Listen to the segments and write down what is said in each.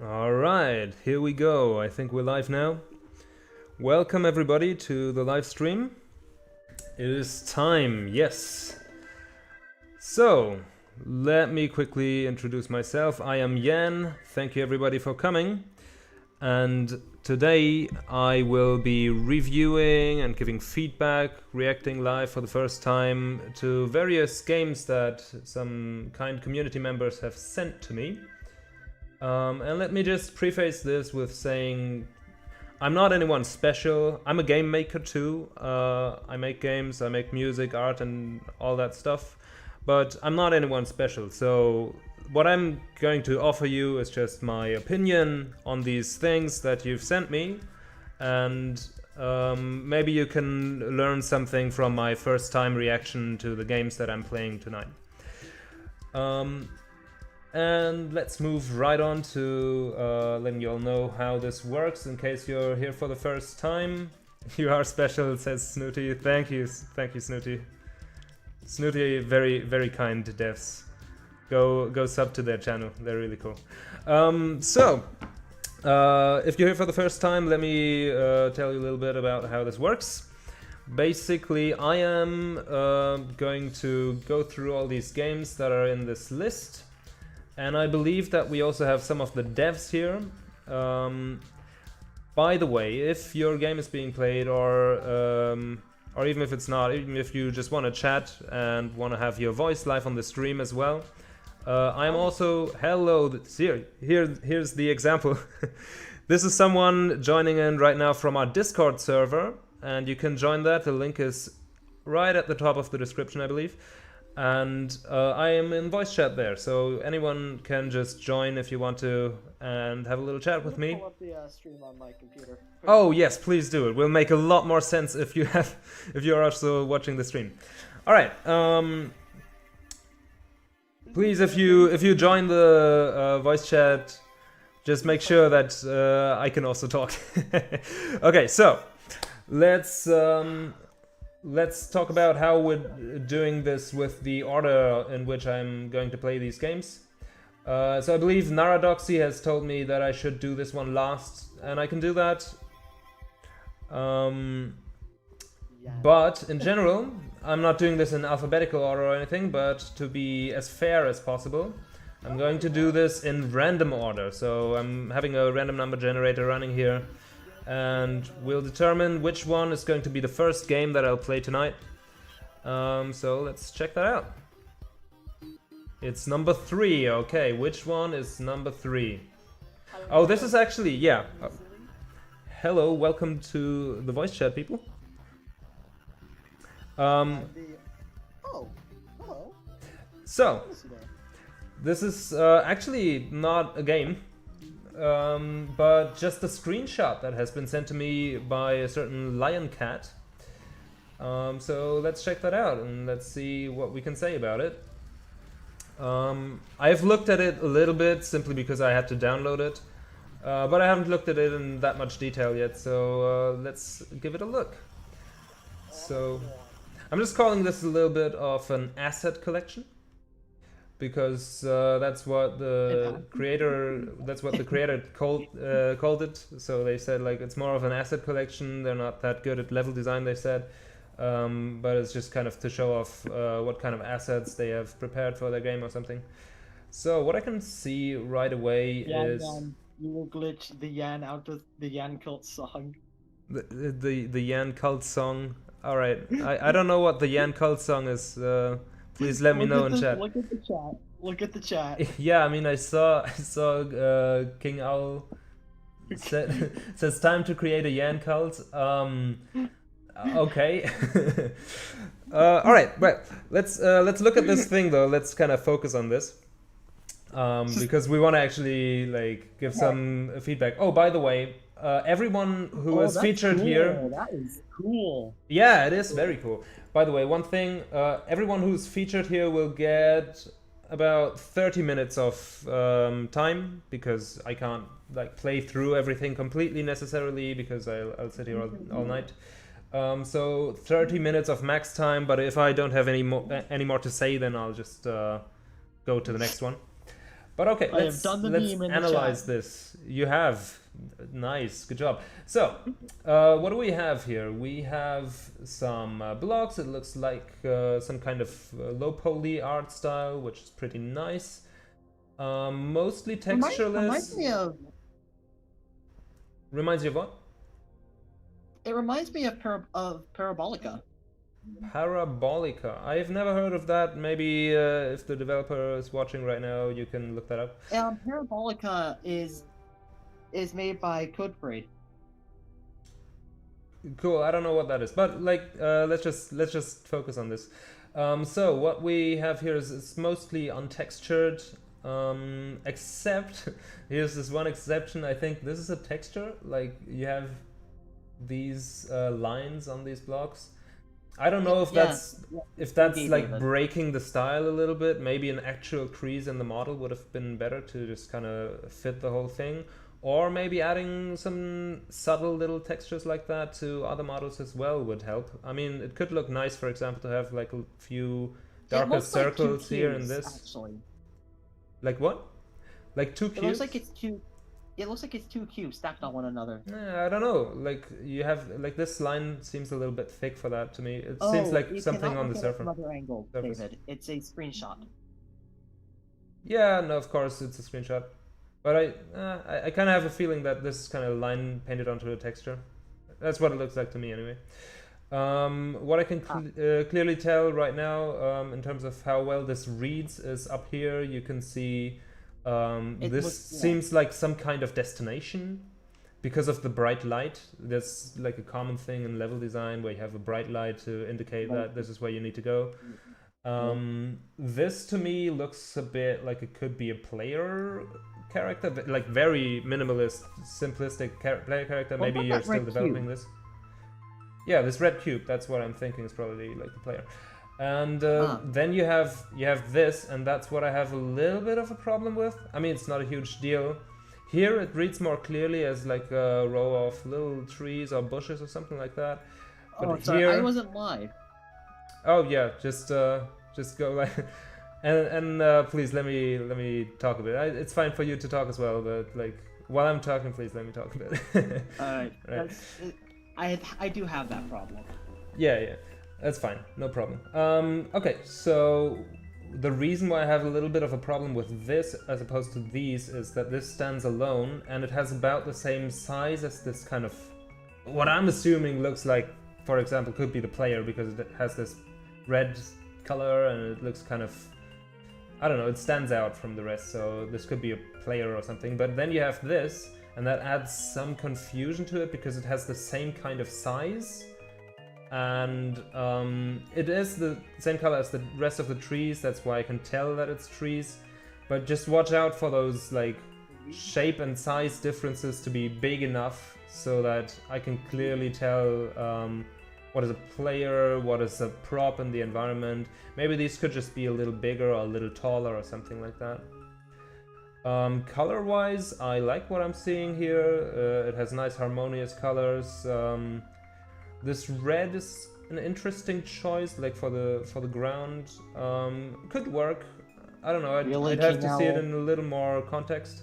Alright, here we go. I think we're live now. Welcome everybody to the live stream. It is time, yes. So, let me quickly introduce myself. I am Jan. Thank you everybody for coming. And today I will be reviewing and giving feedback, reacting live for the first time to various games that some kind community members have sent to me. And let me just preface this with saying I'm not anyone special. I'm a game maker too. I make games, I make music, art and all that stuff. But I'm not anyone special. So what I'm going to offer you is just my opinion on these things that you've sent me. And maybe you can learn something from my first time reaction to the games that I'm playing tonight. And let's move right on to letting you all know how this works in case you're here for the first time. You are special, says Snooty. Thank you, Snooty. Snooty, very, very kind devs. Go sub to their channel, they're really cool. If you're here for the first time, let me tell you a little bit about how this works. Basically, I am going to go through all these games that are in this list. And I believe that we also have some of the devs here. By the way, if your game is being played or even if it's not, even if you just want to chat and want to have your voice live on the stream as well, I am also, here's the example. This is someone joining in right now from our Discord server, and you can join that. The link is right at the top of the description, I believe. And I am in voice chat there, so anyone can just join if you want to and have a little chat with me. Pull up the stream on my computer. Oh yes, please do. It will make a lot more sense if you're also watching the stream. All right. Please, if you join the voice chat, just make sure that I can also talk. Okay, so let's talk about how we're doing this with the order in which I'm going to play these games. So I believe Naradoxy has told me that I should do this one last, and I can do that. But in general, I'm not doing this in alphabetical order or anything, but to be as fair as possible, I'm going to do this in random order. So I'm having a random number generator running here. And we'll determine which one is going to be the first game that I'll play tonight. So let's check that out. It's number 3, okay, which one is number 3? Oh, this is actually, yeah. Hello, welcome to the voice chat, people. Oh, hello. So, this is actually not a game. But just a screenshot that has been sent to me by a certain Lioncat. So let's check that out and let's see what we can say about it. I've looked at it a little bit simply because I had to download it, but I haven't looked at it in that much detail yet, so let's give it a look. So I'm just calling this a little bit of an asset collection, because that's what the creator called it. So they said like it's more of an asset collection. They're not that good at level design, they said, but it's just kind of to show off what kind of assets they have prepared for their game or something. So what I can see right away is you will glitch the Yan out of the Yan cult song. The Yan cult song. All right, I don't know what the Yan cult song is. Please let me know in chat. Look at the chat. Look at the chat. Yeah, I mean, I saw King Owl says time to create a Yan cult. Okay. All right, well, let's look at this thing though. Let's kind of focus on this because we want to actually like give some feedback. Oh, by the way, everyone who is featured here. That is cool. Yeah, it is very cool. By the way, one thing, everyone who's featured here will get about 30 minutes of time, because I can't like play through everything completely necessarily, because I'll sit here all night. So 30 minutes of max time, but if I don't have any more to say, then I'll just go to the next one. But okay, I have done the let's meme in the analyze chat. this. You have. Nice, good job. So, what do we have here? We have some blocks. It looks like some kind of low poly art style, which is pretty nice. Mostly textureless. Reminds you of what? It reminds me of Parabolica. Parabolica. I've never heard of that. Maybe if the developer is watching right now, you can look that up. Parabolica is made by Codefree. Cool. I don't know what that is, but like, let's just focus on this. So what we have here is it's mostly untextured, except here's this one exception. I think this is a texture. Like you have these lines on these blocks. I don't know if that's like breaking the style a little bit. Maybe an actual crease in the model would have been better to just kind of fit the whole thing. Or maybe adding some subtle little textures like that to other models as well would help. I mean, it could look nice, for example, to have like a few darker circles like here in this. Actually. Like what? Like two cubes? It looks like it's two. It looks like it's two cubes stacked on one another. I don't know. Like you have like this line seems a little bit thick for that to me. It seems like something on the surface. Another angle, David. It's a screenshot. Yeah, no, of course it's a screenshot. But I kind of have a feeling that this is kind of line painted onto a texture. That's what it looks like to me anyway. What I can clearly tell right now in terms of how well this reads is up here. You can see this seems like some kind of destination because of the bright light. There's like a common thing in level design where you have a bright light to indicate that this is where you need to go. This to me looks a bit like it could be a player character, like very minimalist, simplistic player character. Maybe you're still developing this. Yeah, this red cube. That's what I'm thinking is probably like the player. And then you have this, and that's what I have a little bit of a problem with. I mean, it's not a huge deal. Here it reads more clearly as like a row of little trees or bushes or something like that. But sorry, here, I wasn't live. Oh yeah, just go like. And please let me talk a bit. It's fine for you to talk as well, but like while I'm talking, please let me talk a bit. Alright. I do have that problem. Yeah, that's fine, no problem. Okay, so the reason why I have a little bit of a problem with this as opposed to these is that this stands alone and it has about the same size as this kind of what I'm assuming looks like, for example, could be the player because it has this red color and it looks kind of, I don't know, it stands out from the rest, so this could be a player or something. But then you have this, and that adds some confusion to it because it has the same kind of size, and it is the same color as the rest of the trees. That's why I can tell that it's trees. But just watch out for those like shape and size differences to be big enough so that I can clearly tell what is a player, what is a prop in the environment. Maybe these could just be a little bigger or a little taller or something like that. Color-wise, I like what I'm seeing here. It has nice harmonious colors. This red is an interesting choice, like for the ground. Could work. I don't know. I'd have to see it in a little more context.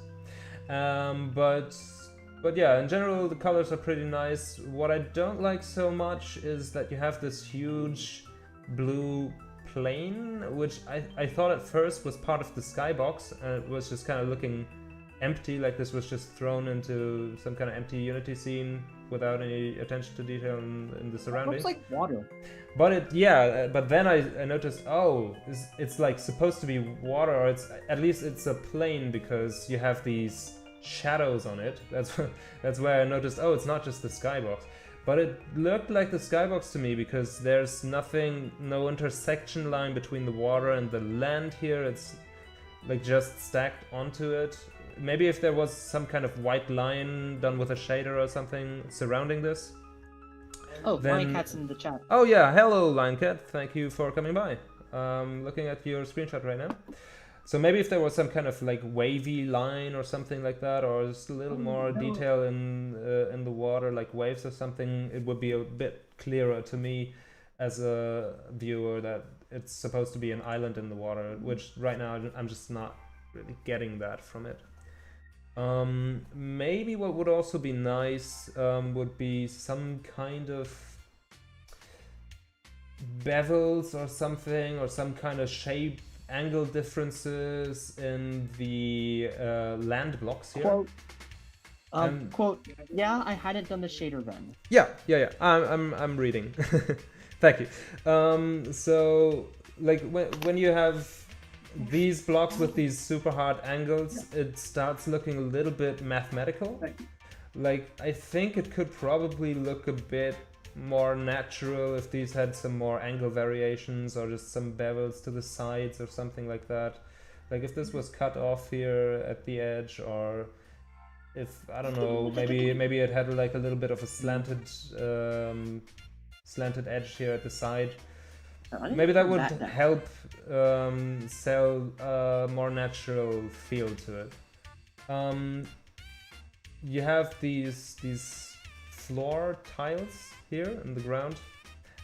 But yeah, in general, the colors are pretty nice. What I don't like so much is that you have this huge blue plane, which I thought at first was part of the skybox, and it was just kind of looking empty, like this was just thrown into some kind of empty Unity scene without any attention to detail in the surroundings. It looks like water. But then I noticed, oh, it's like supposed to be water, or at least it's a plane because you have these shadows on it. That's where I noticed, oh, it's not just the skybox. But it looked like the skybox to me because there's no intersection line between the water and the land here. It's like just stacked onto it. Maybe if there was some kind of white line done with a shader or something surrounding this. Oh, Lioncat's in the chat. Oh yeah, hello Lioncat, thank you for coming by. Looking at your screenshot right now. So maybe if there was some kind of like wavy line or something like that, or just a little more detail in the water, like waves or something, it would be a bit clearer to me as a viewer that it's supposed to be an island in the water, which right now I'm just not really getting that from it. Maybe what would also be nice would be some kind of bevels or something, or some kind of shape angle differences in the land blocks here. Quote, yeah, I hadn't done the shader then. Yeah. I'm reading. Thank you. So like when you have these blocks with these super hard angles, it starts looking a little bit mathematical. Like, I think it could probably look a bit more natural if these had some more angle variations or just some bevels to the sides or something like that. Like if this was cut off here at the edge, or if, I don't know, maybe it had like a little bit of a slanted edge here at the side. Maybe that would help sell a more natural feel to it. You have these floor tiles here in the ground,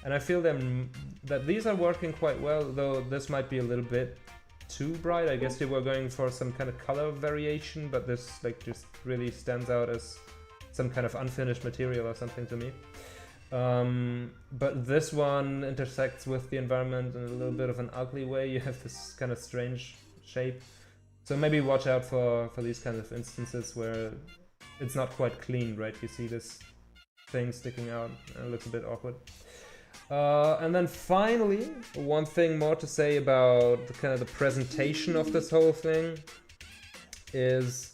and I feel that these are working quite well, though this might be a little bit too bright. I guess you were going for some kind of color variation, but this like just really stands out as some kind of unfinished material or something to me. But this one intersects with the environment in a little bit of an ugly way. You have this kind of strange shape, so maybe watch out for these kind of instances where it's not quite clean, right? You see this thing sticking out and it looks a bit awkward. And then finally, one thing more to say about the kind of the presentation of this whole thing is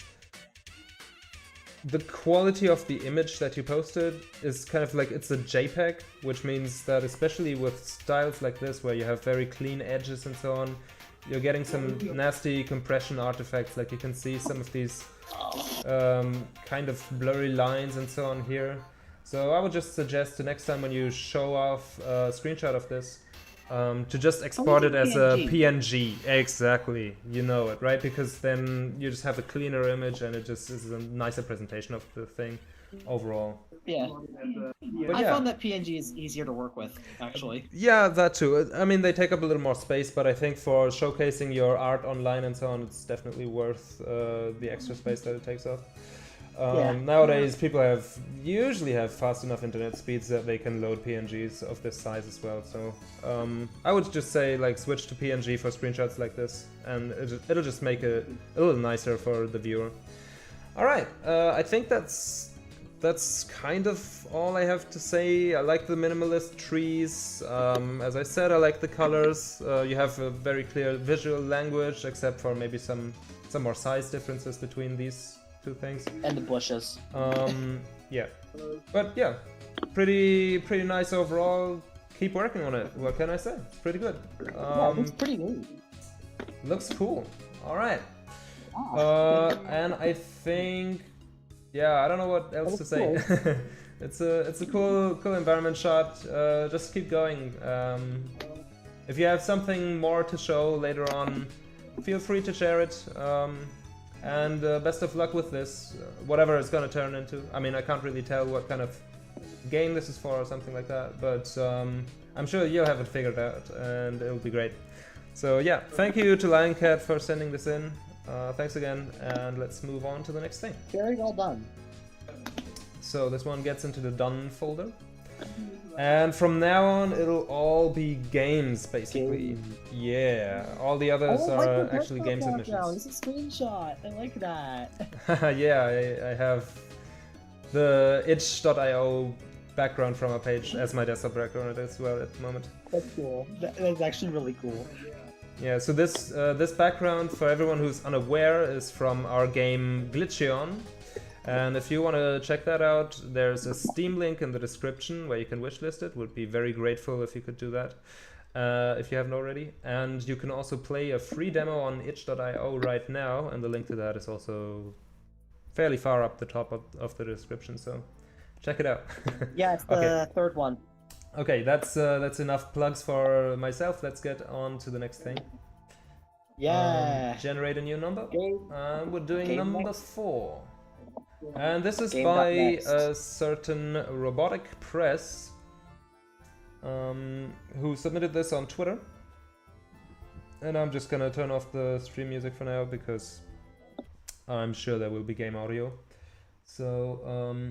the quality of the image that you posted is kind of like, it's a JPEG, which means that especially with styles like this where you have very clean edges and so on, you're getting some nasty compression artifacts. Like you can see some of these kind of blurry lines and so on here. So I would just suggest the next time when you show off a screenshot of this, to just export it as a PNG. Exactly, you know it, right? Because then you just have a cleaner image and it just is a nicer presentation of the thing overall. Yeah. But I found that PNG is easier to work with, actually. Yeah, that too. I mean, they take up a little more space, but I think for showcasing your art online and so on, it's definitely worth the extra space that it takes up. Nowadays, people usually have fast enough internet speeds that they can load PNGs of this size as well. So I would just say, like, switch to PNG for screenshots like this, and it'll just make it a little nicer for the viewer. All right, I think that's kind of all I have to say. I like the minimalist trees. As I said, I like the colors. You have a very clear visual language, except for maybe some more size differences between these two things. And the bushes. Yeah. But yeah, pretty nice overall. Keep working on it. What can I say? It's pretty good. Yeah, it's pretty neat. Looks cool. All right. And I think, yeah, I don't know what else to say. Cool. It's a cool environment shot. Just keep going. If you have something more to show later on, feel free to share it. And best of luck with this, whatever it's gonna turn into. I mean, I can't really tell what kind of game this is for or something like that, but I'm sure you'll have it figured out and it'll be great. So yeah, thank you to Lioncat for sending this in. Thanks again, and let's move on to the next thing. Very well done. So this one gets into the done folder. And from now on, it'll all be games, basically. Yeah, all the others are actually game submissions. It's a screenshot. I like that. Yeah, I have the itch.io background from a page as my desktop background as well at the moment. That's cool. That's actually really cool. Yeah, so this background, for everyone who's unaware, is from our game Glitcheon. And if you want to check that out, there's a Steam link in the description where you can wishlist it. Would be very grateful if you could do that, if you haven't already. And you can also play a free demo on itch.io right now, and the link to that is also fairly far up the top of the description, so check it out. Yeah, it's the third one. Okay, that's enough plugs for myself. Let's get on to the next thing. Yeah. Generate a new number. We're doing number 4. And this is Game by next. a certain Robotic Press, who submitted this on Twitter. And I'm just gonna turn off the stream music for now because I'm sure there will be game audio. So,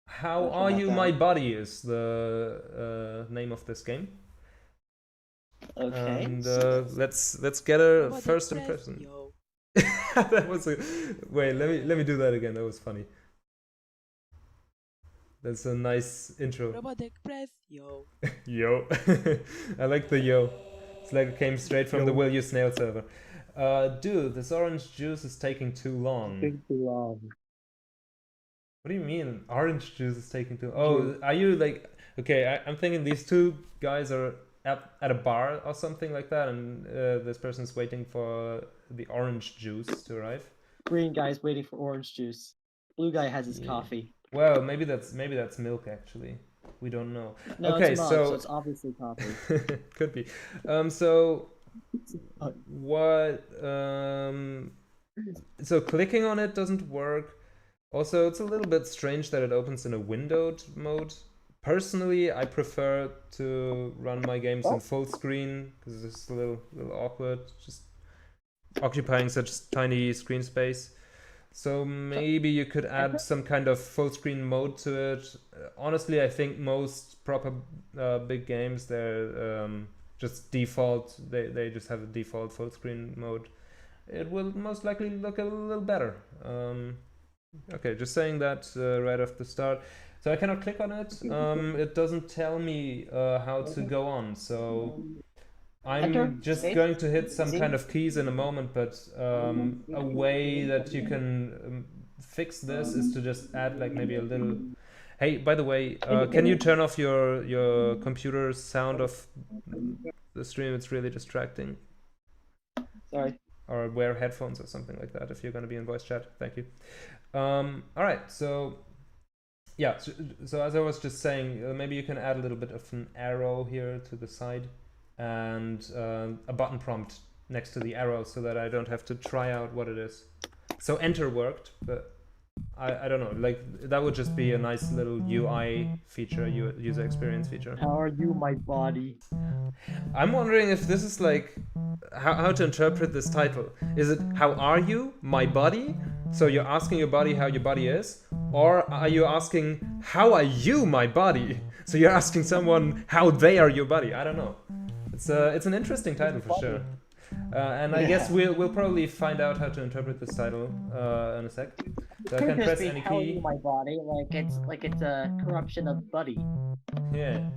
how are you, my buddy? Is the name of this game. Okay. And let's get a first impression. That was a wait. Let me do that again. That was funny. That's a nice intro. Robotic press, yo. Yo. I like the yo. It's like it came straight from the You Snail server. Dude, this orange juice is taking too long. What do you mean orange juice is taking too long? Oh, are you like... Okay, I'm thinking these two guys are at a bar or something like that, and this person's waiting for the orange juice to arrive. Green guy's waiting for orange juice. Blue guy has his coffee. Well, maybe that's milk actually. We don't know. No, okay, it's not, so it's obviously coffee. Could be. So what? So clicking on it doesn't work. Also, it's a little bit strange that it opens in a windowed mode. Personally, I prefer to run my games in full screen because it's a little awkward, just occupying such tiny screen space. So maybe you could add some kind of full screen mode to it. Honestly, I think most proper big games, they're just default. They just have a default full screen mode. It will most likely look a little better. Okay, just saying that right off the start. So I cannot click on it. It doesn't tell me how to go on. So I'm just going to hit some kind of keys in a moment, but a way that you can fix this is to just add like maybe a little... Hey, by the way, can you turn off your computer's sound of the stream? It's really distracting. Sorry. Or wear headphones or something like that if you're going to be in voice chat. Thank you. All right, so... Yeah, so as I was just saying, maybe you can add a little bit of an arrow here to the side and a button prompt next to the arrow so that I don't have to try out what it is. So enter worked, but I don't know, like that would just be a nice little UI feature, user experience feature. How are you, my body? I'm wondering if this is like how to interpret this title. Is it how are you, my body? So you're asking your body how your body is? Or are you asking how are you, my body? So you're asking someone how they are your body. I don't know. It's an interesting title for sure. And I guess we'll probably find out how to interpret this title in a sec. So I can press any how key. you, my body, like it's a corruption of buddy. Yeah.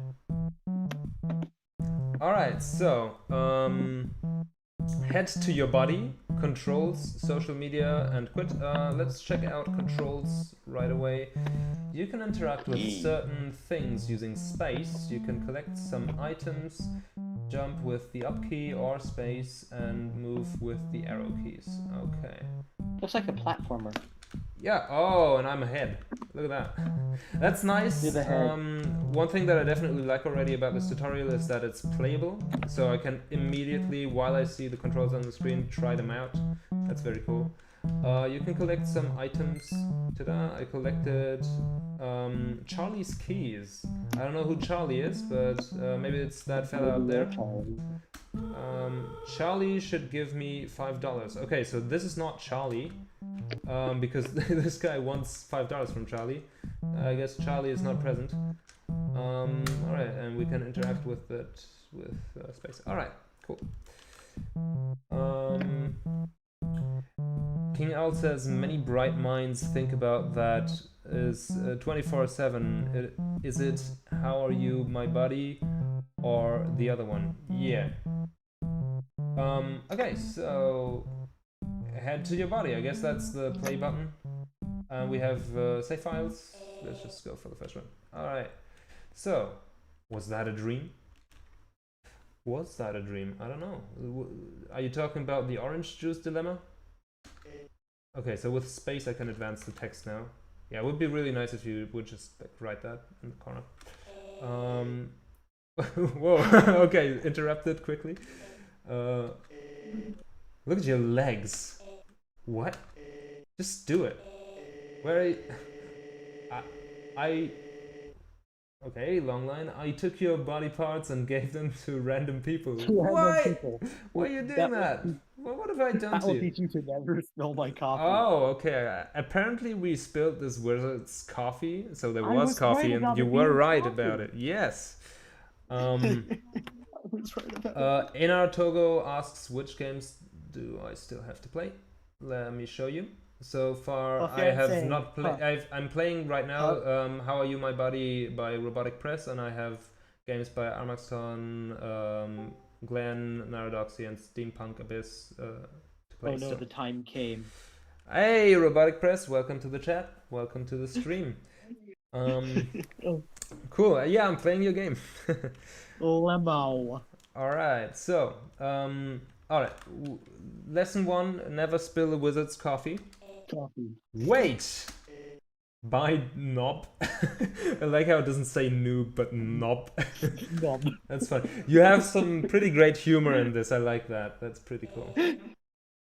Alright, so head to your body, controls, social media, and quit. Let's check out controls right away. You can interact with certain things using space. You can collect some items, jump with the up key or space, and move with the arrow keys. Okay. Looks like a platformer. Yeah, oh, and I'm ahead. Look at that. That's nice. One thing that I definitely like already about this tutorial is that it's playable. So I can immediately, while I see the controls on the screen, try them out. That's very cool. You can collect some items. Ta-da, I collected Charlie's keys. I don't know who Charlie is, but maybe it's that fella up there. Charlie should give me $5. Okay, so this is not Charlie, because this guy wants $5 from Charlie. I guess Charlie is not present. Alright, and we can interact with it with space. Alright, cool. King Owl says, many bright minds think about that is 24/7. Is it how are you, my buddy, or the other one? Yeah. Okay, so head to your body. I guess that's the play button. We have save files. Let's just go for the first one. Alright. So, was that a dream? Was that a dream? I don't know. Are you talking about the orange juice dilemma? Okay, so with space I can advance the text now. Yeah, it would be really nice if you would just like, write that in the corner. Whoa, okay, interrupted quickly. Look at your legs. What? Just do it. Where are you? Okay, long line. I took your body parts and gave them to random people. To random Why? people. Why are you doing that? What have I done That to will you? teach you to never spill my coffee. Oh, okay. Apparently we spilled this wizard's coffee, so there I was was coffee, right and about you it were being right coffee. about it. Yes. I was right about it. Inar Togo asks, which games do I still have to play? Let me show you. So far, Well, I have saying, not played. I'm playing right now. How Are You My Buddy by Robotic Press, and I have games by Armaxton, Glenn, Naradoxy, and Steampunk Abyss to play. Oh no, still. the time came. Hey, Robotic Press! Welcome to the chat. Welcome to the stream. Cool. Yeah, I'm playing your game. Lemo. All right. So, all right. Lesson 1: never spill a wizard's coffee. Coffee. Wait! By Knob. I like how it doesn't say noob, but Knob. Knob. That's fun. You have some pretty great humor in this. I like that. That's pretty cool.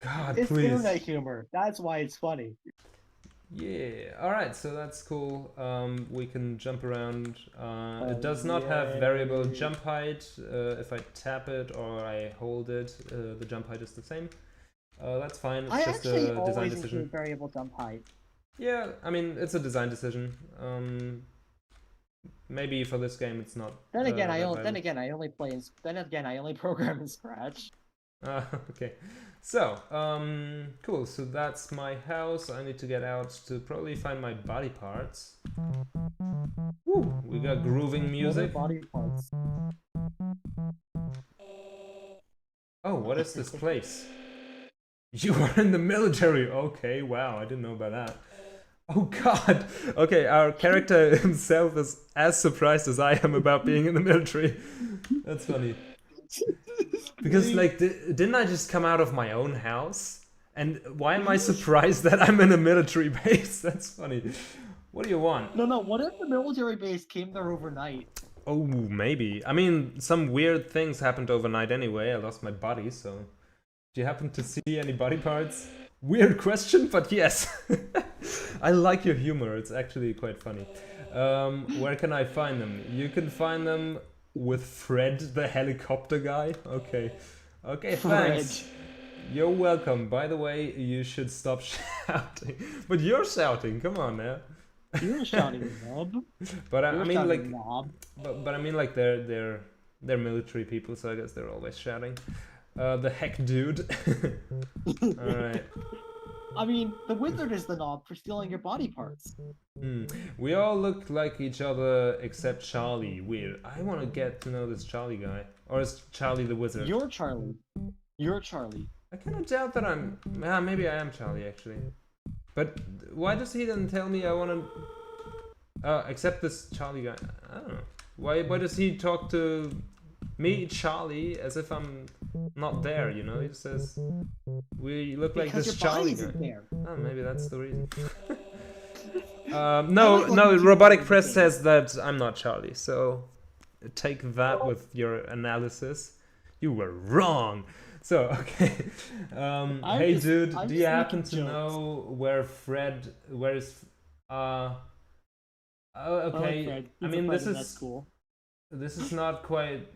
God, It's please. internet humor. That's why it's funny. Yeah. All right. So that's cool. We can jump around. It does not yay. have variable jump height. If I tap it or I hold it, the jump height is the same. That's fine. It's I just actually a design always decision. include variable jump height. Yeah, I mean, it's a design decision. Maybe for this game it's not. Then again, I only. only program in Scratch. Okay. So, cool. So that's my house. I need to get out to probably find my body parts. Woo, we got grooving music. Body parts. Oh, what is this place? You are in the military. Okay, wow, I didn't know about that. Oh god. Okay, our character himself is as surprised as I am about being in the military. That's funny. Because like, didn't I just come out of my own house? And why am I surprised that I'm in a military base? That's funny. What do you want? No, what if the military base came there overnight? Oh, maybe. I mean, some weird things happened overnight anyway. I lost my body, so... Do you happen to see any body parts? Weird question, but yes. I like your humor. It's actually quite funny. Where can I find them? You can find them with Fred, the helicopter guy. Okay. Okay, thanks. You're welcome. By the way, you should stop shouting. But you're shouting. Come on now. You're shouting, Knob. But I mean, like, Knob. but I mean, like, they're military people, so I guess they're always shouting. The heck, dude. All right. I mean, the wizard is the knob for stealing your body parts. We all look like each other except Charlie. Weird. I want to get to know this Charlie guy. Or is Charlie the wizard? You're Charlie. You're Charlie. I kind of doubt that I'm... maybe I am Charlie, actually. But why does he then tell me I want to... except this Charlie guy. I don't know. Why does he talk to me, Charlie, as if I'm not there, you know? He says, we look like Because this your Charlie body guy. isn't there. Oh, maybe that's the reason. No, Robotic Press says that I'm not Charlie, so take that with your analysis. You were wrong. So, okay. Hey, dude, do you happen to know where is... okay, I mean, this is not quite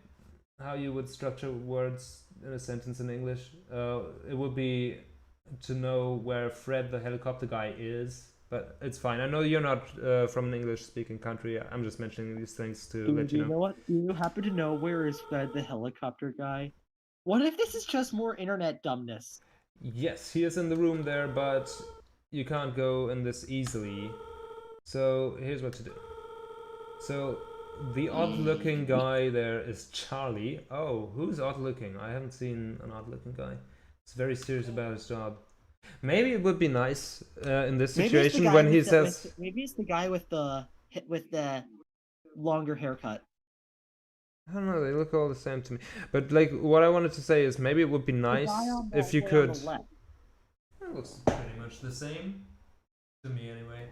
how you would structure words in a sentence in English. It would be to know where Fred, the helicopter guy, is, but it's fine. I know you're not from an English-speaking country. I'm just mentioning these things to let you know. You know what? Do you happen to know where is Fred, the helicopter guy? What if this is just more internet dumbness? Yes, he is in the room there, but you can't go in this easily. So here's what to do. So the odd-looking guy there is Charlie. Oh, who's odd-looking? I haven't seen an odd-looking guy. He's very serious about his job. Maybe it would be nice in this situation when he says... Maybe it's the guy with the longer haircut. I don't know, they look all the same to me. But like, what I wanted to say is maybe it would be nice if you could... It looks pretty much the same. To me, anyway.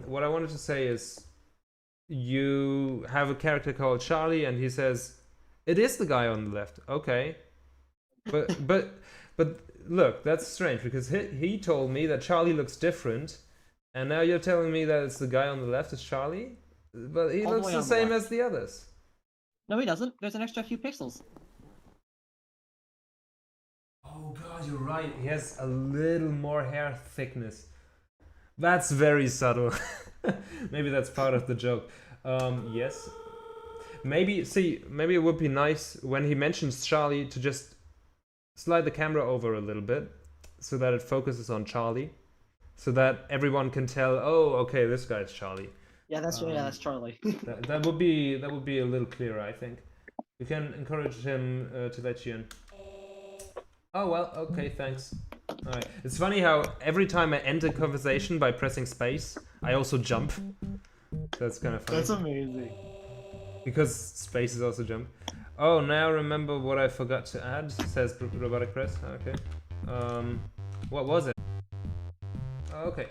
What I wanted to say is... You have a character called Charlie, and he says, "It is the guy on the left." Okay, but look, that's strange because he told me that Charlie looks different, and now you're telling me that it's the guy on the left is Charlie. But he All the looks way the on the same left. as the others. No, he doesn't. There's an extra few pixels. Oh god, you're right. He has a little more hair thickness. That's very subtle. Maybe that's part of the joke. Yes. Maybe it would be nice when he mentions Charlie to just slide the camera over a little bit so that it focuses on Charlie. So that everyone can tell, oh, okay, this guy's Charlie. Yeah, that's Charlie. That would be a little clearer, I think. We can encourage him to let you in. Oh well, okay, thanks. Alright. It's funny how every time I end a conversation by pressing space, I also jump. That's kind of funny. That's amazing. Because space is also jump. Oh, now I remember what I forgot to add, says Robotic Press. Okay. What was it? Okay,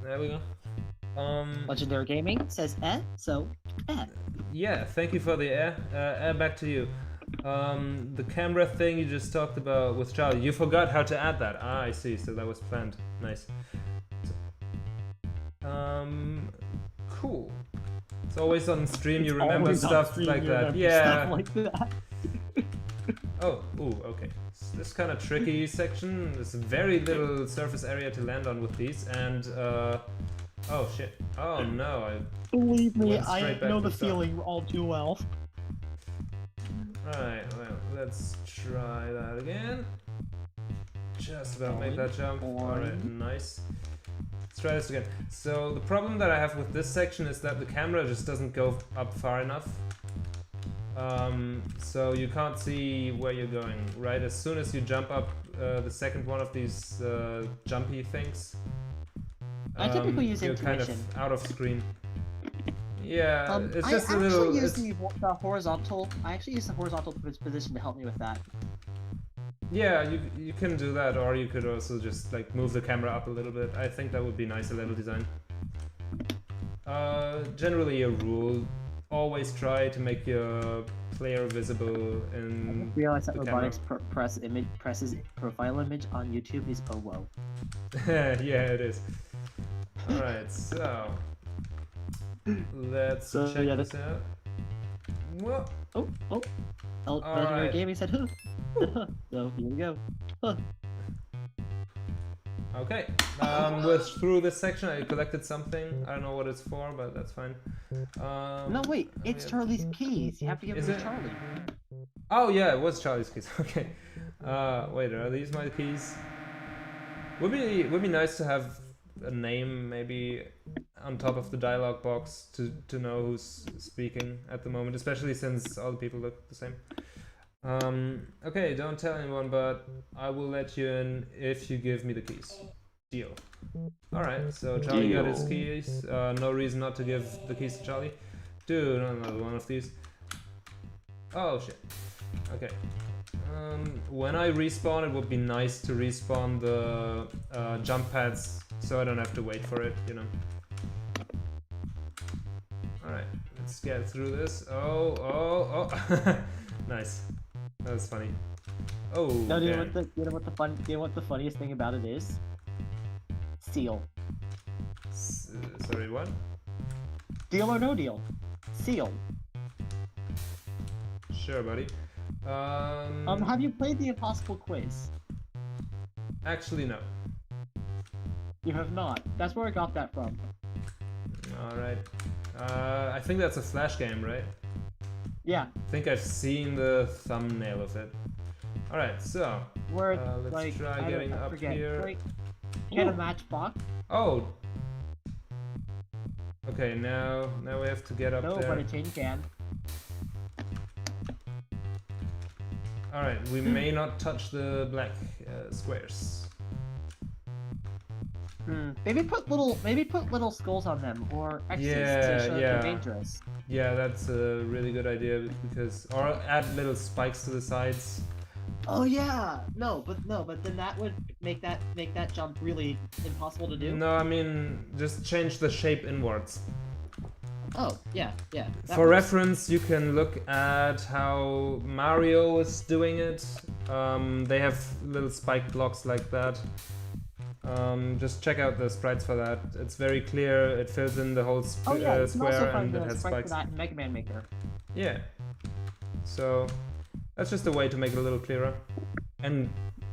there we go. Legendary Gaming says so Yeah, thank you for the air. Back to you. The camera thing you just talked about with Charlie, you forgot how to add that. Ah, I see, so that was planned. Nice. Cool. It's always on stream you remember stuff like that. Yeah. Stuff like that. Oh, ooh, okay. This kind of tricky section. There's very little surface area to land on with these, and oh shit. Oh no, Believe me, went straight I back know to the the start. feeling all too well. Right, well, let's try that again. Just about make that jump. Alright, nice. Let's try this again. So the problem that I have with this section is that the camera just doesn't go up far enough. So you can't see where you're going, right? As soon as you jump up the second one of these jumpy things, I typically use you're intuition. kind of out of screen. Yeah, it's just I a little... actually use the horizontal. I actually use the horizontal position to help me with that. Yeah, you can do that, or you could also just like move the camera up a little bit. I think that would be nice, a level design. Generally a rule, always try to make your player visible in I realize that the Robotic's presses profile image on YouTube is whoa. Yeah, it is. Alright, so... Let's check this out. Whoa. Oh, Legendary Gaming said, huh. So here we go. Huh. Okay, we're through this section. I collected something. I don't know what it's for, but that's fine. No, wait, it's Charlie's keys. You have to give them to Charlie. Oh yeah, it was Charlie's keys. Okay. Wait, are these my keys? Would be nice to have a name maybe on top of the dialogue box to know who's speaking at the moment, especially since all the people look the same. Okay, don't tell anyone, but I will let you in if you give me the keys. Deal. Alright, so Charlie got his keys. No reason not to give the keys to Charlie. Dude, another one of these. Oh shit. Okay. When I respawn, it would be nice to respawn the jump pads so I don't have to wait for it, you know. Alright, let's get through this. Oh. Nice. That was funny. Oh, no, do you know what the funniest thing about it is? Seal. Sorry, what? Deal or no deal? Seal. Sure, buddy. Have you played the Impossible Quiz? Actually, no. You have not. That's where I got that from. Alright. I think that's a Flash game, right? Yeah. I think I've seen the thumbnail of it. Alright, so Where let's like try I getting up forget. here. Like, get a matchbox. Oh! Okay, now we have to get up No, there. but a tin can. Alright, we may not touch the black squares. Maybe put little skulls on them or X's to show that they're dangerous. Yeah, that's a really good idea because, or add little spikes to the sides. Oh yeah, but then that would make that jump really impossible to do. No, I mean just change the shape inwards. Oh yeah. For reference, you can look at how Mario is doing it. They have little spike blocks like that. Just check out the sprites for that. It's very clear. It fills in the whole You can also square find and it the has sprite for spikes. that in Mega Man Maker. Yeah. So that's just a way to make it a little clearer. And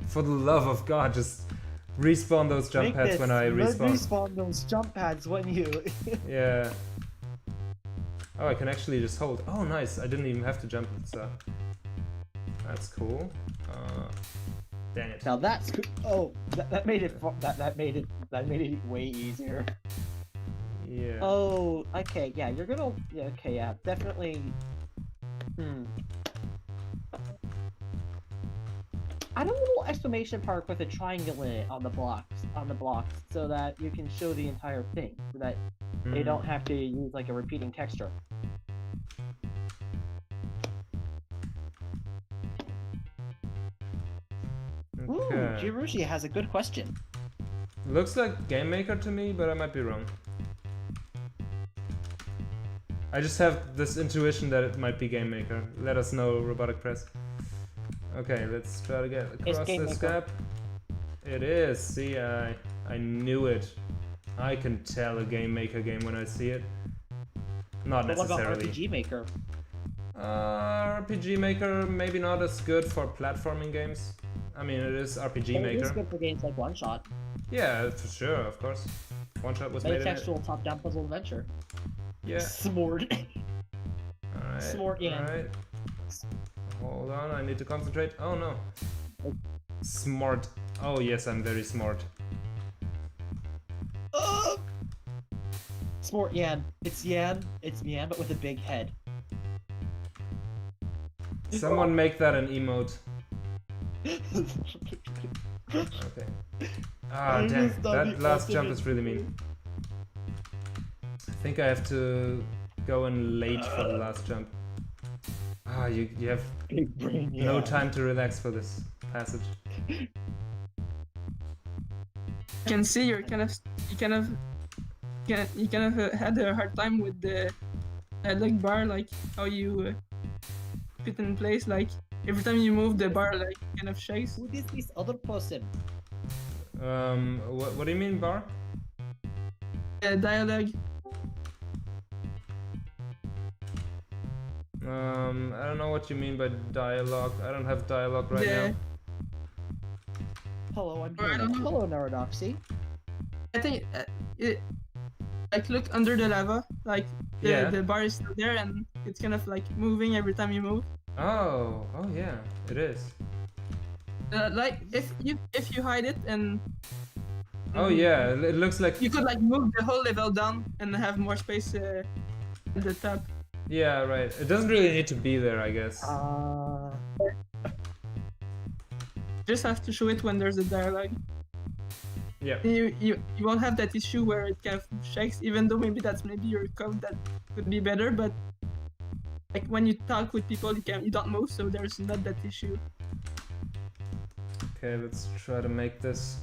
for the love of God, just respawn those jump pads when I respawn. Respawn those jump pads when you. Yeah. Oh, I can actually just hold. Oh, nice. I didn't even have to jump it, so that's cool. Dang it. Now that's oh that made it that made it way easier. Yeah. Oh, okay, yeah, you're gonna okay, yeah, definitely. Add a little exclamation mark with a triangle in it on the blocks so that you can show the entire thing, so that they don't have to use like a repeating texture. Ooh, Okay. Jirushi has a good question. Looks like Game Maker to me, but I might be wrong. I just have this intuition that it might be Game Maker. Let us know, Robotic Press. Okay, let's try to get across Game this Maker. gap. It is. See, I knew it. I can tell a Game Maker game when I see it. Not But what about necessarily. RPG Maker? RPG Maker maybe not as good for platforming games. I mean, it is RPG Well, it is Maker. good for games like One Shot. Yeah, for sure, of course. One Shot was But made it's in it. actual top-down puzzle adventure. Yeah. Smort. Alright. Smart, yeah. Alright. Hold on, I need to concentrate. Oh no. Smart. Oh yes, I'm very smart. Smart Yan. It's Yan, but with a big head. Someone make that an emote. Okay. Ah, I damn. just thought That the last jump ultimate- is really mean. I think I have to go in late for the last jump. Ah, you have Big brain, yeah. no time to relax for this passage. You can see you kind of had a hard time with the leg bar, like how you fit in place. Like every time you move, the bar like kind of shakes. Who is this other person? What do you mean, bar? Dialogue. I don't know what you mean by dialogue. I don't have dialogue right now. Hello, I'm Or I here. don't know. Hello, Naradoxy. I think like look under the lava, like the bar is still there and it's kind of like moving every time you move. Oh yeah, it is. Like if you hide it and Oh yeah, it looks like. you could like move the whole level down and have more space at the top. Yeah, right. It doesn't really need to be there, I guess. Just have to show it when there's a dialogue. Yeah. You won't have that issue where it kind of shakes, even though maybe your code that could be better, but like when you talk with people you don't move, so there's not that issue. Okay, let's try to make this.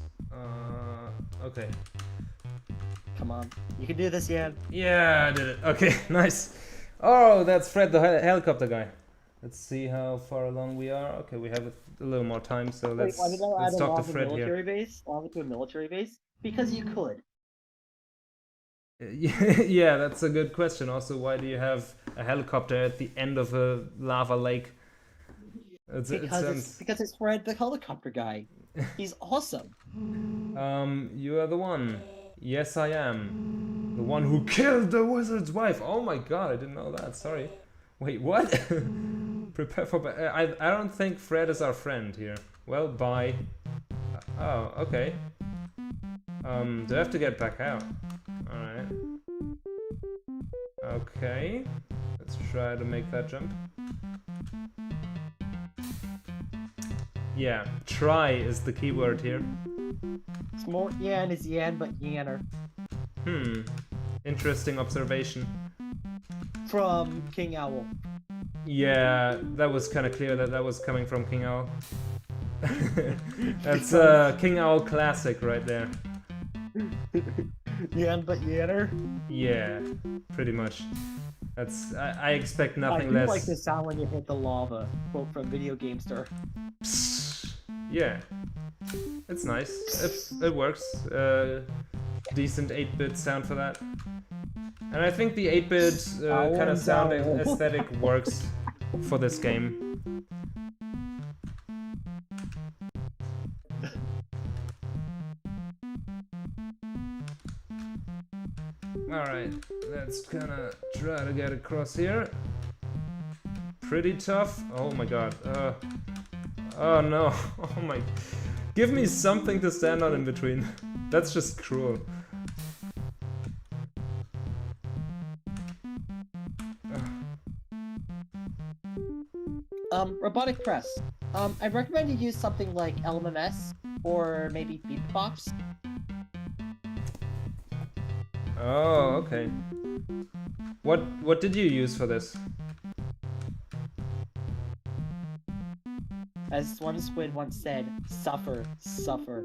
Okay. Come on. You can do this, Yan. Yeah, I did it. Okay, nice. Oh, that's Fred the helicopter guy. Let's see how far along we are. Okay, we have a little more time, so Wait, let's why did I add a talk to lava Fred military here. base? Lava to a military base? Because you could. Yeah, that's a good question. Also, why do you have a helicopter at the end of a lava lake? Because it's Fred the helicopter guy. He's awesome. You are the one. Yes, I am. The one who killed the wizard's wife. Oh my god, I didn't know that. Sorry. Wait, what? Prepare for... I don't think Fred is our friend here. Well, bye. Oh, okay. Do I have to get back out? Alright. Okay. Let's try to make that jump. Yeah, try is the key word here. Smart Yan is Yan, but Yanner. Interesting observation. From King Owl. Yeah, that was kind of clear that was coming from King Owl. That's King Owl classic right there. Yan, but Yanner. Yeah, pretty much. That's I expect I nothing do less. like the sound when you hit the lava. Quote from Video Gamester. Yeah. It's nice. It works. Decent 8-bit sound for that. And I think the 8-bit kind of sound aesthetic works for this game. Alright, let's kinda try to get across here. Pretty tough. Oh my god. Oh no. Oh my. Give me something to stand on in between. That's just cruel. Robotic press. I recommend you use something like LMMS or maybe Beatbox. Oh, okay. What did you use for this? As one squid once said, suffer, suffer.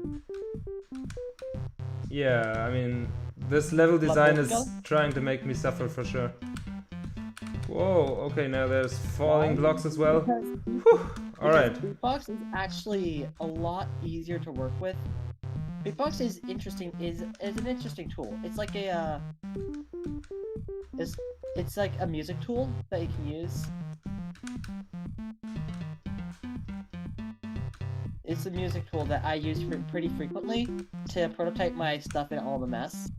Yeah, I mean, this level design is trying to make me suffer for sure. Whoa, okay, now there's falling blocks as well. Alright. Beatbox is actually a lot easier to work with. Beatbox is interesting. Is an interesting tool. It's like a it's like a music tool that you can use. It's a music tool that I use pretty frequently to prototype my stuff in LMS.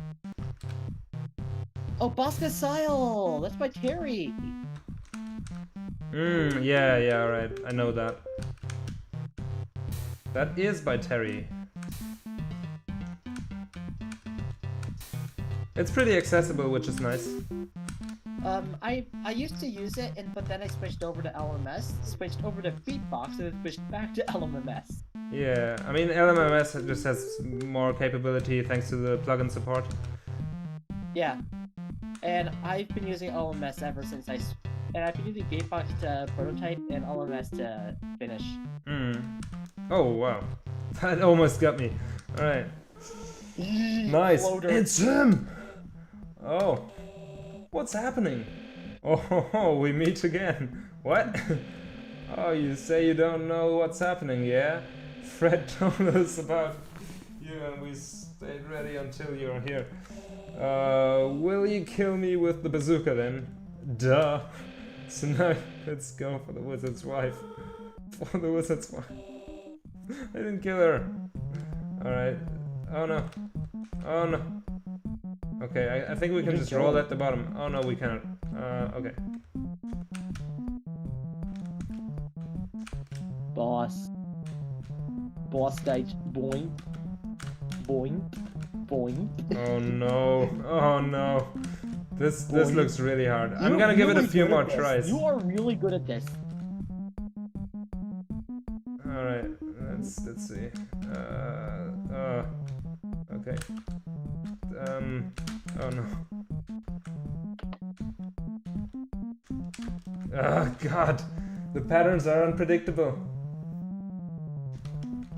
Oh, Boscasile! That's by Terry! Yeah, alright. I know that. That is by Terry. It's pretty accessible, which is nice. I used to use it, but then I switched over to LMS, switched over to Beatbox, and then switched back to LMMS. Yeah, I mean LMMS just has more capability thanks to the plugin support. Yeah, and I've been using LMS ever since and I've been using Beatbox to prototype and LMS to finish. Oh wow, that almost got me. All right, nice. Floater. It's him. Oh, what's happening? Oh, we meet again. What? Oh, you say you don't know what's happening, yeah? Fred told us about you and we stayed ready until you're here. Will you kill me with the bazooka then? Duh. So now let's go for the wizard's wife. For the wizard's wife. I didn't kill her. Alright. Oh no. Oh no. Okay, I think we can just roll at the bottom. Oh no, we can't. Okay. Boss stage. Boing. Boing. Boing. Oh no. Oh no. This looks really hard. I'm gonna give it a few more tries. You are really good at this. Alright, let's see. Okay. Oh no. Oh god. The patterns are unpredictable.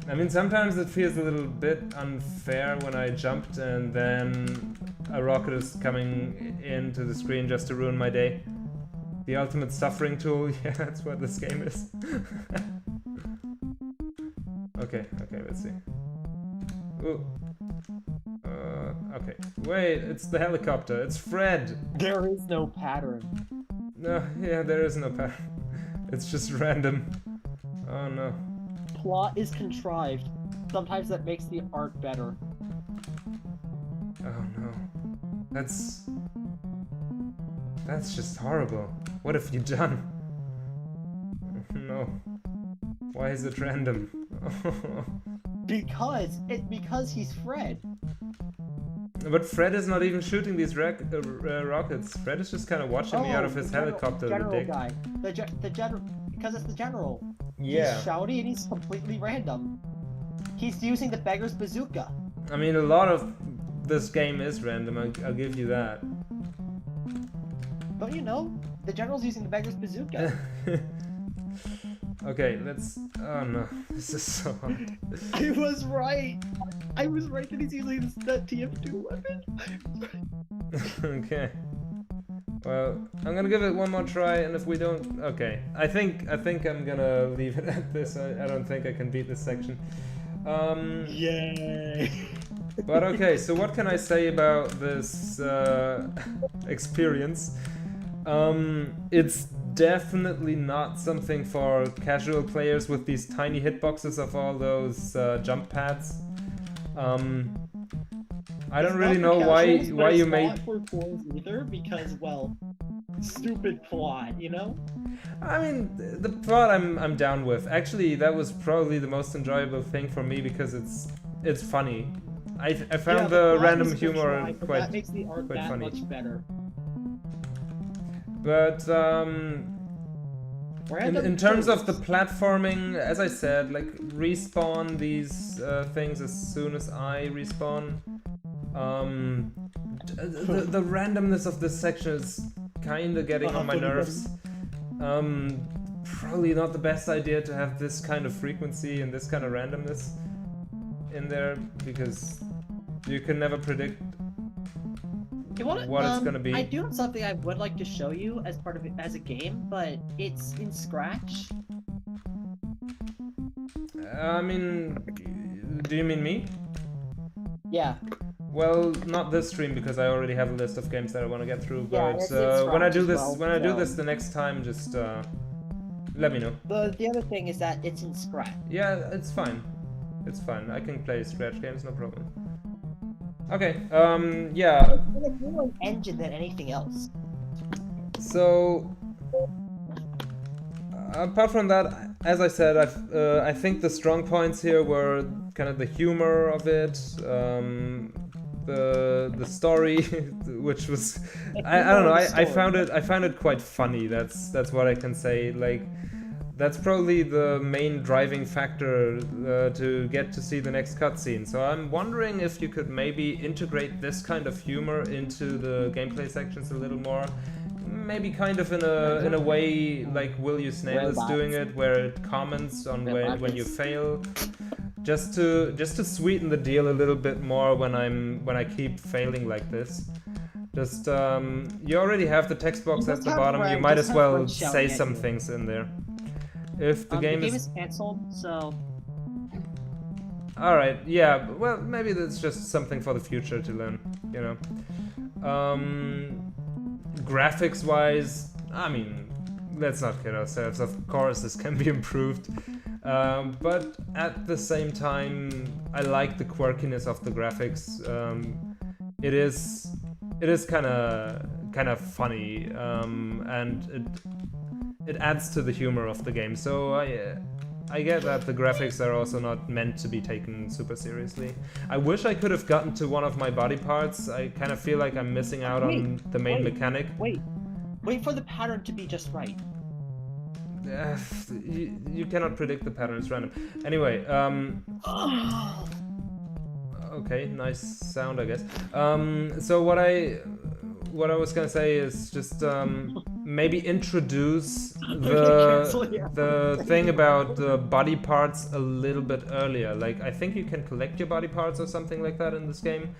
I mean, sometimes it feels a little bit unfair when I jumped and then a rocket is coming into the screen just to ruin my day. The ultimate suffering tool, yeah, that's what this game is. Okay, let's see. Ooh. Okay. Wait, it's the helicopter. It's Fred! There is no pattern. No, yeah, there is no pattern. It's just random. Oh no. Plot is contrived. Sometimes that makes the art better. Oh no. That's just horrible. What have you done? No. Why is it random? Because he's Fred. But Fred is not even shooting these rockets. Fred is just kind of watching me out of his helicopter. General the dick. guy. The general, because it's the general. Yeah. He's shouty and he's completely random. He's using the beggar's bazooka. I mean, a lot of this game is random. I'll give you that. But you know, the general's using the beggar's bazooka. Okay, let's. Oh no, this is so hard. I was right. I was right that he's using the TF2 weapon. Okay. Well, I'm gonna give it one more try, and if we don't, okay. I think I'm gonna leave it at this. I don't think I can beat this section. Yay! But okay, so what can I say about this experience? It's definitely not something for casual players with these tiny hitboxes of all those jump pads. I don't really know why you made. Not for pros either, because well, stupid plot, you know. I mean, the plot I'm down with. Actually, that was probably the most enjoyable thing for me because it's funny. I found the random humor quite that makes the art quite that funny. much better. But in terms of the platforming, as I said, like respawn these things as soon as I respawn. The randomness of this section is kind of getting on my nerves. Probably not the best idea to have this kind of frequency and this kind of randomness in there because you can never predict what it's gonna be. I do have something I would like to show you as part of it as a game, but it's in Scratch. I mean, do you mean me? Yeah. Well, not this stream because I already have a list of games that I want to get through. Yeah, But it's when I do Scratch as this, well, when I do so- this the next time, just let me know. The other thing is that it's in Scratch. Yeah, it's fine. It's fine. I can play Scratch games, no problem. Okay. Yeah. It's more an engine than anything else. So, apart from that, as I said, I think the strong points here were kind of the humor of it, the story, which was I don't know. I found it quite funny. That's what I can say. Like, that's probably the main driving factor to get to see the next cutscene. So I'm wondering if you could maybe integrate this kind of humor into the gameplay sections a little more. Maybe kind of in a way like Will You Snail is doing it, where it comments on when you fail, just to sweeten the deal a little bit more when I keep failing like this. Just you already have the text box at the bottom. You might as well say some things in there. If the game is cancelled, so all right, yeah. Well, maybe that's just something for the future to learn. You know. Graphics wise, I mean, let's not kid ourselves. Of course, this can be improved, but at the same time, I like the quirkiness of the graphics. It is kind of funny, and it adds to the humor of the game. So I get that the graphics are also not meant to be taken super seriously. I wish I could have gotten to one of my body parts. I kind of feel like I'm missing out on the main mechanic. wait for the pattern to be just right. You cannot predict the pattern, it's random. Anyway, okay, nice sound, I guess. So what I was gonna say is just maybe introduce the thing about the body parts a little bit earlier. Like, I think you can collect your body parts or something like that in this game.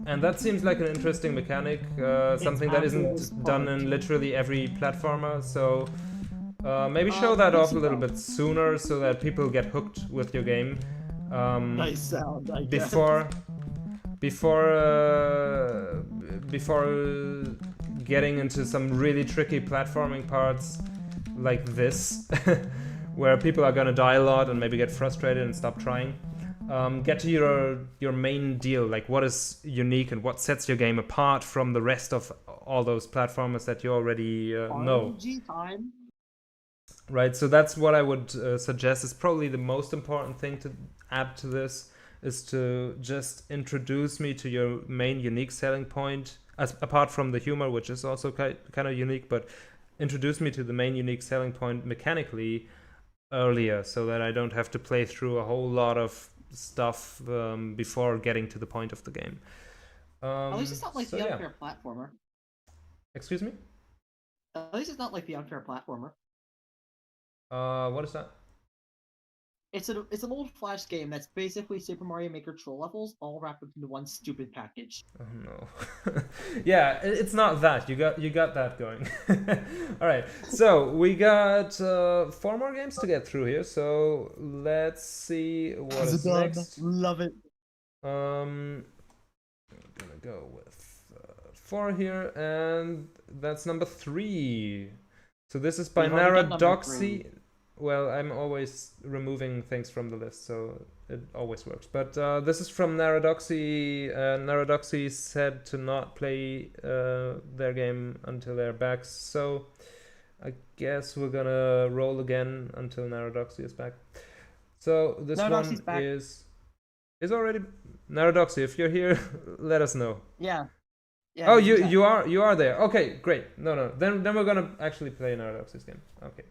And that seems like an interesting mechanic, something that isn't done in literally every platformer. So maybe show that off a little bit sooner so that people get hooked with your game. Nice sound, I guess. Before getting into some really tricky platforming parts like this, where people are gonna die a lot and maybe get frustrated and stop trying. Get to your main deal, like what is unique and what sets your game apart from the rest of all those platformers that you already know. RPG time. Right, so that's what I would suggest is probably the most important thing to add to this, is to just introduce me to your main unique selling point, apart from the humor, which is also kind of unique, but introduce me to the main unique selling point mechanically earlier, so that I don't have to play through a whole lot of stuff before getting to the point of the game. At least it's not like the unfair platformer. Excuse me? At least it's not like the unfair platformer. What is that? It's an old Flash game that's basically Super Mario Maker troll levels all wrapped up into one stupid package. Oh no. Yeah, it's not that. You got that going. All right. So we got 4 more games to get through here. So let's see what is next. Love it. I'm gonna go with 4 here, and that's number 3. So this is by We've already done number Naradoxy. Well, I'm always removing things from the list, so it always works. But this is from Naradoxy. Naradoxy said to not play their game until they're back, so I guess we're gonna roll again until Naradoxy is back. So this Naradoxy's one back. is already Naradoxy. If you're here, let us know. Yeah. Oh, in the chat. you are there. Okay, great. No. Then we're gonna actually play Naradoxy's game. Okay.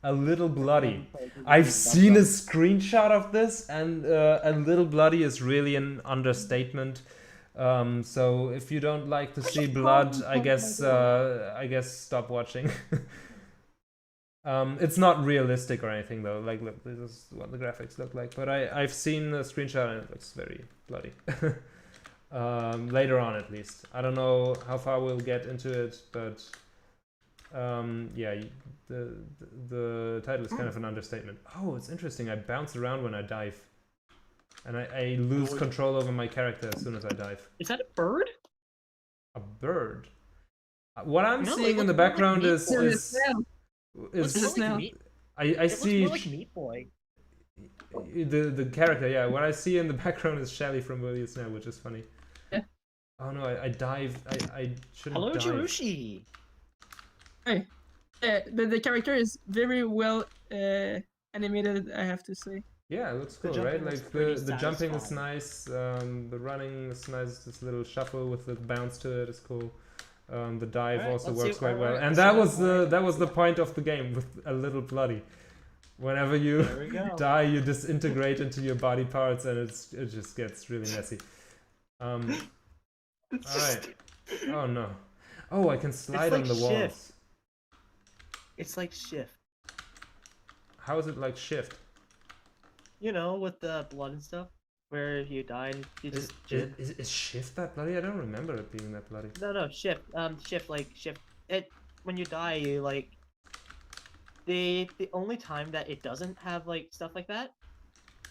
A Little Bloody. I've seen a screenshot of this, and a Little Bloody is really an understatement. So if you don't like to see blood, I guess stop watching. It's not realistic or anything though. Like, look, this is what the graphics look like. But I've seen a screenshot and it looks very bloody. Later on, at least. I don't know how far we'll get into it, but yeah, the title is kind of an understatement. Oh, it's interesting. I bounce around when I dive, and I lose control over my character as soon as I dive. Is that a bird? A bird. What I'm No, seeing it in the looks more like background Meat is Boy. It's a snail. I see It looks more like Meat Boy. the character. Yeah, what I see in the background is Shelly from You Snail, which is funny. Yeah. Oh no, I dive. I shouldn't Hello, dive. Jirushi. Hey, but the character is very well animated, I have to say. Yeah, it looks The cool, right? jumping looks Like pretty the jumping is satisfying. nice, the running is nice, this little shuffle with the bounce to it is cool. The dive Alright, also let's works see- quite well. alright, And let's that see was that. that was the point of the game with A Little Bloody. Whenever you There we go. die, you disintegrate into your body parts and it just gets really messy. Alright. Oh no. Oh, I can slide like on the Shift. walls. It's like Shift. How is it like Shift? You know, with the blood and stuff, where you die and you Is, just is Shift that bloody? I don't remember it being that bloody. No, Shift. Shift, like Shift. It when you die, you like the only time that it doesn't have like stuff like that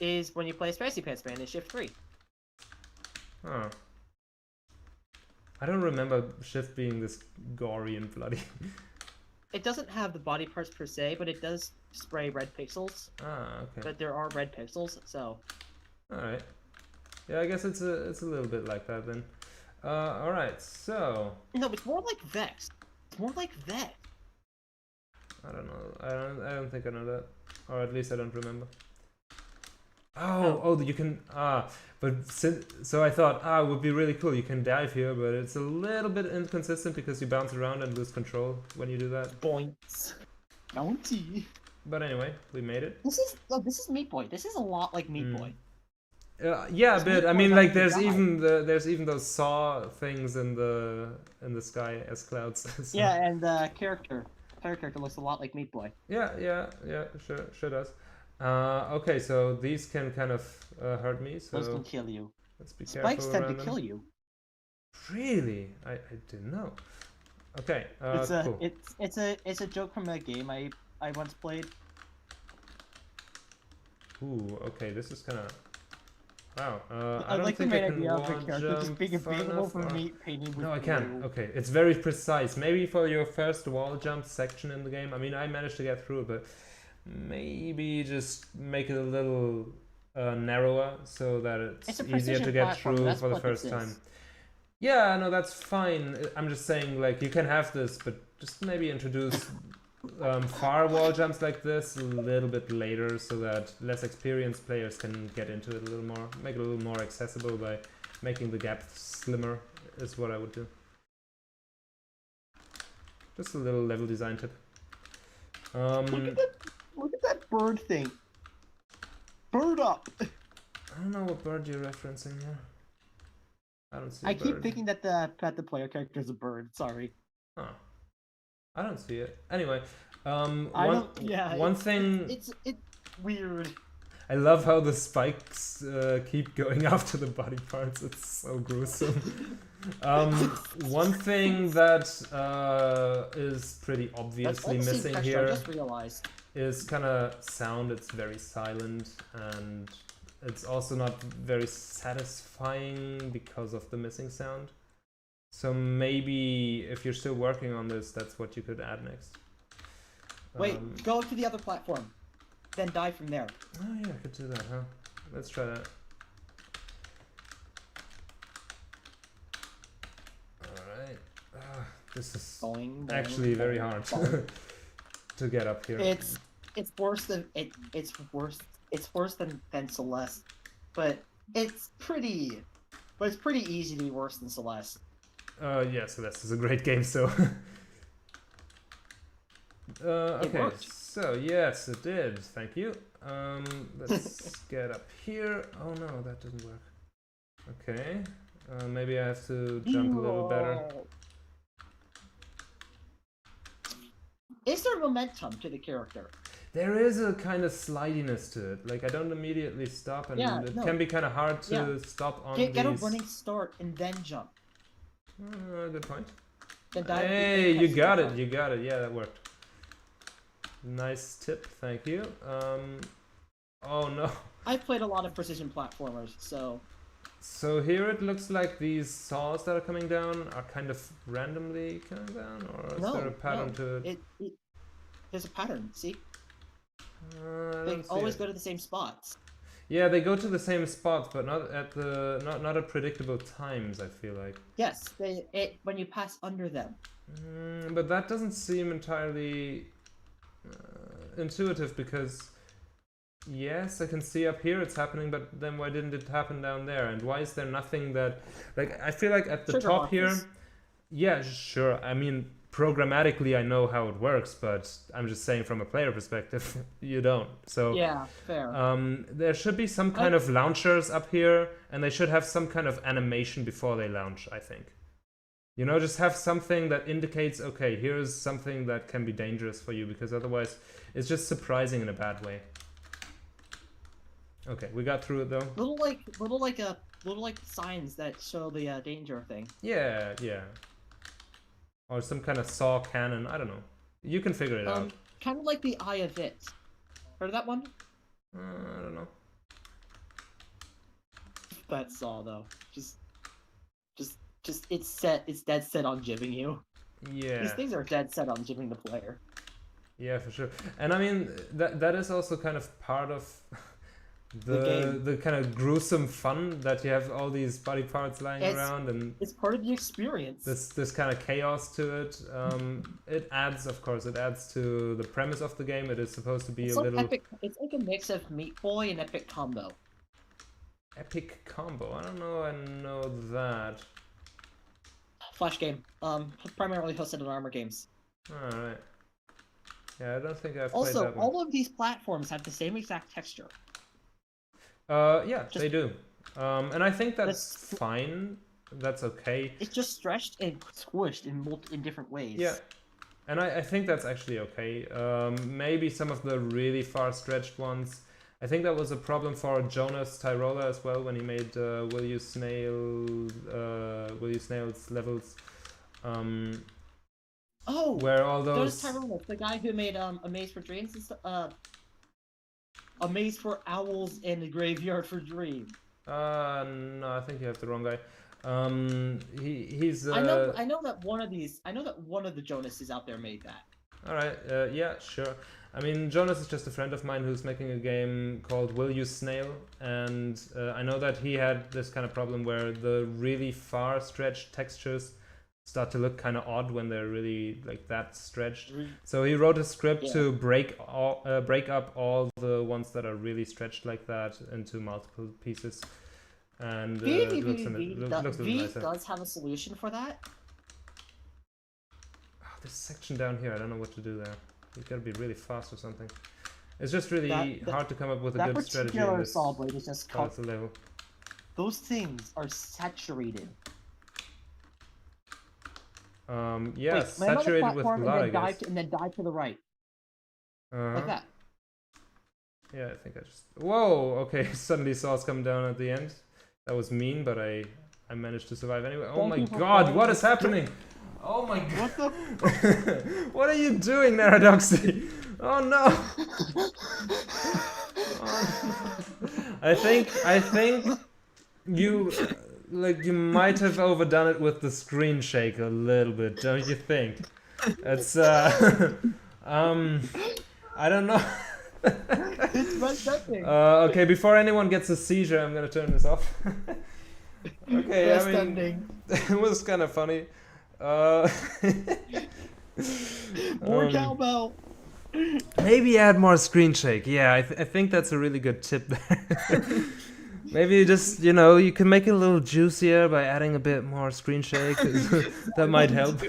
is when you play Spicy Pants Man in Shift 3. Huh. I don't remember Shift being this gory and bloody. It doesn't have the body parts per se, but it does spray red pixels. Ah, okay. But there are red pixels, so Alright. Yeah, I guess it's a little bit like that then. Alright, so no, it's more like Vex. It's more like Vex. I don't know. I don't think I know that. Or at least I don't remember. Oh, you can but so I thought it would be really cool. You can dive here, but it's a little bit inconsistent because you bounce around and lose control when you do that. Points. Bounty. But anyway, we made it. This is Meat Boy. This is a lot like Meat Boy. Yeah, It's but Meat I Boy mean, that like you there's die. there's even those saw things in the sky as clouds. So- Yeah, and the character looks a lot like Meat Boy. Yeah, sure does. Okay, so these can kind of hurt me, Those so can kill you. let's be careful Spikes tend to around them. kill you. Really? I didn't know. Okay, cool. It's a joke from a game I once played. Ooh, okay, this is kind of... Wow, I I don't like the think I main can idea of the wall character just jump being far available enough, for or- me painting with No, I can. blue. Okay, it's very precise. Maybe for your first wall jump section in the game. I mean, I managed to get through it, but maybe just make it a little narrower so that It's it's a easier to precision get platform, through that's for the what this first time. is. Yeah, no, that's fine. I'm just saying, like, you can have this, but just maybe introduce far wall jumps like this a little bit later so that less experienced players can get into it a little more. Make it a little more accessible by making the gap slimmer is what I would do. Just a little level design tip. Look at that bird thing. Bird up. I don't know what bird you're referencing here. I don't see a I keep bird. thinking that the player character is a bird. Sorry. Huh. I don't see it. Anyway, I don't. Yeah. one thing. It's weird. I love how the spikes keep going after the body parts. It's so gruesome. One thing that is pretty obviously missing I here just realized. is kind of sound. It's very silent, and it's also not very satisfying because of the missing sound. So maybe if you're still working on this, that's what you could add next. Wait, go to the other platform, then die from there. Oh yeah, I could do that, huh? Let's try that. Alright. This is actually very hard to get up here. It's worse than it's worse than Celeste, but it's pretty easy to be worse than Celeste. Yeah, Celeste is a great game, so okay, so yes, it did. Thank you. Let's get up here. Oh no, that didn't work. Okay, maybe I have to jump a little better. Is there momentum to the character? There is a kind of slidiness to it. Like, I don't immediately stop, and it can be kind of hard to stop on Get a running start and then jump. Good point. Then dive. Hey, you got it. You got it. Yeah, that worked. Nice tip. Thank you. Oh no. I've played a lot of precision platformers, so. So here it looks like these saws that are coming down are kind of randomly coming down, or is there a pattern to it? There's a pattern. See. They always go to the same spots. Yeah, they go to the same spots, but not at not at predictable times. I feel like. Yes, when you pass under them. But that doesn't seem entirely intuitive, because yes, I can see up here it's happening, but then why didn't it happen down there? And why is there nothing that, like, I feel like at the top here, yeah, sure. I mean, programmatically I know how it works, but I'm just saying from a player perspective, you don't. So yeah, fair. There should be some kind of launchers up here, and they should have some kind of animation before they launch, I think. You know, just have something that indicates, okay, here's something that can be dangerous for you, because otherwise it's just surprising in a bad way. Okay, we got through it though. Little like signs that show the danger thing. Yeah, yeah. Or some kind of saw cannon, I don't know. You can figure it out. Kind of like the Eye of It. Heard of that one? I don't know. That saw though. Just it's dead set on jibbing you. Yeah. These things are dead set on jibbing the player. Yeah, for sure. And I mean, that is also kind of part of the kind of gruesome fun that you have all these body parts lying around, and it's part of the experience. This kind of chaos to it. It adds, of course, it adds to the premise of the game. It is supposed to be it's a like little epic. It's like a mix of Meat Boy and Epic Combo. Epic Combo. I don't know. I know that. Flash game. Primarily hosted on Armor Games. All right. Yeah, I don't think I've played that one. Also, all of these platforms have the same exact texture. Yeah, they do. And I think that's fine. That's okay. It's just stretched and squished in different ways. Yeah. And I think that's actually okay. Maybe some of the really far stretched ones. I think that was a problem for Jonas Tyrola as well when he made Will You Snail's levels. Where all those... Jonas Tyrola, the guy who made A Maze for Dreams and stuff. A Maze for Owls and a Graveyard for Dreams. No, I think you have the wrong guy. He's. I know that one of the Jonases out there made that. All right. Yeah, sure. I mean, Jonas is just a friend of mine who's making a game called Will You Snail, and I know that he had this kind of problem where the really far stretched textures start to look kind of odd when they're really like that stretched. So he wrote a script to break up all the ones that are really stretched like that into multiple pieces, and looks nicer. Does have a solution for that. Oh, this section down here, I don't know what to do there. You gotta be really fast or something. It's just really hard to come up with a good strategy. That particular saw blade is just level. Those things are saturated. Yeah, saturated with blood, I guess. And then dive to the right. Like that. Yeah, I think I just... Whoa! Okay, suddenly saw us come down at the end. That was mean, but I managed to survive anyway. Oh my god, what is happening? Oh my god. What the? What are you doing, Naradoxy? Oh no! I think you you might have overdone it with the screen shake a little bit, don't you think? It's I don't know. It's resetting. Okay, before anyone gets a seizure, I'm gonna turn this off. Okay, Best I mean, ending. it was kind of funny. More cowbell. Maybe add more screen shake. Yeah, I think that's a really good tip there. Maybe just, you can make it a little juicier by adding a bit more screen shake. That might help.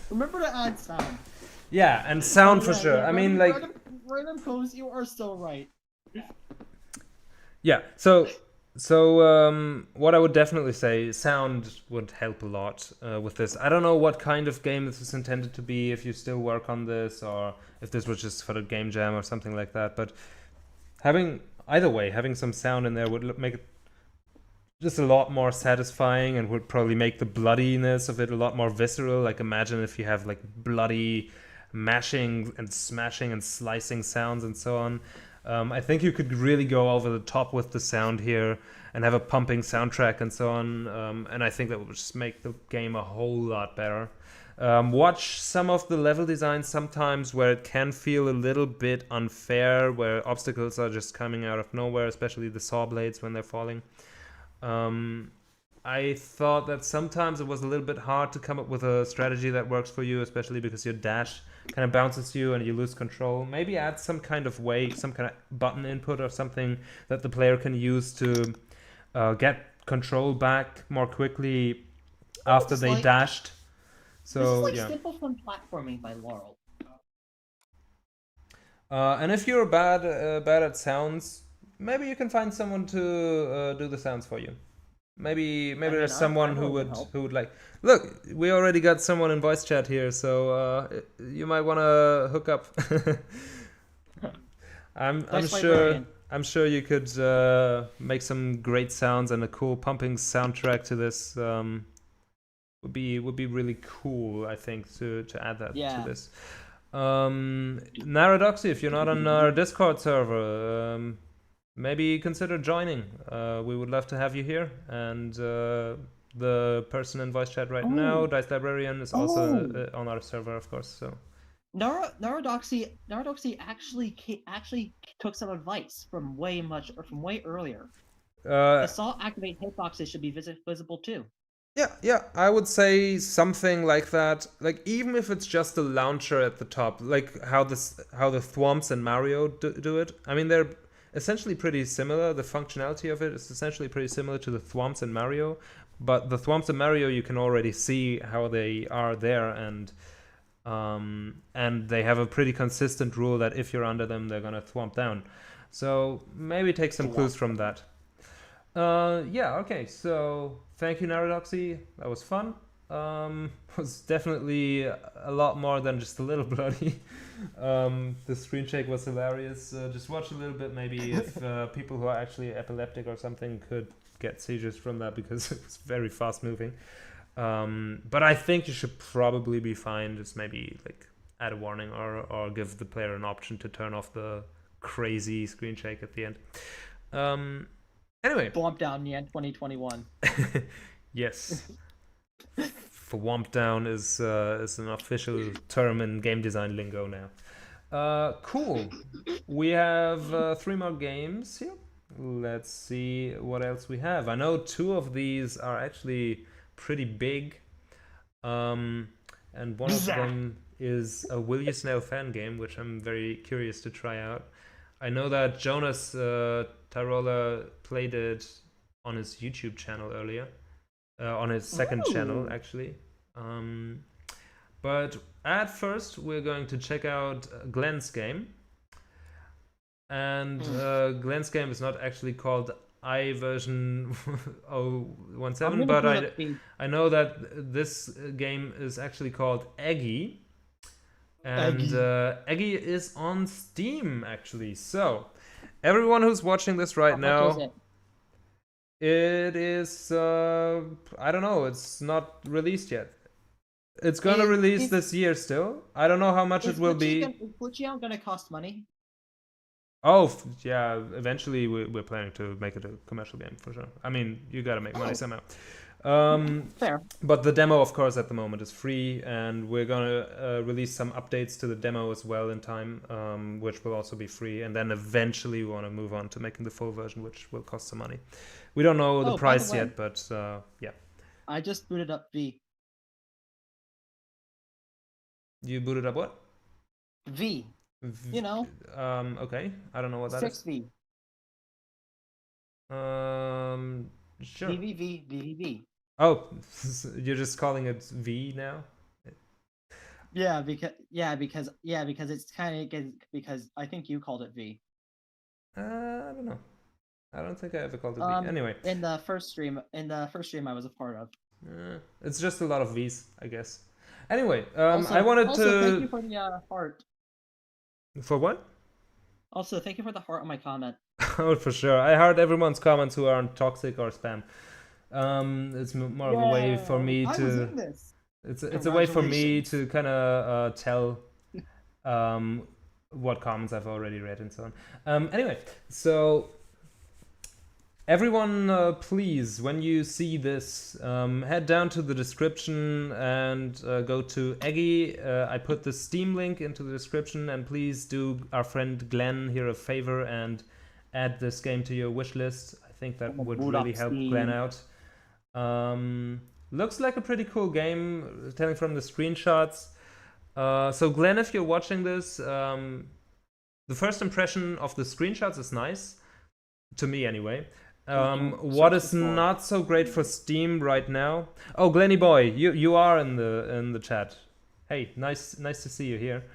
Remember to add sound. Yeah, and sound for Yeah, sure. yeah, I mean, random pose, you are still right. yeah. So what I would definitely say, sound would help a lot with this. I don't know what kind of game this is intended to be, if you still work on this, or if this was just for the game jam or something like that. But having some sound in there would make it just a lot more satisfying, and would probably make the bloodiness of it a lot more visceral. Like, imagine if you have like bloody mashing and smashing and slicing sounds and so on. I think you could really go over the top with the sound here and have a pumping soundtrack and so on. And I think that would just make the game a whole lot better. Watch some of the level designs sometimes where it can feel a little bit unfair, where obstacles are just coming out of nowhere, especially the saw blades when they're falling. I thought that sometimes it was a little bit hard to come up with a strategy that works for you, especially because your dash kind of bounces you and you lose control. Maybe add some kind of way, some kind of button input or something that the player can use to get control back more quickly after they dashed. So this is yeah. Simple Fun Platforming by Laurel. And if you're bad at sounds, maybe you can find someone to do the sounds for you. Maybe there's someone who would like. Look, we already got someone in voice chat here, so you might want to hook up. I'm sure you could make some great sounds and a cool pumping soundtrack to this. Would be really cool, I think, to add that to this. Naradoxy, if you're not on our Discord server, maybe consider joining. We would love to have you here. And the person in voice chat right now, Dice Librarian, is also on our server, of course. So Naradoxy actually took some advice from way earlier. I saw activate hitboxes should be visible too. Yeah, I would say something like that. Like, even if it's just a launcher at the top, like how the Thwomps and Mario do it. I mean, they're essentially pretty similar. The functionality of it is essentially pretty similar to the Thwomps and Mario, but the Thwomps and Mario, you can already see how they are there, and they have a pretty consistent rule that if you're under them, they're gonna Thwomp down. So maybe take some clues from that. Yeah, okay, so thank you, Naradoxy. That was fun. Was definitely a lot more than just a little bloody. The screen shake was hilarious. Just watch a little bit, maybe if people who are actually epileptic or something could get seizures from that, because it was very fast moving. But I think you should probably be fine. Just maybe like add a warning or give the player an option to turn off the crazy screen shake at the end. Anyway. Thwomp down, Yan 2021. Yes. Thwomp down is an official term in game design lingo now. Cool. We have 3 more games here. Let's see what else we have. I know 2 of these are actually pretty big. And one of them is a Will You Snail fan game, which I'm very curious to try out. I know that Jonas Tarola played it on his YouTube channel earlier. On his second channel, actually. But at first, we're going to check out Glenn's game. And Glenn's game is not actually called iVersion 017, but I know that this game is actually called Eggy. And Eggy is on Steam, actually. So everyone who's watching this right How much is now, it? it is I don't know. It's not released yet. It's gonna release this year still. I don't know how much it will be. Is Glitchy gonna cost money? Oh, yeah, eventually we're planning to make it a commercial game for sure. I mean, you gotta make money somehow. Fair. But the demo, of course, at the moment is free, and we're gonna release some updates to the demo as well in time, which will also be free. And then eventually we want to move on to making the full version, which will cost some money. We don't know the price yet, but yeah. I just booted up V. You booted up what? V. You know. Okay. I don't know what that is. 6V. Sure. VVV. Oh, you're just calling it V now? Yeah, because it's kind of because I think you called it V. I don't know. I don't think I ever called it V. Anyway, in the first stream I was a part of. it's just a lot of V's, I guess. Anyway, Also, I wanted to. Thank you for the heart. For what? Also, thank you for the heart on my comment. Oh, for sure. I heard everyone's comments who aren't toxic or spam. It's more of a way for me I to. was in this. It's a way for me to kind of tell what comments I've already read and so on. Anyway, so everyone, please, when you see this, head down to the description and go to Eggy. I put the Steam link into the description, and please do our friend Glenn here a favor and add this game to your wish list. I think that would really help Glenn out. Looks like a pretty cool game, telling from the screenshots. So Glenn, if you're watching this, the first impression of the screenshots is nice, to me anyway. What is not so great for Steam right now? Oh, Glenny boy, you are in the chat. Hey, nice to see you here.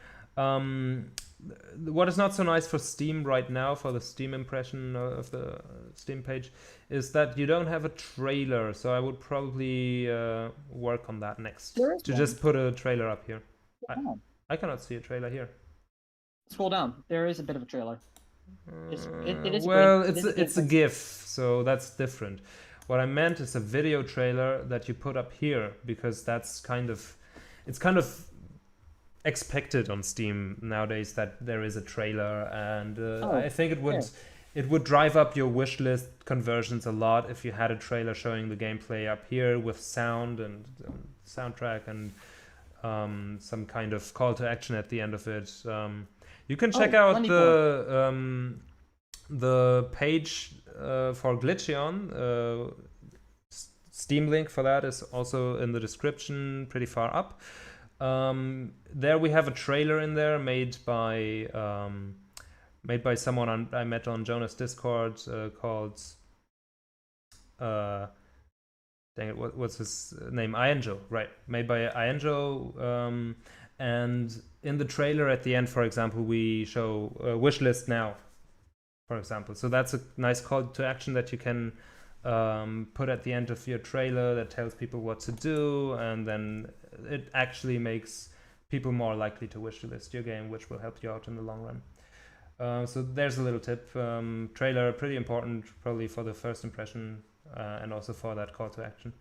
What is not so nice for Steam right now, for the Steam impression of the Steam page, is that you don't have a trailer. So I would probably work on that next. Just put a trailer up here. I cannot see a trailer here. Scroll down. There is a bit of a trailer. It's a GIF, so that's different. What I meant is a video trailer that you put up here, because that's kind of expected on Steam nowadays that there is a trailer, and I think it would drive up your wish list conversions a lot if you had a trailer showing the gameplay up here with sound and soundtrack and some kind of call to action at the end of it. You can check out the page for Glitchion. Steam link for that is also in the description, pretty far up. There we have a trailer in there made by someone I met on Jonas Discord called dang it, what's his name? Ianjo, right? Made by Ianjo. And in the trailer at the end, for example, we show wish list now, for example. So that's a nice call to action that you can put at the end of your trailer that tells people what to do, and then it actually makes people more likely to wish list your game, which will help you out in the long run. So there's a little tip. Trailer, pretty important probably for the first impression and also for that call to action.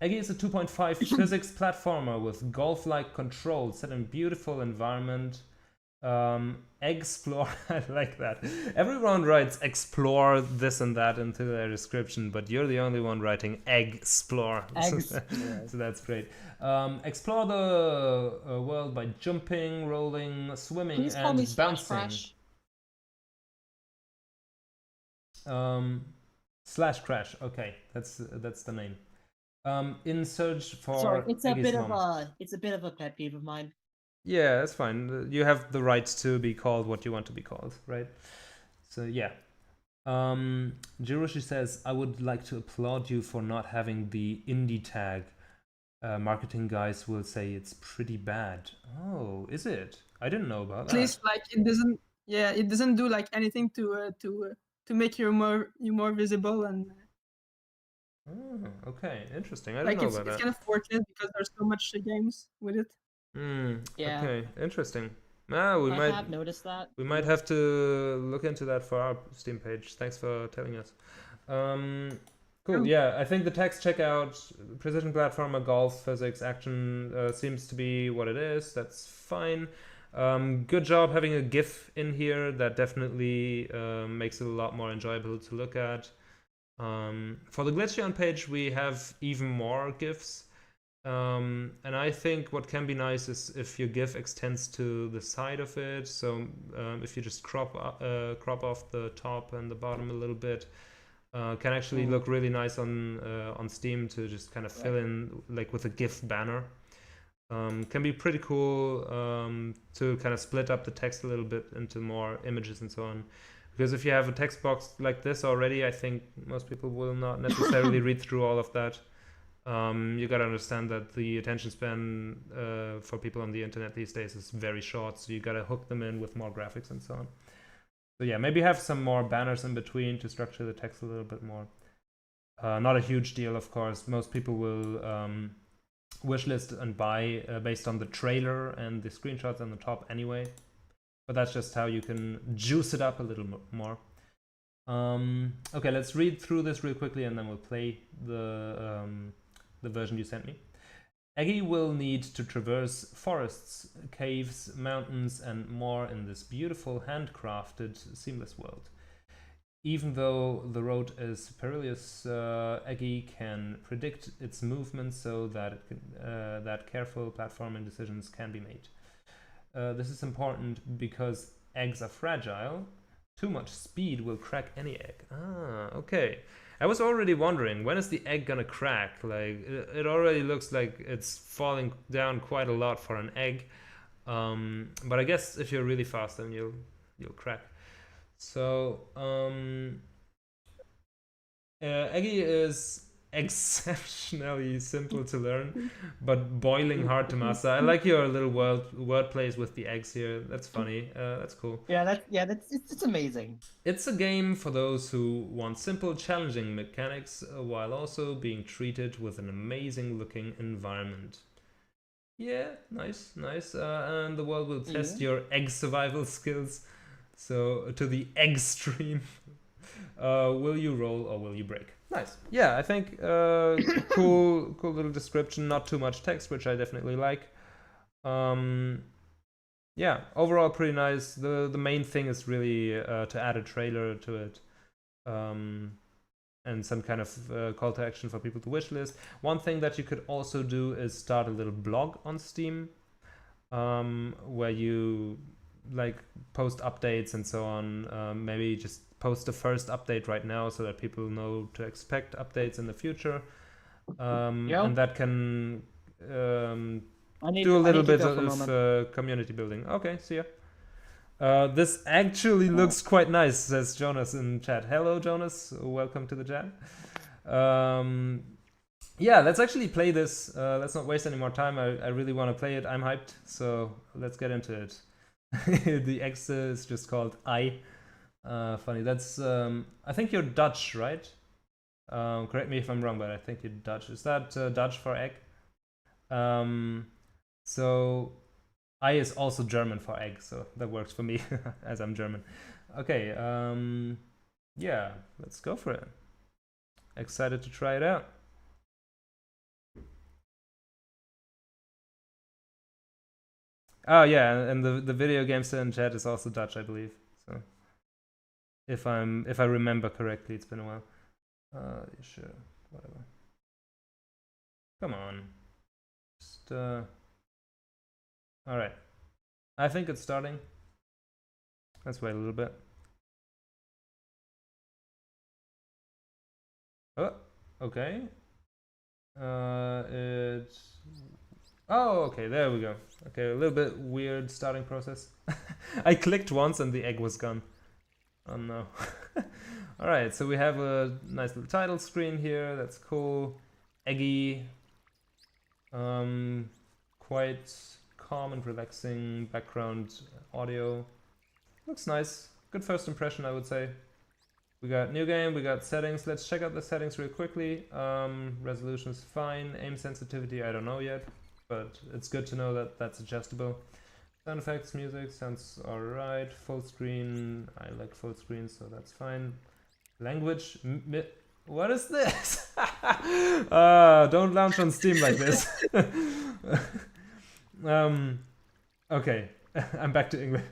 Eggy is a 2.5 physics platformer with golf-like controls set in a beautiful environment. Explore, I like that. Everyone writes explore this and that into their description, but you're the only one writing explore. So that's great. Explore the world by jumping, rolling, swimming, and bouncing. Slash Crash. Okay, that's the name. In search for. Sorry, it's a bit of a pet peeve of mine. Yeah, that's fine. You have the right to be called what you want to be called, right? So yeah. Jirushi says, I would like to applaud you for not having the indie tag. Marketing guys will say it's pretty bad. Oh, is it? I didn't know about that. At least like it doesn't do like anything to make you more visible and. Oh, okay, interesting. I didn't know about that. It's kind of fortunate because there's so much games with it. Yeah. Okay, interesting. We I might have noticed that. we might have to look into that for our Steam page. Thanks for telling us. Cool. Yeah, I think the text checkout, precision platformer, golf, physics, action seems to be what it is. That's fine. Good job having a GIF in here. That definitely makes it a lot more enjoyable to look at. For the Glitchion page, we have even more GIFs. And I think what can be nice is if your GIF extends to the side of it. So if you just crop off the top and the bottom a little bit, can actually look really nice on Steam to just kind of fill in like with a GIF banner. Can be pretty cool to kind of split up the text a little bit into more images and so on. Because if you have a text box like this already, I think most people will not necessarily read through all of that. You gotta understand that the attention span for people on the internet these days is very short, so you gotta hook them in with more graphics and so on. So yeah, maybe have some more banners in between to structure the text a little bit more. Not a huge deal, of course. Most people will wishlist and buy based on the trailer and the screenshots on the top anyway. But that's just how you can juice it up a little more. Okay, let's read through this real quickly and then we'll play the version you sent me. Eggy will need to traverse forests, caves, mountains, and more in this beautiful, handcrafted, seamless world. Even though the road is perilous, Eggy can predict its movements so that that careful platforming decisions can be made. This is important because eggs are fragile. Too much speed will crack any egg. Ah, okay. I was already wondering, when is the egg gonna crack? Like, it already looks like it's falling down quite a lot for an egg. But I guess if you're really fast, then you'll crack. So, Eggy is exceptionally simple to learn, but boiling hard to master. I like your little word plays with the eggs here. That's funny. That's cool. Yeah, it's amazing. It's a game for those who want simple, challenging mechanics while also being treated with an amazing looking environment. Yeah, nice. And the world will test your egg survival skills. So to the extreme. Will you roll or will you break? Nice. Yeah, I think cool little description, not too much text, which I definitely like. Yeah, overall pretty nice. The main thing is really to add a trailer to it. And some kind of call to action for people to wishlist. One thing that you could also do is start a little blog on Steam, where you like post updates and so on. Maybe just post the first update right now so that people know to expect updates in the future. And that can do a little bit of community building. Okay, see ya. This actually looks quite nice, says Jonas in chat. Hello, Jonas. Welcome to the chat. Yeah, let's actually play this. Let's not waste any more time. I really want to play it. I'm hyped, so let's get into it. The X is just called I. Funny. That's I think you're Dutch, right? Correct me if I'm wrong, but I think you're Dutch. Is that Dutch for egg? So I is also German for egg, so that works for me as I'm German. Okay, yeah, let's go for it. Excited to try it out. Oh yeah, and the video games in chat is also Dutch, I believe. So if I remember correctly, it's been a while. Sure, whatever. Come on, just all right. I think it's starting. Let's wait a little bit. Oh, okay. Oh, okay, there we go. Okay, a little bit weird starting process. I clicked once and the egg was gone. Oh no. Alright, so we have a nice little title screen here. That's cool. Eggy. Quite calm and relaxing background audio. Looks nice. Good first impression, I would say. We got new game, we got settings. Let's check out the settings real quickly. Resolution is fine. Aim sensitivity, I don't know yet, but it's good to know that that's adjustable. Sound effects, music, sounds alright. Full screen, I like full screen, so that's fine. Language, what is this? Don't launch on Steam like this. Okay, I'm back to English.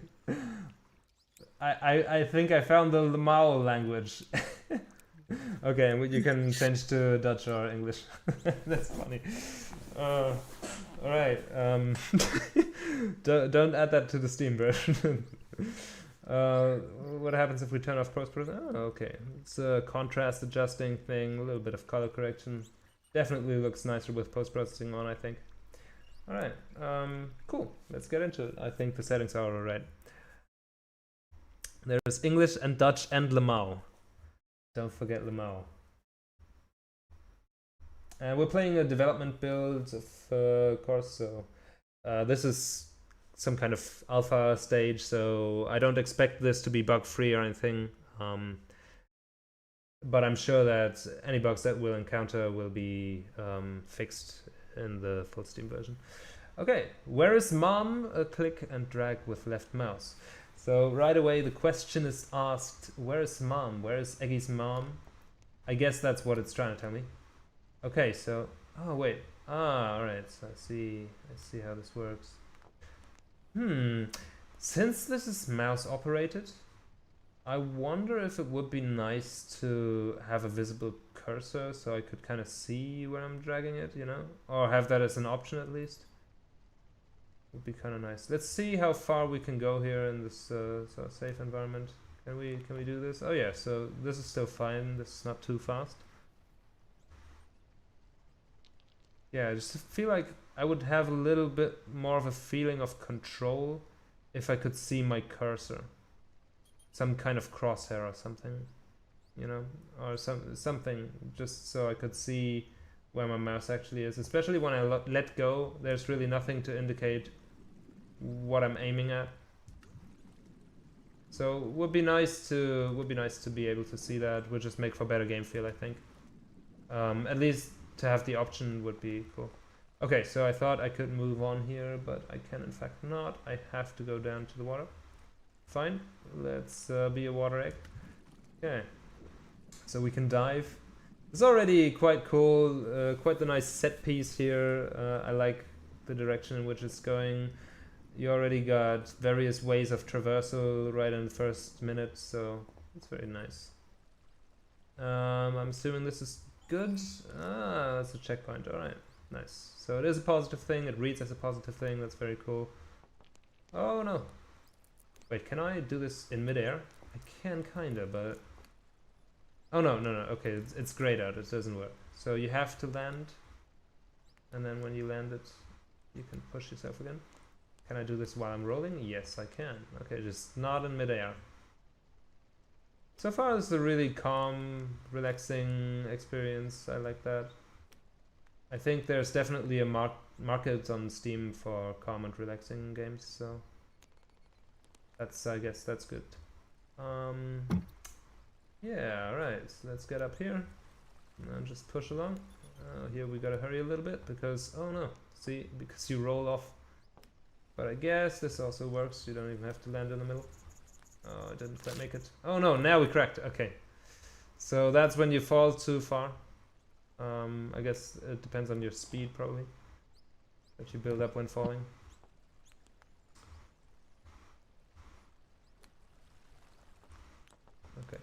I think I found the Lamau language. Okay, and you can change to Dutch or English. That's funny. Alright, don't add that to the Steam version. What happens if we turn off post-processing? Oh, okay. It's a contrast adjusting thing, a little bit of color correction. Definitely looks nicer with post-processing on, I think. Alright, cool. Let's get into it. I think the settings are alright. There's English and Dutch and Lamau. Don't forget Lamau. And we're playing a development build, of course, so this is some kind of alpha stage, so I don't expect this to be bug-free or anything. But I'm sure that any bugs that we'll encounter will be fixed in the full Steam version. Okay, where is mom? Click and drag with left mouse. So right away the question is asked, where is mom? Where is Eggy's mom? I guess that's what it's trying to tell me. Okay, so, oh wait, alright, so I see how this works. Since this is mouse operated, I wonder if it would be nice to have a visible cursor so I could kind of see where I'm dragging it, you know? Or have that as an option at least. Would be kind of nice. Let's see how far we can go here in this sort of safe environment. Can we do this? Oh yeah, so this is still fine. This is not too fast. Yeah, I just feel like I would have a little bit more of a feeling of control if I could see my cursor. Some kind of crosshair or something, you know? Or something just so I could see where my mouse actually is. Especially when I let go, there's really nothing to indicate what I'm aiming at. So would be nice to be able to see that. Would just make for better game feel, I think. At least to have the option would be cool. Okay, so I thought I could move on here, but I can in fact not. I have to go down to the water. Fine, let's be a water egg. Okay, so we can dive. It's already quite cool, quite the nice set piece here. I like the direction in which it's going. You already got various ways of traversal right in the first minute, so it's very nice. I'm assuming this is good. That's a checkpoint. Alright, nice. So it is a positive thing. It reads as a positive thing. That's very cool. Oh no. Wait, can I do this in midair? I can kinda, but... Oh no. Okay, it's grayed out. It doesn't work. So you have to land. And then when you land it, you can push yourself again. Can I do this while I'm rolling? Yes, I can. Okay, just not in midair. So far, it's a really calm, relaxing experience. I like that. I think there's definitely a market on Steam for calm and relaxing games, so I guess that's good. Yeah, alright, so let's get up here and just push along. Here we gotta hurry a little bit because, oh no, see, because you roll off. But I guess this also works, you don't even have to land in the middle. Oh, I didn't quite make it. Oh no, now we cracked. Okay. So that's when you fall too far. I guess it depends on your speed probably that you build up when falling. Okay.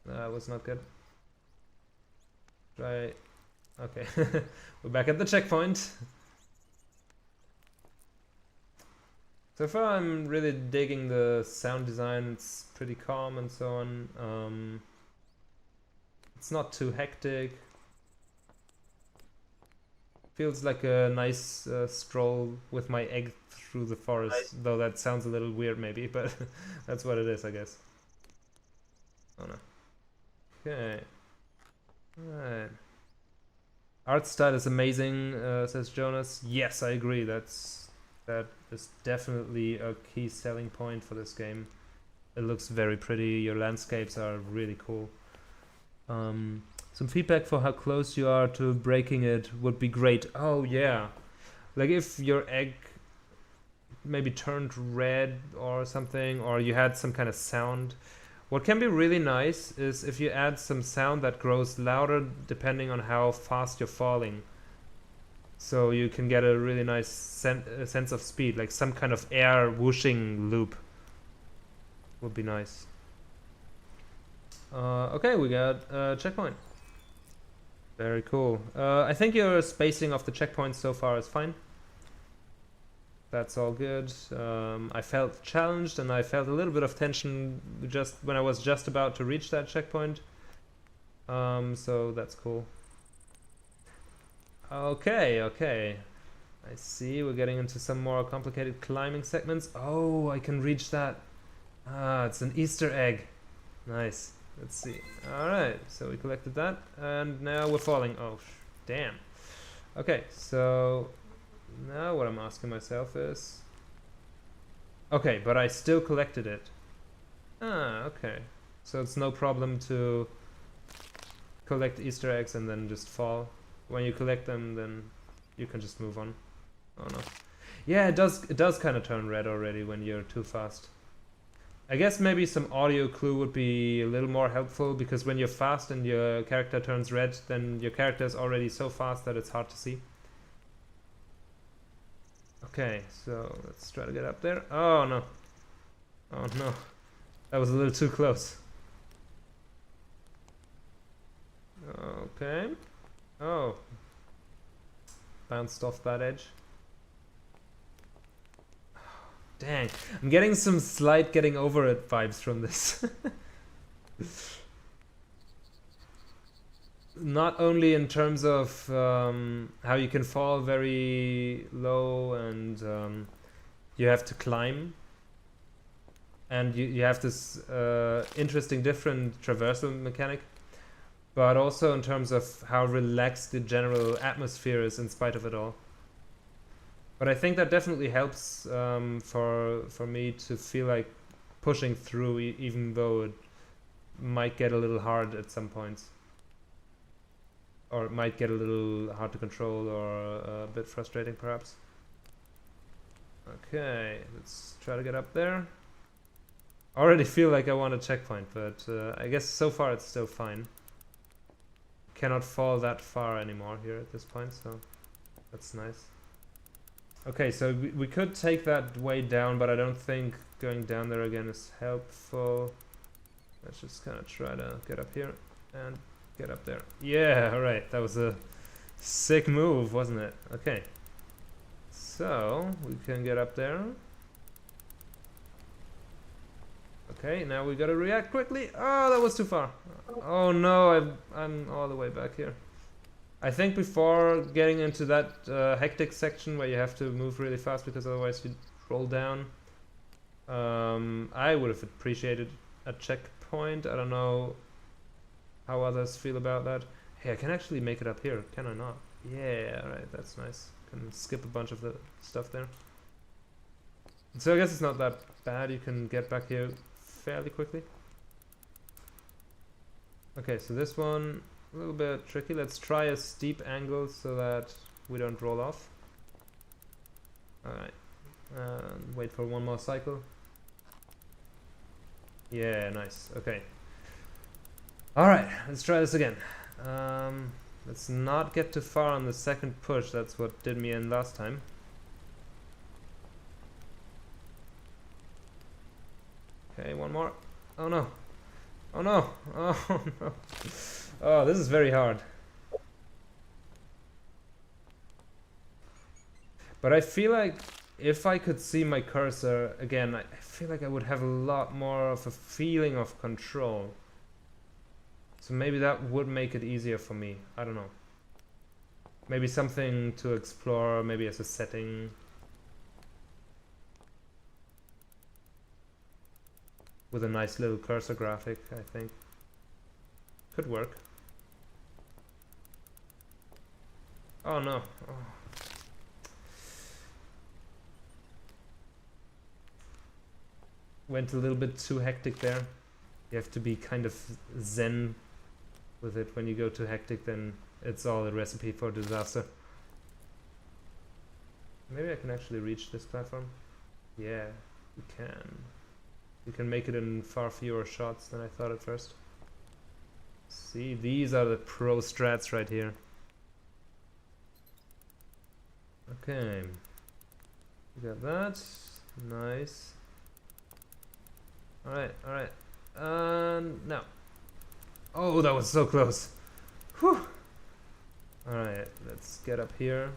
That was not good. Try. Okay. We're back at the checkpoint. So far I'm really digging the sound design, it's pretty calm and so on. It's not too hectic. Feels like a nice stroll with my egg through the forest, though that sounds a little weird maybe, but that's what it is, I guess. Oh no. Okay. Alright. Art style is amazing, says Jonas. Yes, I agree, that is definitely a key selling point for this game. It looks very pretty, your landscapes are really cool. Some feedback for how close you are to breaking it would be great. Oh yeah, like if your egg maybe turned red or something, or you had some kind of sound. What can be really nice is if you add some sound that grows louder depending on how fast you're falling. So you can get a really nice sense of speed, like some kind of air whooshing loop would be nice. Okay, we got a checkpoint. Very cool. I think your spacing of the checkpoints so far is fine. That's all good. I felt challenged and I felt a little bit of tension just when I was just about to reach that checkpoint. So that's cool. Okay. I see we're getting into some more complicated climbing segments. Oh, I can reach that. Ah, it's an Easter egg. Nice. Let's see. Alright, so we collected that. And now we're falling. Oh, damn. Okay, so now what I'm asking myself is... Okay, but I still collected it. Ah, okay. So it's no problem to collect Easter eggs and then just fall. When you collect them, then you can just move on. Oh no. Yeah, it does kind of turn red already when you're too fast. I guess maybe some audio clue would be a little more helpful, because when you're fast and your character turns red, then your character is already so fast that it's hard to see. Okay, so let's try to get up there. Oh no. Oh no. That was a little too close. Okay. Oh. Bounced off that edge. Dang. I'm getting some slight getting over it vibes from this. Not only in terms of how you can fall very low and you have to climb. And you have this interesting different traversal mechanic. But also in terms of how relaxed the general atmosphere is in spite of it all. But I think that definitely helps for me to feel like pushing through, even though it might get a little hard at some points. Or it might get a little hard to control or a bit frustrating perhaps. Okay, let's try to get up there. I already feel like I want a checkpoint, but I guess so far it's still fine. Cannot fall that far anymore here at this point, so that's nice. Okay, so we could take that way down, but I don't think going down there again is helpful. Let's just kind of try to get up here and get up there. Yeah, alright, that was a sick move, wasn't it? Okay, so we can get up there. Okay, now we gotta react quickly. Oh, that was too far. Oh no, I'm all the way back here. I think before getting into that hectic section where you have to move really fast because otherwise you roll down, I would have appreciated a checkpoint. I don't know how others feel about that. Hey, I can actually make it up here, can I not? Yeah, alright, that's nice. Can skip a bunch of the stuff there. So I guess it's not that bad, you can get back here fairly quickly. Okay, so this one a little bit tricky. Let's try a steep angle so that we don't roll off. Alright, wait for one more cycle. Yeah, nice. Okay. Alright, let's try this again. Let's not get too far on the second push. That's what did me in last time. Okay, one more. Oh no. Oh no. Oh no. Oh, this is very hard. But I feel like if I could see my cursor again, I feel like I would have a lot more of a feeling of control. So maybe that would make it easier for me. I don't know. Maybe something to explore, maybe as a setting. With a nice little cursor graphic, I think. Could work. Oh no. Oh. Went a little bit too hectic there. You have to be kind of zen with it. When you go too hectic, then it's all a recipe for disaster. Maybe I can actually reach this platform. Yeah, we can. We can make it in far fewer shots than I thought at first. See, these are the pro strats right here. Okay. We got that. Nice. Alright, alright. Now. Oh, that was so close. Whew. Alright, let's get up here.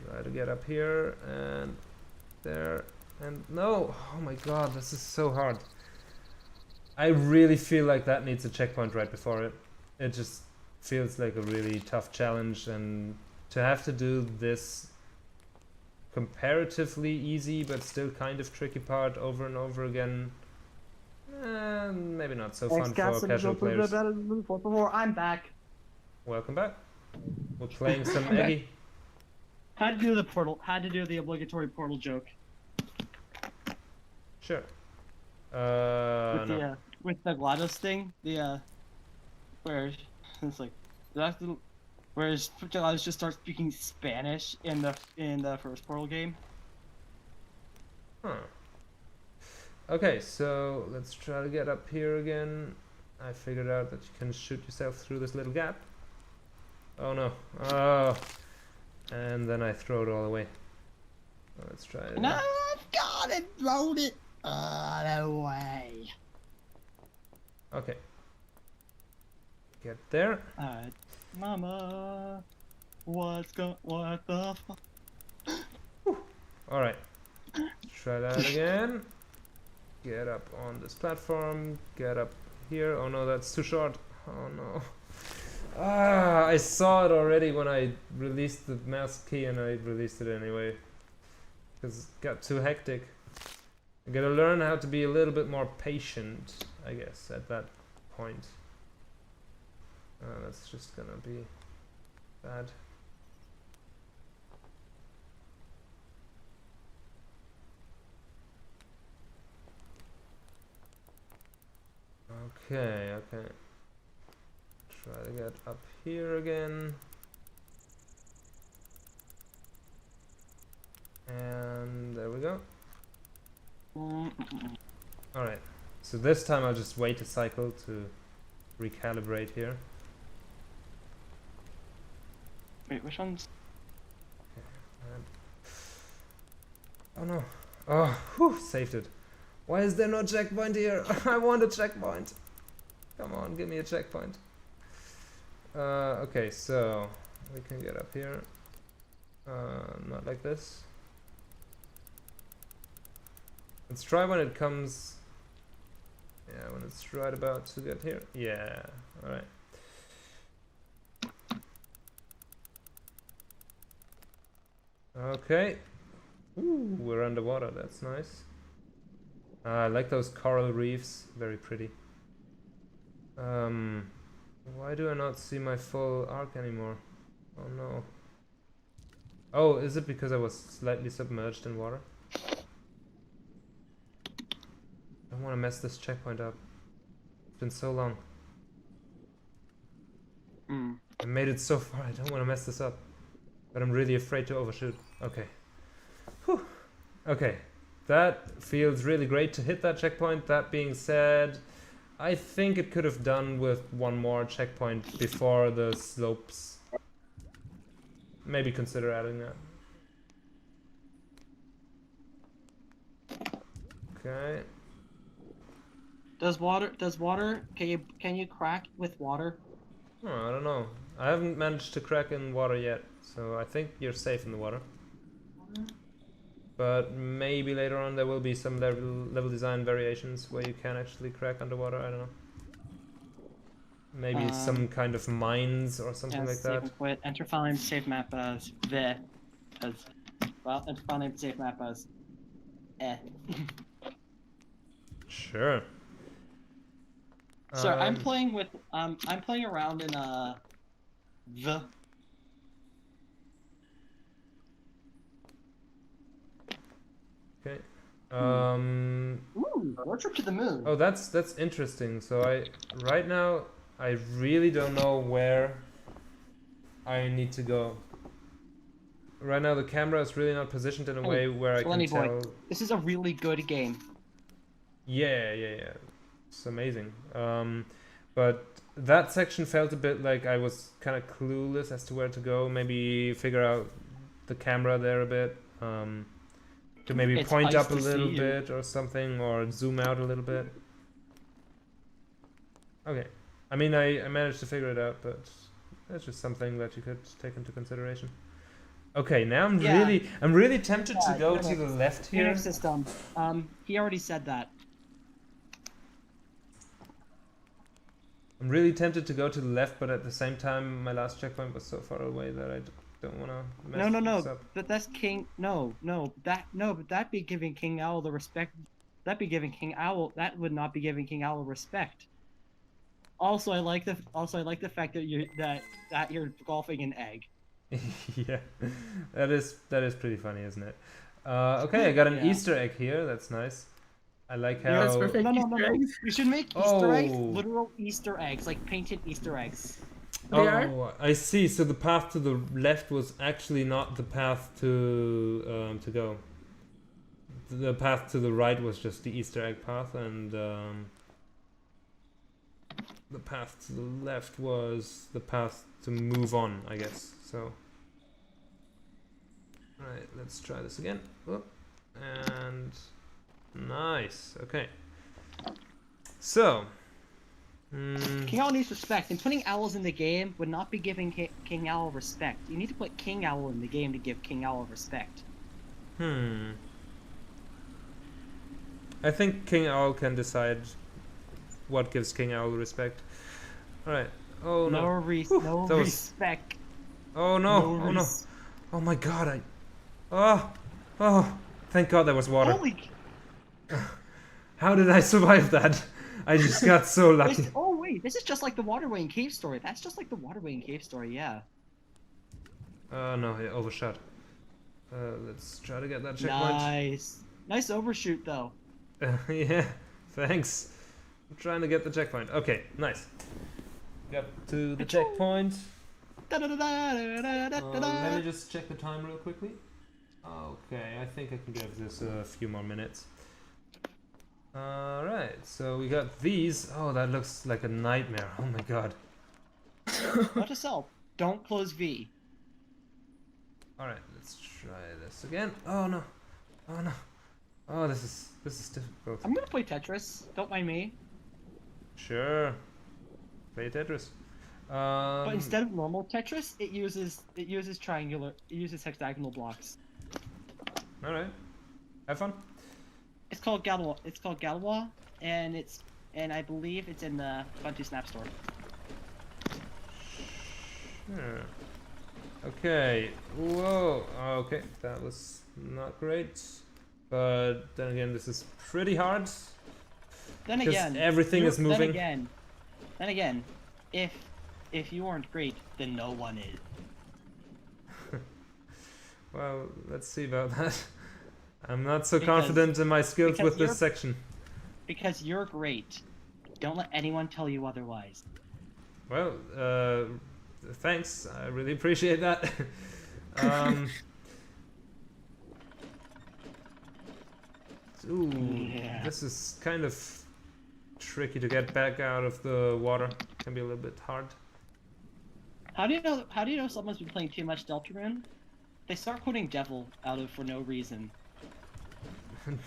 Try to get up here and there and no. Oh my god, this is so hard. I really feel like that needs a checkpoint right before it. It just feels like a really tough challenge, and to have to do this comparatively easy but still kind of tricky part over and over again, maybe not so fun for casual players. I'm back. Welcome back. We're playing some Eggy. Had to do the portal. Had to do the obligatory portal joke. Sure. With the GLaDOS thing, where it's like where GLaDOS just starts speaking Spanish in the first Portal game. Huh. Okay, so let's try to get up here again. I figured out that you can shoot yourself through this little gap. Oh no. Oh. And then I throw it all away. Well, let's try it. No, I've got it. Thrown it all away. Okay. Get there. Mama, what the fuck? Alright. Try that again. Get up on this platform. Get up here. Oh no, that's too short. Oh no. Ah, I saw it already when I released the mouse key, and I released it anyway. Because it got too hectic. I gotta learn how to be a little bit more patient, I guess, at that point. That's just gonna be bad. Okay, okay. Try to get up here again. And there we go. Alright, so this time I'll just wait a cycle to recalibrate here. Wait, which one's? Oh no. Oh, whew, saved it. Why is there no checkpoint here? I want a checkpoint. Come on, give me a checkpoint. Okay, so we can get up here. Not like this. Let's try when it comes. Yeah, when it's right about to get here. Yeah, alright. Okay. Ooh, we're underwater, that's nice. I like those coral reefs, very pretty. Why do I not see my full arc anymore? Oh no. Oh, is it because I was slightly submerged in water? I don't want to mess this checkpoint up. It's been so long. I made it so far, I don't want to mess this up. But I'm really afraid to overshoot. Okay. Whew. Okay. That feels really great to hit that checkpoint. That being said, I think it could have done with one more checkpoint before the slopes. Maybe consider adding that. Okay. Does water? Can you crack with water? Oh, I don't know. I haven't managed to crack in water yet, so I think you're safe in the water. But maybe later on there will be some level design variations where you can actually crack underwater, I don't know. Maybe some kind of mines or something like that. Quit. Enter file name save map as the. Well, enter file name save map as Sure. So I'm playing with I'm playing around in the. Okay. Ooh, road trip to the moon. Oh, that's interesting. So right now I really don't know where I need to go. right now the camera is really not positioned in a way where I can Lenny boy, tell. this is a really good game. Yeah. It's amazing. But that section felt a bit like I was kind of clueless as to where to go. Maybe figure out the camera there a bit. To maybe It's point nice up a to little see you. bit or something, or zoom out a little bit. Okay. I mean, I managed to figure it out, but that's just something that you could take into consideration. Okay, now I'm really tempted to go to the left here. Unix system. He already said that. I'm really tempted to go to the left, but at the same time, my last checkpoint was so far away that I don't want to mess this up. But that's King. But that'd be giving King Owl the respect. That'd be giving King Owl. That would not be giving King Owl respect. Also, I like the fact that you're golfing an egg. Yeah, that is pretty funny, isn't it? Okay, I got an Yeah. Easter egg here. That's nice. I like how. Yeah, that's perfect. No. Easter eggs. We should make Easter eggs, Oh. literal Easter eggs, like painted Easter eggs. They are? Oh, I see. So the path to the left was actually not the path to go. The path to the right was just the Easter egg path, and the path to the left was the path to move on, I guess. So, alright, let's try this again. Whoop. And nice. Okay. So. King Owl needs respect, and putting owls in the game would not be giving King Owl respect. You need to put King Owl in the game to give King Owl respect. I think King Owl can decide what gives King Owl respect. Alright. Oh no. No that was- respect. Oh no. Oh no. Oh my god, Oh, thank god there was water. Holy. How did I survive that? I just got so lucky. Oh wait, this is just like the Waterway and Cave story. That's just like the Waterway and Cave story, yeah. Oh no, it overshot. Let's try to get that checkpoint. Nice overshoot though. Yeah, thanks. I'm trying to get the checkpoint. Okay, nice. Got to the checkpoint. Let me just check the time real quickly. Okay, I think I can give this a few more minutes. Alright, so we got these. Oh, that looks like a nightmare. Oh my god. Not to self. Don't close V. Alright, let's try this again. Oh no. Oh no. Oh, this is difficult. I'm gonna play Tetris. Don't mind me. Sure. Play Tetris. But instead of normal Tetris, it uses hexagonal blocks. Alright. Have fun. It's called Galois. It's called Galois, and I believe it's in the Ubuntu Snap Store. Sure. Okay. Whoa. Okay, that was not great. But then again, this is pretty hard. Then 'cause again, everything is moving. Then again, if you aren't great, then no one is. Well, let's see about that. I'm not so Because- confident in my skills because with this you're- section. Because you're great. Don't let anyone tell you otherwise. Well, thanks. I really appreciate that. Ooh, Yeah. this is kind of tricky to get back out of the water. Can be a little bit hard. How do you know someone's been playing too much Deltarune? They start quoting Devil out of for no reason. Do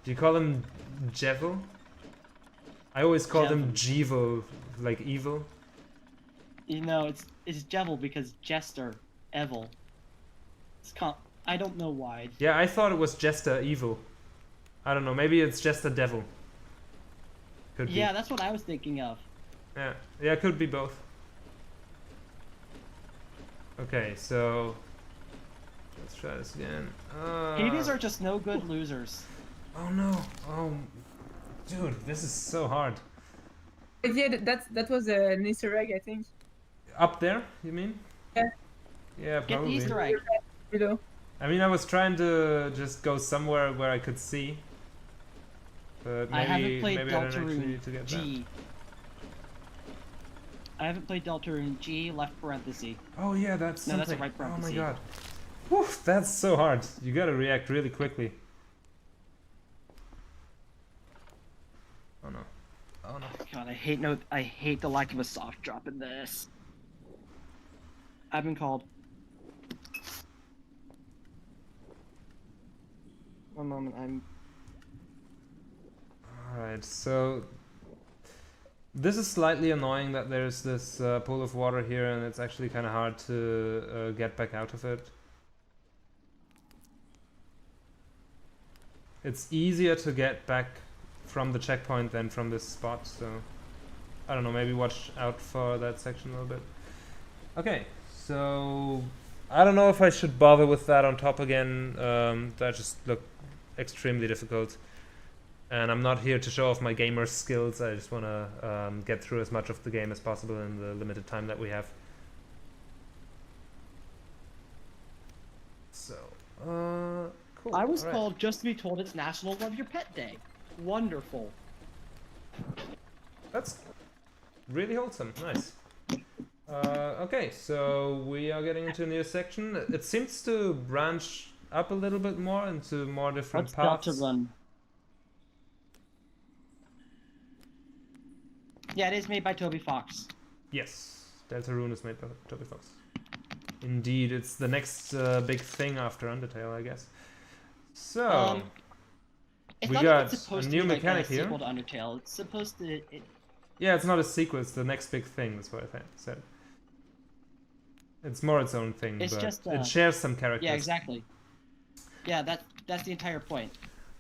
you call him Jevil? I always call him Jeevil, like evil. You know, it's Devil because Jester, Evil. I don't know why. Yeah, I thought it was Jester evil. I don't know, maybe it's Jester devil. Could Yeah, be. that's what I was thinking of. Yeah, it could be both. Okay, so let's try this again. Hades are just no good losers. Oh no! Oh, dude, this is so hard. Yeah, that was an Easter egg, I think. Up there, you mean? Yeah. Yeah, Get the probably. Easter egg. You know. I mean, I was trying to just go somewhere where I could see. But maybe, I haven't played maybe I don't actually Deltarune need to get that. G. I haven't played Deltarune. G left parenthesis. Oh yeah, that's No, something. that's a right Oh my parenthesis. god. Whew, that's so hard. You gotta react really quickly. Oh no. Oh no. God, I hate the lack of a soft drop in this. I've been called. One moment, I'm. Alright, so this is slightly annoying that there's this pool of water here and it's actually kind of hard to get back out of it. It's easier to get back from the checkpoint than from this spot, so I don't know, maybe watch out for that section a little bit. Okay, so I don't know if I should bother with that on top again. That just looked extremely difficult. And I'm not here to show off my gamer skills. I just want to get through as much of the game as possible in the limited time that we have. So, cool. I was All right. called just to be told it's National Love Your Pet Day. Wonderful. That's really wholesome. Nice. Okay, so we are getting into a new section. It seems to branch up a little bit more into more different What's paths. Deltarune? Yeah, it is made by Toby Fox. Yes, Deltarune is made by Toby Fox. Indeed, it's the next big thing after Undertale, I guess. So, It's we not got even supposed a to new be like mechanic a here. sequel to Undertale. It's supposed to. Yeah, it's not a sequel, it's the next big thing, that's what I said. It's more its own thing, It's but just, it shares some characters. Yeah, exactly. Yeah, that's the entire point.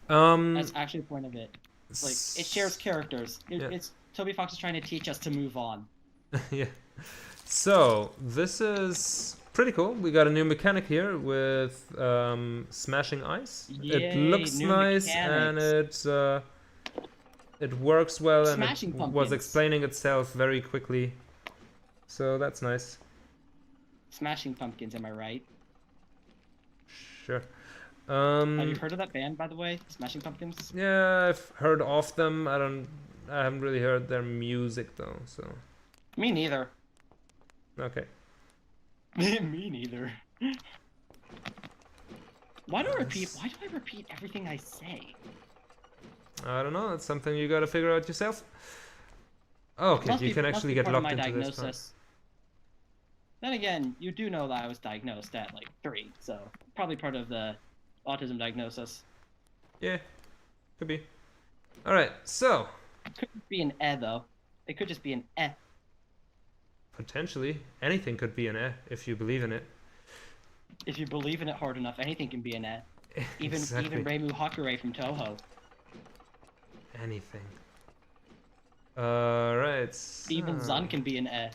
Um, That's actually the point of it. It's like it shares characters. Yeah. It's Toby Fox is trying to teach us to move on. Yeah. So, this is pretty cool. We got a new mechanic here with smashing ice. It Yay, looks new nice and it works well Smashing and it was pumpkins. explaining itself very quickly. So that's nice. Smashing Pumpkins, am I right? Sure. Have you heard of that band, by the way? Smashing Pumpkins? Yeah, I've heard of them. I haven't really heard their music though, so Me neither. okay. Me neither. Why do I repeat everything I say? I don't know, that's something you gotta figure out yourself. Oh, okay, Must you be- can must actually be get part of locked my into this part. diagnosis. Then again, you do know that I was diagnosed at like 3, so probably part of the autism diagnosis. Yeah, could be. Alright, so, Could be an E though. It could just be an E. potentially, anything could be an E if you believe in it. If you believe in it hard enough, anything can be an E. Even Exactly. Reimu Hakurei from Toho. Anything. Alright, Even so Zun can be an E.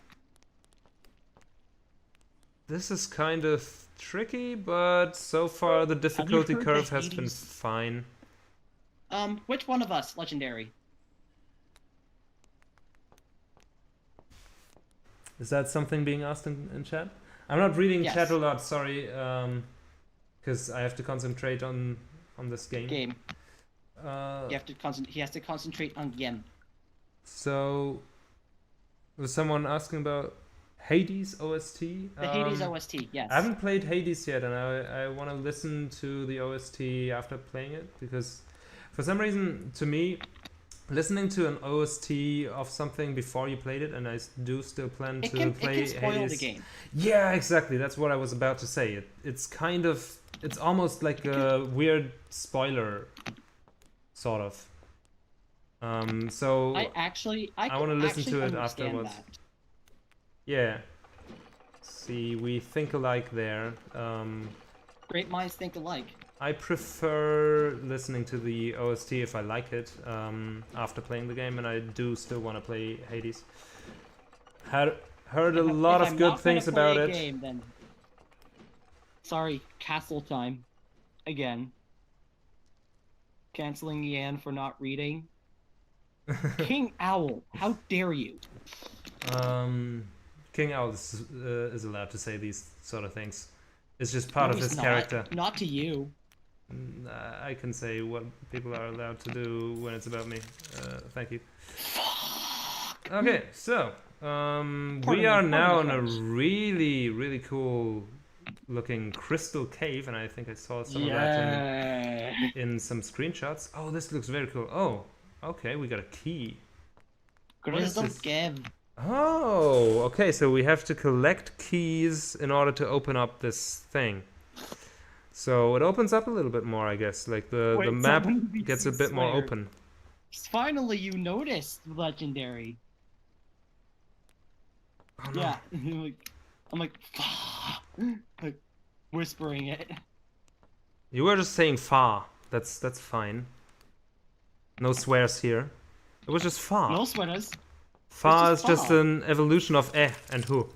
this is kind of tricky, but so far the difficulty heard curve the has been Hades? fine. Which one of us, Legendary? Is that something being asked in chat? I'm not reading Yes. chat a lot, sorry, because I have to concentrate on this game. Game. Uh, You have to he has to concentrate on game. So, was someone asking about Hades OST? The Hades OST, yes. I haven't played Hades yet, and I want to listen to the OST after playing it, because for some reason, to me, listening to an OST of something before you played it, and I do still plan to play it can spoil Hades. the game. Yeah, exactly. That's what I was about to say. It's kind of, it's almost like a weird spoiler, sort of. So I want to listen actually to it understand afterwards. that. Yeah. See, we think alike there. Great minds think alike. I prefer listening to the OST if I like it after playing the game, and I do still want to play Hades. Heard a lot If of I'm good not things gonna play about a it. Game, then... Sorry, castle time. Again. Canceling Yan for not reading. King Owl, how dare you? King Owl is allowed to say these sort of things. It's just part No, of he's his not. character. Not to you. I can say what people are allowed to do when it's about me. Thank you. Okay, so We are now in a really cool looking crystal cave, and I think I saw some of that in some screenshots. Oh, this looks very cool. Oh, okay, we got a key. Crystal this? cave. Oh, okay, so we have to collect keys in order to open up this thing. So it opens up a little bit more, I guess. Like the map gets a bit more open. Finally, you noticed legendary. Oh, no. Yeah, I'm like, like whispering it. You were just saying fa. That's fine. No swears here. It was just fa. No sweaters. Fa It's is just just fa. an evolution of and who.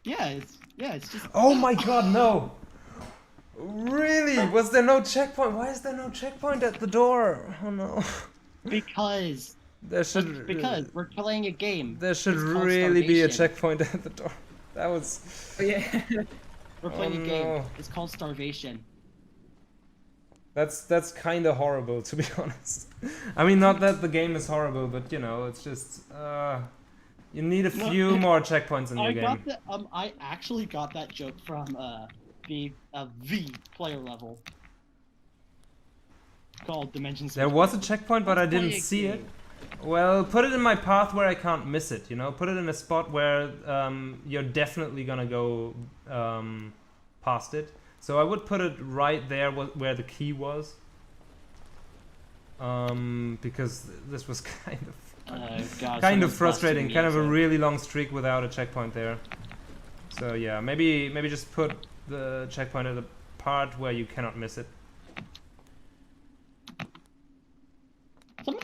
Yeah, it's just. Oh my god, no! Really? Was there no checkpoint? Why is there no checkpoint at the door? Oh no. Because There should we're playing a game. there should It's called really be a Starvation. checkpoint at the door. That was Oh, yeah. We're playing Oh, a game. no. It's called Starvation. that's kind of horrible, to be honest. I mean, not that the game is horrible, but you know, it's just you need a few more checkpoints in your game. I actually got that joke from the V player level called Dimensions. There was a checkpoint, but I didn't see it. Well, put it in my path where I can't miss it, you know? Put it in a spot where you're definitely gonna go past it. So I would put it right there where the key was. Because this was kind of frustrating, kind of a really long streak without a checkpoint there. So yeah, maybe just put the checkpoint at the part where you cannot miss it. Some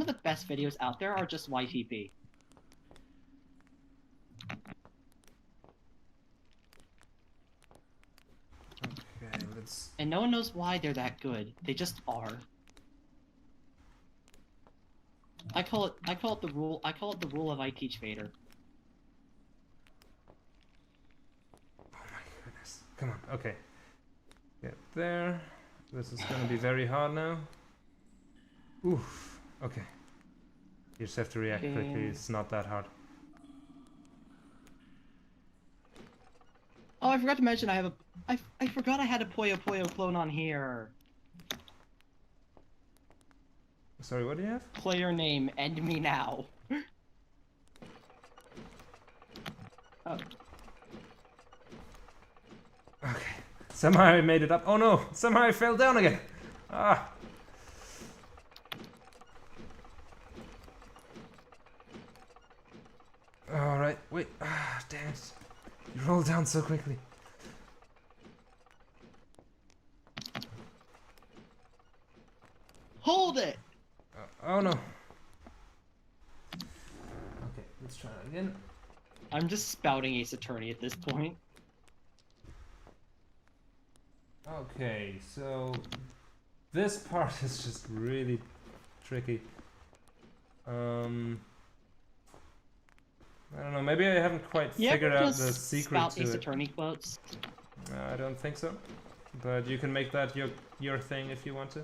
of the best videos out there are just YTP. Okay, let's. And no one knows why they're that good. They just are. I call it the rule of I teach Vader. Oh my goodness. Come on, okay. Get there. This is gonna be very hard now. Oof. Okay. You just have to react quickly, it's not that hard. Oh, I forgot to mention I forgot I had a Puyo Puyo clone on here. Sorry, what do you have? Player name, end me now. Oh. Okay. Somehow I made it up. Oh no! Somehow I fell down again! Ah! Alright, wait. Ah, damn it. You rolled down so quickly. Hold it! Oh no. Okay, let's try that again. I'm just spouting Ace Attorney at this point. Okay, so this part is just really tricky. I don't know, maybe I haven't quite figured out the secret spout to Ace it. Attorney quotes? I don't think so. But you can make that your thing if you want to.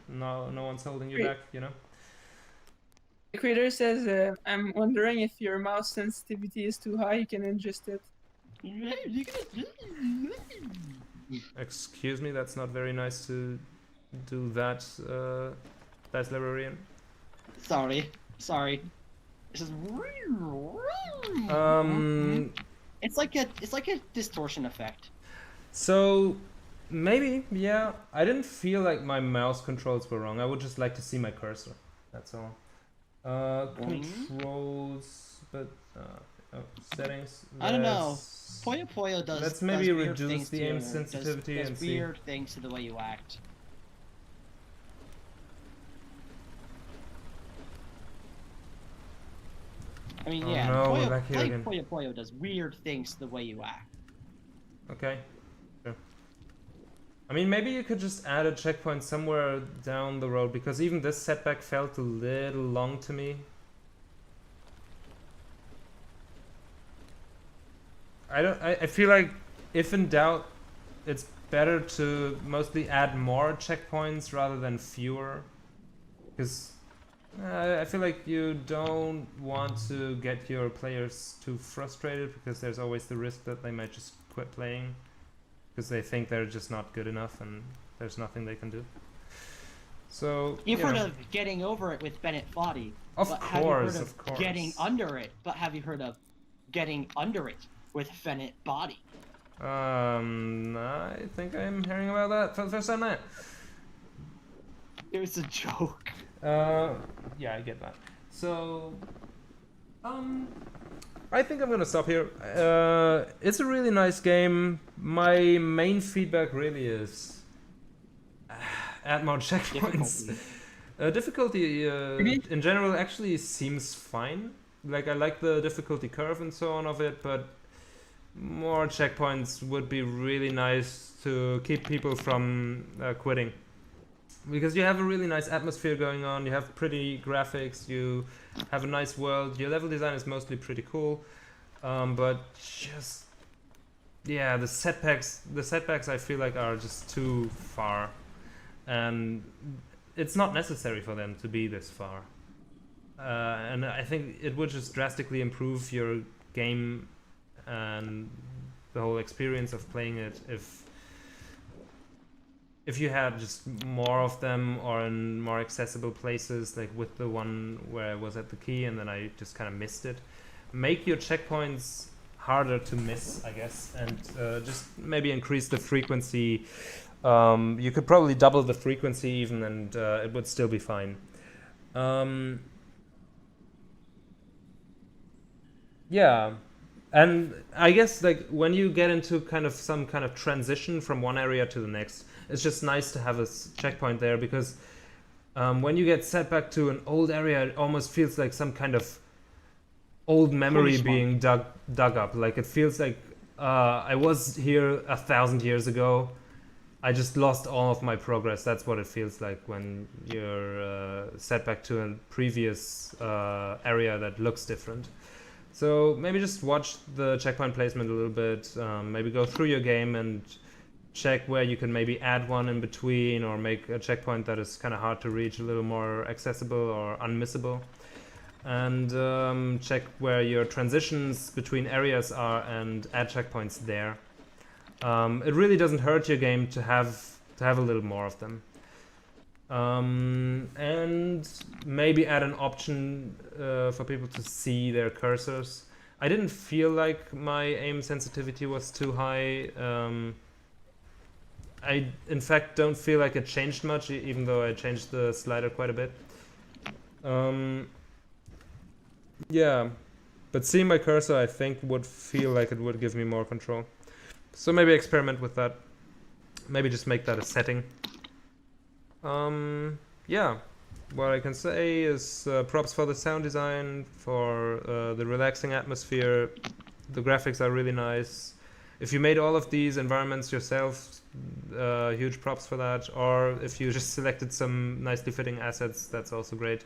No one's holding you back, you know? The creator says, I'm wondering if your mouse sensitivity is too high, you can adjust it. Excuse me, that's not very nice to do that, Dice Librarian. Sorry. It's just it's like a distortion effect. So maybe, yeah. I didn't feel like my mouse controls were wrong. I would just like to see my cursor. That's all. Controls, but settings. I don't know. Puyo Puyo does. Let's maybe does weird reduce things the to aim your- sensitivity does and see. weird things to the way you act. I mean, Oh yeah. no, we're Puyo, back here playing again. Puyo Puyo does weird things to the way you act. Okay. Sure. I mean, maybe you could just add a checkpoint somewhere down the road, because even this setback felt a little long to me. I feel like if in doubt, it's better to mostly add more checkpoints rather than fewer, because I feel like you don't want to get your players too frustrated because there's always the risk that they might just quit playing because they think they're just not good enough and there's nothing they can do. So You've heard of getting over it with Bennett Foddy. Of but course, have you heard of course. Getting under it, but have you heard of getting under it with Bennett Body? I think I'm hearing about that for the first time now. It was a joke. Yeah, I get that. So, I think I'm gonna stop here. It's a really nice game. My main feedback really is add more checkpoints. Difficulty in general actually seems fine. Like I like the difficulty curve and so on of it, but more checkpoints would be really nice to keep people from quitting. Because you have a really nice atmosphere going on, you have pretty graphics, you have a nice world, your level design is mostly pretty cool, but just, yeah, the setbacks I feel like are just too far, and it's not necessary for them to be this far. And I think it would just drastically improve your game and the whole experience of playing it if you had just more of them or in more accessible places, like with the one where I was at the key and then I just kind of missed it. Make your checkpoints harder to miss, I guess, and just maybe increase the frequency. You could probably double the frequency even and it would still be fine. Yeah. And I guess like when you get into kind of some kind of transition from one area to the next, it's just nice to have a checkpoint there because when you get set back to an old area, it almost feels like some kind of old memory being dug up. Like it feels like I was here 1,000 years ago. I just lost all of my progress. That's what it feels like when you're set back to a previous area that looks different. So maybe just watch the checkpoint placement a little bit, maybe go through your game and check where you can maybe add one in between or make a checkpoint that is kind of hard to reach a little more accessible or unmissable. And check where your transitions between areas are and add checkpoints there. It really doesn't hurt your game to have a little more of them. And maybe add an option for people to see their cursors. I didn't feel like my aim sensitivity was too high. I in fact don't feel like it changed much, even though I changed the slider quite a bit. Yeah, but seeing my cursor I think would feel like it would give me more control. So maybe experiment with that. Maybe just make that a setting. Yeah, what I can say is props for the sound design, for the relaxing atmosphere. The graphics are really nice. If you made all of these environments yourself, huge props for that. Or if you just selected some nicely fitting assets, that's also great.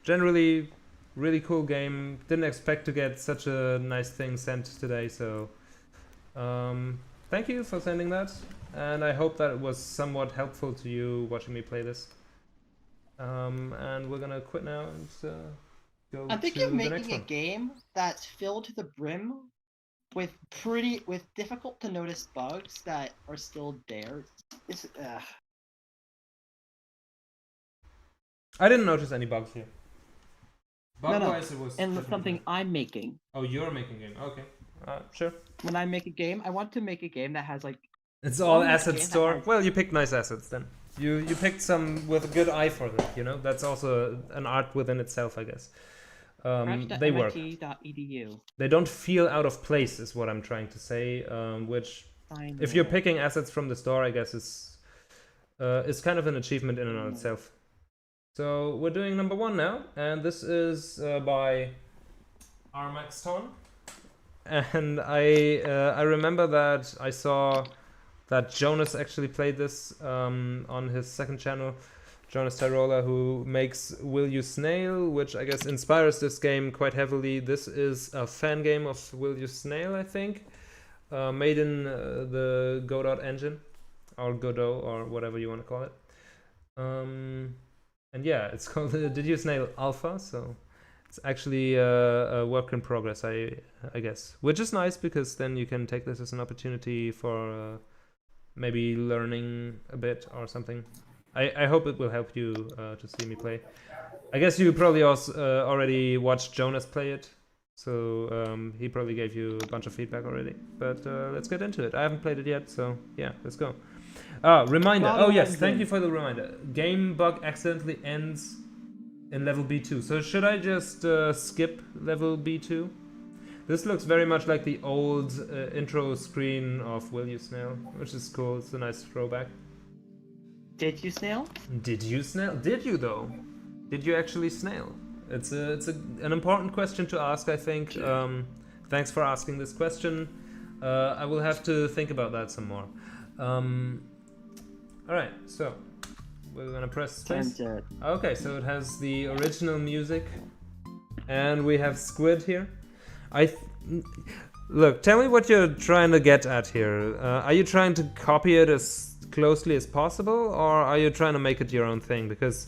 Generally, really cool game. Didn't expect to get such a nice thing sent today, so thank you for sending that. And I hope that it was somewhat helpful to you watching me play this. And we're gonna quit now and go I think to you're the next making a one. game that's filled to the brim with difficult to notice bugs that are still there. I didn't notice any bugs here. No. Bug-wise, it was And definitely something fine. I'm making. Oh, you're making a game. Okay. Sure. When I make a game, I want to make a game that has like It's all Well, asset yeah, store. that- Well, you picked nice assets then. You picked some with a good eye for them. You know, that's also an art within itself, I guess. They work. crash.mit.edu. They don't feel out of place, is what I'm trying to say. Which, if you're picking assets from the store, I guess is kind of an achievement in and of itself. So we're doing number 1 now, and this is by Armaxton. And I remember that I saw that Jonas actually played this on his second channel, Jonas Tyrola, who makes Will You Snail, which I guess inspires this game quite heavily. This is a fan game of Will You Snail, I think, made in the Godot engine, or Godot, or whatever you want to call it. And yeah, it's called Did You Snail Alpha, so it's actually a work in progress, I guess. Which is nice, because then you can take this as an opportunity for maybe learning a bit or something. I hope it will help you to see me play. I guess you probably also already watched Jonas play it, so he probably gave you a bunch of feedback already. But let's get into it. I haven't played it yet, so yeah, let's go. Reminder. Oh yes, thank you for the reminder. Game bug accidentally ends in level B2. So should I just skip level B2? This looks very much like the old intro screen of Will You Snail, which is cool. It's a nice throwback. Did you snail? Did you snail? Did you though? Did you actually snail? It's an important question to ask, I think. Thanks for asking this question. I will have to think about that some more. Alright, so we're gonna press space. Okay, so it has the original music, and we have Squid here. Look, tell me what you're trying to get at here. Are you trying to copy it as closely as possible, or are you trying to make it your own thing? Because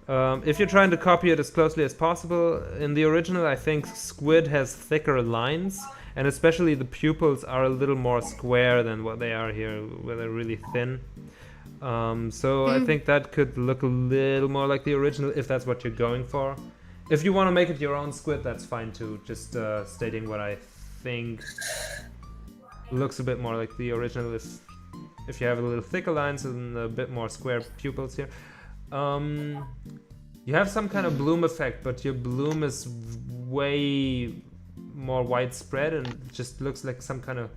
if you're trying to copy it as closely as possible, in the original I think Squid has thicker lines, and especially the pupils are a little more square than what they are here, where they're really thin. So I think that could look a little more like the original, if that's what you're going for. If you want to make it your own Squid, that's fine too. Just stating what I think looks a bit more like the original. If you have a little thicker lines and a bit more square pupils here. You have some kind of bloom effect, but your bloom is way more widespread and it just looks like some kind of...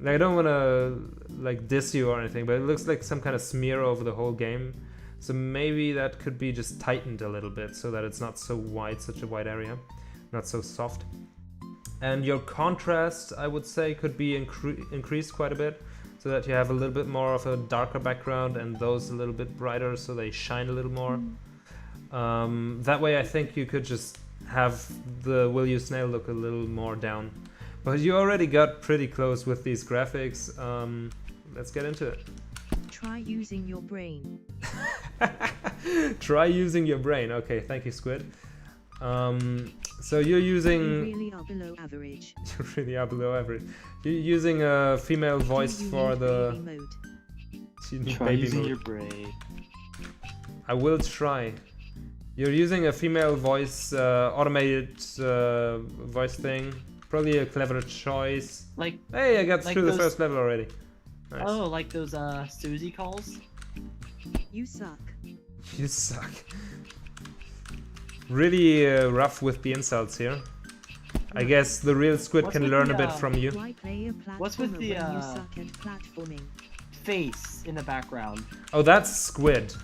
Like, I don't want to like diss you or anything, but it looks like some kind of smear over the whole game. So maybe that could be just tightened a little bit so that it's not so wide, such a wide area, not so soft. And your contrast, I would say, could be increased quite a bit, so that you have a little bit more of a darker background and those a little bit brighter, so they shine a little more. That way I think you could just have the Will You Snail look a little more down. But you already got pretty close with these graphics. Let's get into it. Try using your brain. Try using your brain. Okay, thank you, Squid. So you're using... You really are below average. You really are below average. You're using a female voice for the... Try using your brain. I will try. You're using a female voice, automated voice thing. Probably a clever choice. Like, hey, I got like through those... the first level already. Nice. Oh, like those Susie calls? You suck. You suck. Really rough with the insults here. I guess the real Squid can learn a bit from you. What's with the you suck at platforming? Face in the background? Oh, that's Squid.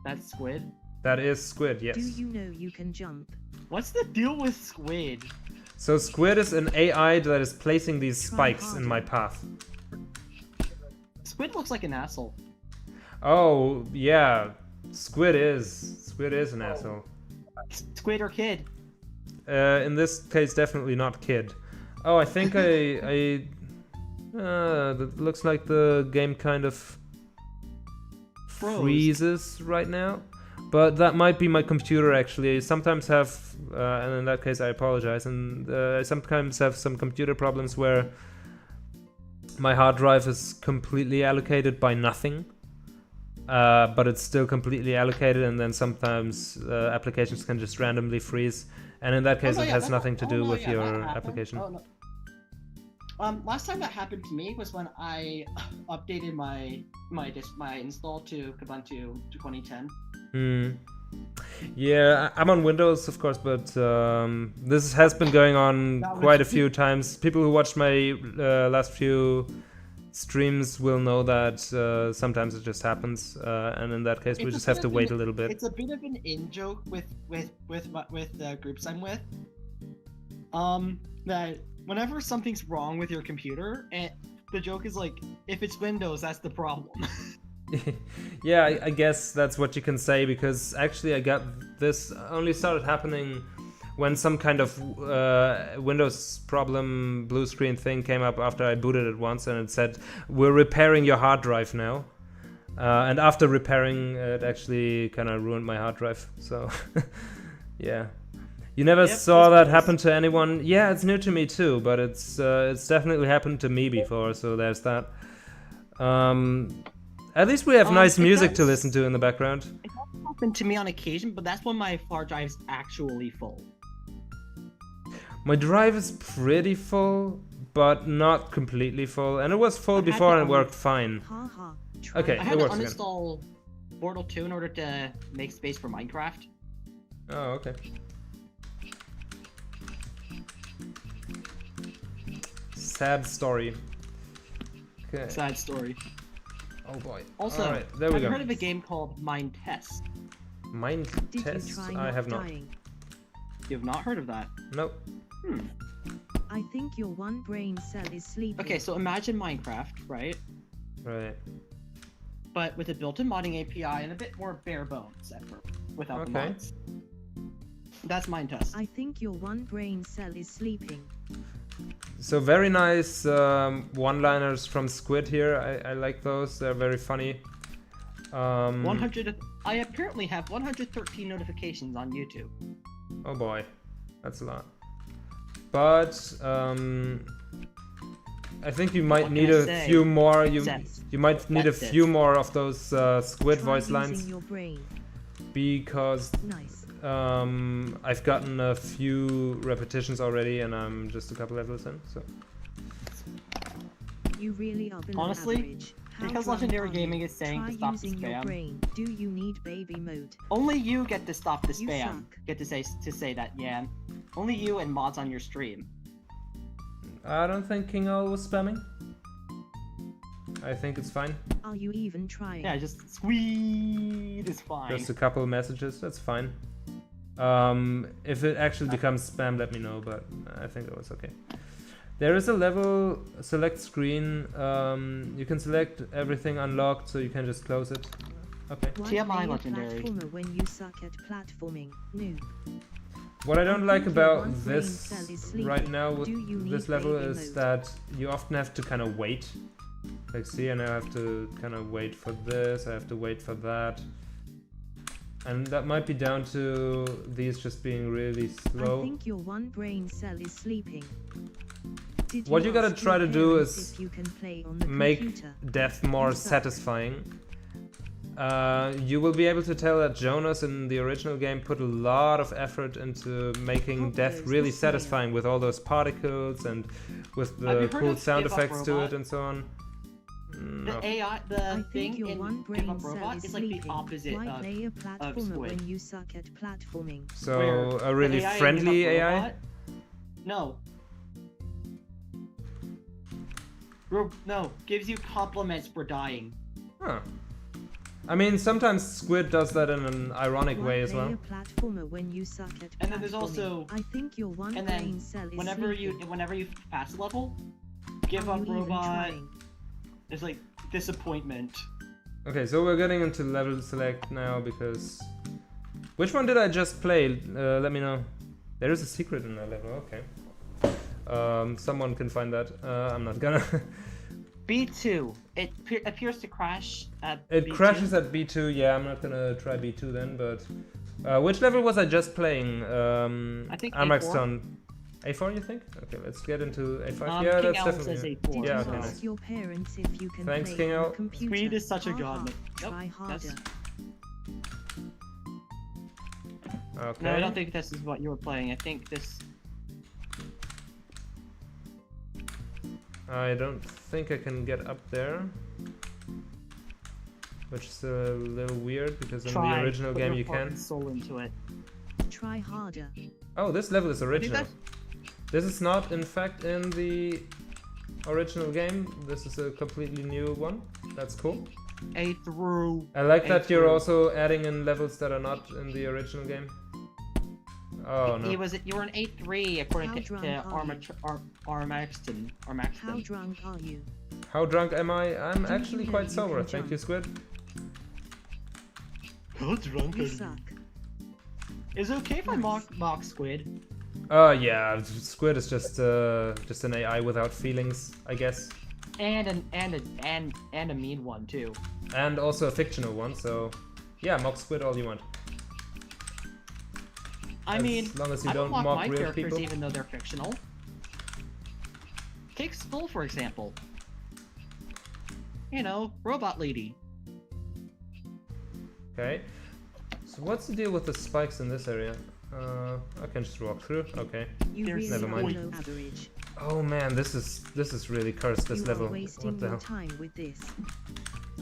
That's Squid? That is Squid, yes. Do you know you can jump? What's the deal with Squid? So Squid is an AI that is placing these spikes in my path. Squid looks like an asshole. Oh, yeah. Squid is an asshole. Squid or Kid? In this case, definitely not Kid. Oh, I think that looks like the game kind of freezes right now. But that might be my computer, actually. I sometimes have, and in that case I apologize, and I sometimes have some computer problems where my hard drive is completely allocated by nothing. But it's still completely allocated, and then sometimes applications can just randomly freeze. And in that case, it has nothing to do with your application. Oh, no. Last time that happened to me was when I updated my install to Kubuntu 2010. Yeah, I'm on Windows, of course, but this has been going on quite a few times. People who watched my last few streams will know that sometimes it just happens, and in that case, we just have to wait a little bit. It's a bit of an in-joke with the groups I'm with. That whenever something's wrong with your computer, and the joke is like, if it's Windows, that's the problem. Yeah, I guess that's what you can say, because actually I got this only started happening when some kind of Windows problem blue screen thing came up after I booted it once, and it said, we're repairing your hard drive now. And after repairing, it actually kind of ruined my hard drive. So, yeah. You never Yep, saw this that is- happen to anyone? Yeah, it's new to me too, but it's definitely happened to me before, so there's that. At least we have nice it music to does- listen to in the background. It has happened to me on occasion, but that's when my hard drive's actually full. My drive is pretty full, but not completely full, and it was full I had before to and it worked fine. Haha. Try Okay. I It had to works again. uninstall Portal 2 in order to make space for Minecraft. Oh, okay. Sad story. Okay. Sad story. Oh boy. Also, Alright, there we have you go. heard of a game called Mind Test? Mind Did tests? you try I have not. dying? You have not heard of that? Nope. I think your one brain cell is sleeping. Okay, so imagine Minecraft, right? Right. But with a built-in modding API and a bit more bare bones effort without the Okay. mods. That's Mind Test. I think your one brain cell is sleeping. So very nice one-liners from Squid here. I like those. They're very funny. 100. I apparently have 113 notifications on YouTube. Oh boy, that's a lot. But I think you might What need can I a say? few more. You That's- might need a that's it. few more of those Squid Try voice using lines your brain. because Nice. I've gotten a few repetitions already, and I'm just a couple levels in. So You really are below Honestly, average. How because drunk Legendary are you? Gaming is saying Try to stop the using your spam. brain. Do you need baby mode? Only you get to stop the You spam. suck. Get to say that, yeah. Only you and mods on your stream. I don't think King Owl was spamming. I think it's fine. Are you even trying? Yeah, just squeeze is fine. Just a couple messages. That's fine. If it actually becomes spam, let me know. But I think it was okay. There is a level select screen. You can select everything unlocked, so you can just close it. Okay. Why TMI play a Legendary. platformer when you suck at platforming? Noob. What I don't I like think your about one brain this cell is sleeping. right now with Do you need this level baby is mode? that you often have to kind of wait. Like, see, and I have to kind of wait for this. I have to wait for that. And that might be down to these just being really I slow. think your one brain cell is sleeping. Did What you gotta ask try your to do parents is if you can play on the Make computer? death more You suck. satisfying. You will be able to tell that Jonas in the original game put a lot of effort into making How death goes really the snail? satisfying with all those particles and with Have you the heard cool of sound Give Up effects to Robot? it and so on. The No. AI, I the think thing your one in Give brain Up cell Robot is is like the sleeping. opposite Why of play a platformer Squid. when you suck at platforming? So where a the really AI in friendly Give Up AI? Robot- No. No, gives you compliments for dying. Huh. I mean, sometimes Squid does that in an ironic Why way as play well. a platformer when you suck at And then there's platforming? also- I think your one and brain then cell is Whenever sleeping. you pass a level, Give Are Up you even Robot trying? is like disappointment. Okay, so we're getting into level select now because... Which one did I just play? Let me know. There is a secret in that level, okay. Someone can find that. I'm not gonna. B2. It appears to crash at It B2. crashes at B2, yeah, I'm not gonna try B2 then, but... which level was I just playing? I think Armaxton. A4, you think? Okay, let's get into A5. Yeah, King that's Owl definitely... says Did A4. you Yeah, okay, ask nice. your parents if you can Thanks, play King on Owl. the computer? Squid is such a Haha. god. Nope, Try that's- harder. Okay. No, I don't think this is what you were playing. I think this. I don't think I can get up there. Which is a little weird, because in Try. the original Put game your you heart can. and soul into it. Try harder. Oh, this level is think original. that's- This is not, in fact, in the original game. This is a completely new one. That's cool. A through. I like A that you're through. also adding in levels that are not in the original game. Oh no. You were an 8-3 according How to drunk are you? Armaxton. How drunk are you? How drunk am I? I'm Do you actually know quite you sober. can Thank jump? you, Squid. How drunk You suck. Is it okay if I Nice. mock Squid? Yeah, Squid is just an AI without feelings, I guess. And a mean one too. And also a fictional one, so yeah, mock Squid all you want. I mean, long as you I don't mock mock my real characters people. even though they're fictional. Take Skull for example. You know, robot lady. Okay. So what's the deal with the spikes in this area? I can just walk through. Okay. You There's really never are mind. below average. Oh man, this is really cursed. This You level. are wasting What the your hell? time with this.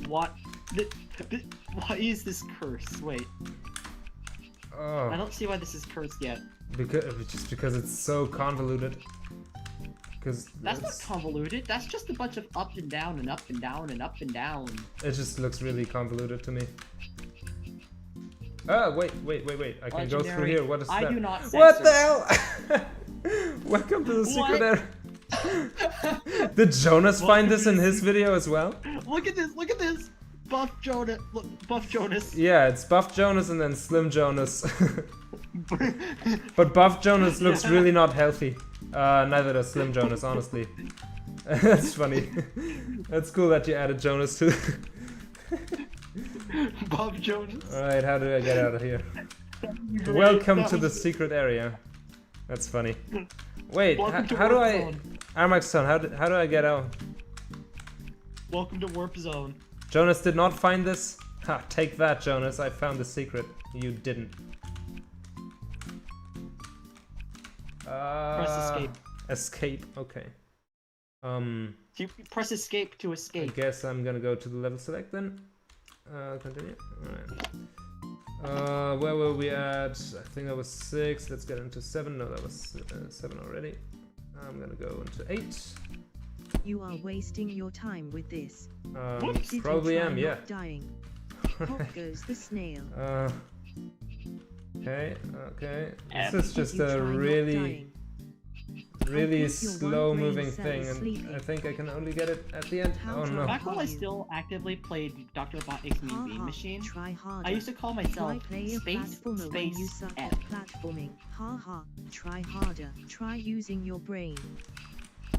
What? Why is this cursed? Wait, I Oh, don't see why this is cursed yet. because it's so convoluted. Because That's not convoluted. That's just a bunch of up and down and up and down and up and down. it just looks really convoluted to me. Oh wait! I can go through Legendary. here. What is I that? do not What censor. the hell? Welcome to the secret What? area. Did Jonas find this in his video as well? Look at this! Look at this! Buff Jonas! Look, Buff Jonas! Yeah, it's Buff Jonas and then Slim Jonas. But Buff Jonas looks really not healthy. Neither does Slim Jonas, honestly. That's funny. That's cool that you added Jonas too. Buff Jonas! Alright, how do I get out of here? Welcome to the secret area. That's funny. Wait, Welcome to how do Warp I... Zone. Armaxton, how do I get out? Welcome to Warp Zone. Jonas did not find this? Ha, take that, Jonas. I found the secret. You didn't. Press escape. Escape, okay. You press escape to I escape. guess I'm gonna go to the level select then. Continue. Alright. Where were we at? I think that was 6. Let's get into 7. No, that was 7 already. I'm gonna go into 8. You are wasting your time with this. Whoops. Did Probably you try am, yeah. not dying? Pop goes the snail. Okay. F. This is just Did you a try not really, dying? really I think your slow one brain moving cell thing, is and sleeping. I think I can only get it at the end. How Oh no. drunk Back when I are you? still actively played Dr. Robotic's Mean Bean Haha, Machine, try harder. I used to call Why myself play a Space platformer when you Space suck F. at platforming? Haha, try harder. Try using your brain.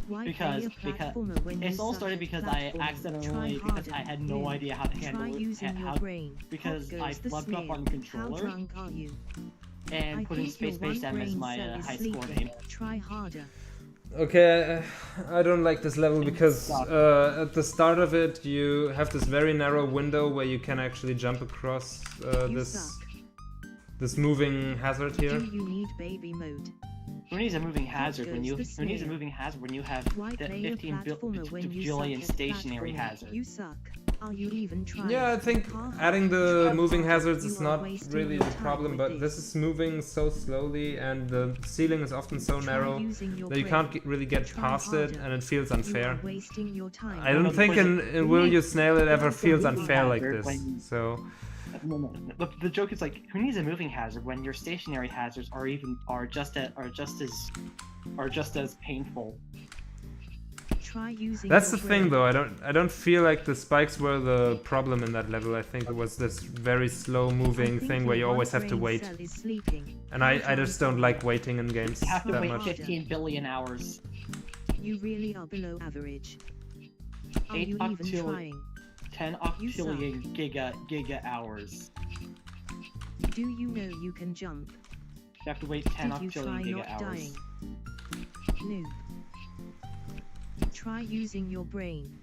Why Because- play a platformer when It's you all suck started at because I platforming? accidentally, Try because I harder. had no Noob. idea how to Try handle it, using your how, brain. because Pop I goes the flubbed up snail. on How controller drunk are you? and I put in think your Space Space one M as brain my cell is high score sleeping. name. Try harder. Okay, I don't like this level because Stop. at the start of it you have this very narrow window where you can actually jump across You this suck. this moving hazard here. Do you need baby mode? Who needs a moving hazard when goes you the who needs a snail. moving hazard when you have Why the play a 15 platformer when you billion suck at stationary platforming? hazard? You suck. Are you even trying? Yeah, I think Haha. adding the Try moving harder. hazards You is are not wasting really your the time problem, with but this is moving so slowly and the ceiling is often so Try narrow using your that you brain. can't really get Try past it, harder. and it feels You unfair. are wasting your time. I don't No, think because in Will You Snail it ever needs a feels moving unfair like hazard this. when- So No. The joke is like, who needs a moving hazard when your stationary hazards are just as painful? Try using that's the your thing, brain. though. I don't feel like the spikes were the problem in that level. I think it was this very slow I moving think thing your where you one always have to brain wait. cell is sleeping. And How I just drunk don't are like waiting in games You have to that wait much. 15 billion hours. You really are below average. Are 8 you even octillion, trying? 10 You suck. octillion giga hours. Do you know you can jump? You have to wait 10 Did you try octillion giga not hours. dying? Noob. Try using your brain.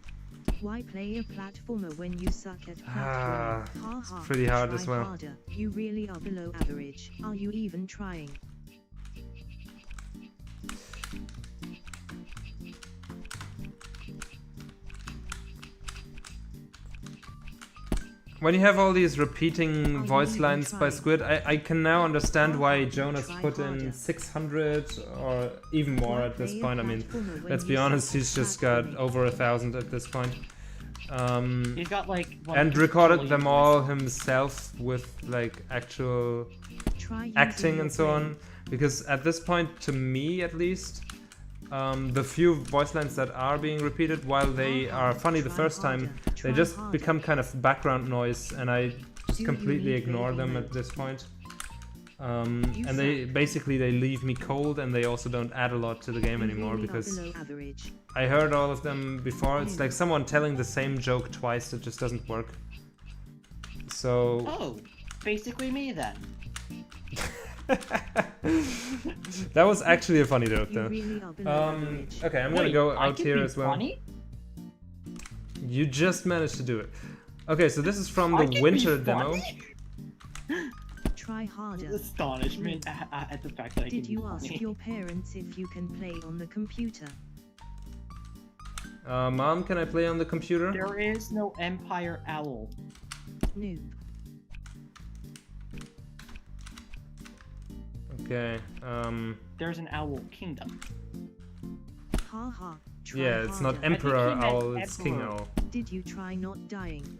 Why play a platformer when you suck at Ah, platforming? Ha it's ha. pretty hard Try as well. harder. You really are below average. Are you even trying? When you have all these repeating you voice even lines by trying? Squid, I can now understand why Try Jonas put in harder. 600 or even more Why at this play a point. I mean, platformer when let's be you honest, suck at he's just got platforming? over 1,000 at this point. He's got like And recorded them all himself with like actual Try using acting your and so brain. on. Because at this point, to me at least, the few voice lines that are being repeated, while they are funny the Try first time, harder. they Try just harder. become kind of background noise, and I just Do you completely need ignore baby them mode? at this point. And they basically they leave me cold, and they also don't add a lot to the game anymore because I heard all of them before. It's like someone telling the same joke twice that just doesn't work. So Oh, basically me then. that was actually a funny joke though. Okay, I'm gonna go I out can here be as well. Funny? You just managed to do it. Okay, so this is from I the can winter be demo. funny? Try harder. Astonishment at the fact that I can Did be you ask funny. your parents if you can play on the computer? Mom, can I play on the computer? There is no Empire Owl. Noob. Okay. There's an Owl Kingdom. Haha. Try Yeah, it's not harder. Emperor he meant Owl, it's King Emperor. Owl. Did you try not dying?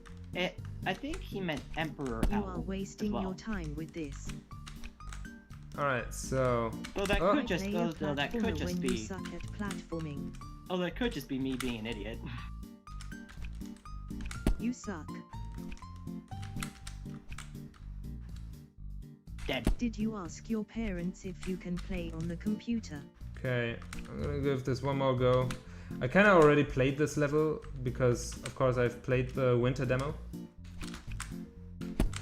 I think he meant Emperor You Owl. are wasting as well. your time with this. Alright, so Though that Oh. could just Play a though that could platformer just when you be suck at platforming. that could just be me being an idiot. You suck. Dead. Did you ask your parents if you can play on the computer? okay, I'm gonna give this one more go. I kinda already played this level because of course I've played the winter demo.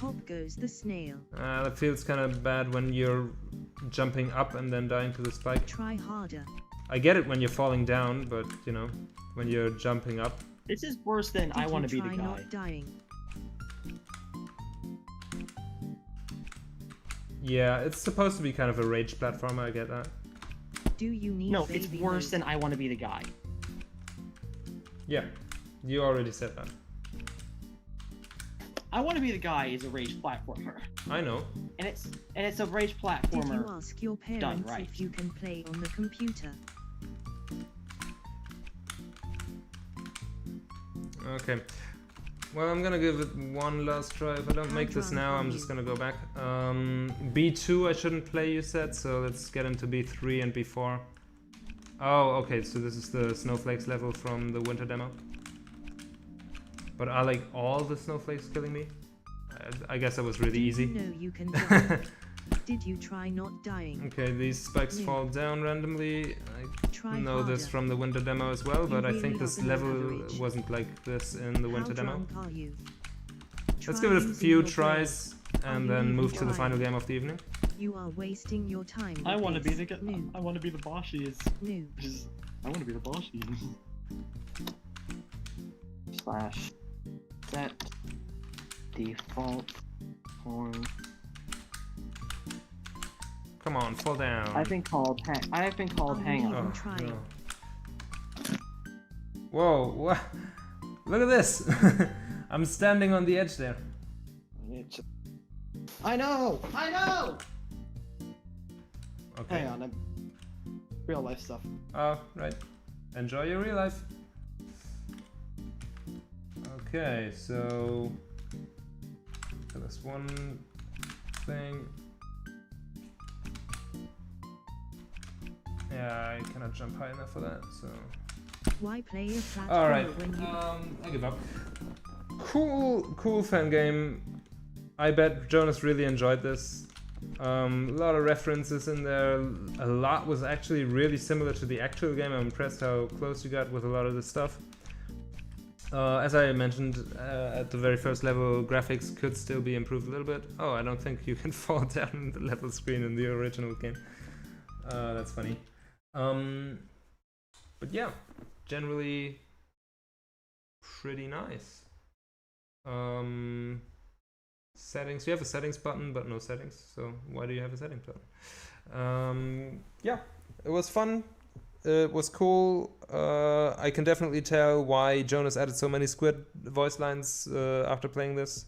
Pop goes the snail. That feels kinda bad when you're jumping up and then dying to the spike. Try harder. I get it when you're falling down, but you know, when you're jumping up. This is worse than I Did want you to be the try guy. not dying? Yeah, it's supposed to be kind of a rage platformer, I get that. Do you need No, it's baby worse mode? than I want to be the guy. Yeah, you already said that. I want to be the guy is a rage platformer, I know. and it's a rage Did you platformer. ask your parents right. if you can play on the computer? Okay. Well, I'm gonna give it one last try. If I don't make this now, I'm just gonna go back. B2 I shouldn't play, you said, so let's get into B3 and B4. Oh, okay, so this is the snowflakes level from the winter demo. But are like all the snowflakes killing me? I guess that was really easy. Did you know you can die? Did you try not dying? Okay, these spikes Yeah. fall down randomly. I Try know this harder. from the winter demo as well, but I really think this are below level average. wasn't like this in the winter How demo. drunk are you? Let's Try give it a using few your brain. tries Are and you then even move to the trying? final game of the evening. You are wasting your time. I with want to be this. the guy. Noob. I want to be the boshies. Noob. I want to be the boshies. Slash set default form. Come on, fall down. I've been called hang Oh, on. I'm trying. no. Whoa, what? Look at this! I'm standing on the edge there. I know. Okay. Hang on, I'm real life stuff. Oh, right. Enjoy your real life. Okay, so this one thing. Yeah, I cannot jump high enough for that, so. Why play a platformer Alright, when you I give up. Cool fan game. I bet Jonas really enjoyed this. A lot of references in there. A lot was actually really similar to the actual game. I'm impressed how close you got with a lot of this stuff. As I mentioned at the very first level, graphics could still be improved a little bit. Oh, I don't think you can fall down the level screen in the original game. That's funny. But yeah, generally pretty nice. Settings, you have a settings button but no settings, so why do you have a settings button? Yeah, it was fun. It was cool. I can definitely tell why Jonas added so many squid voice lines after playing this.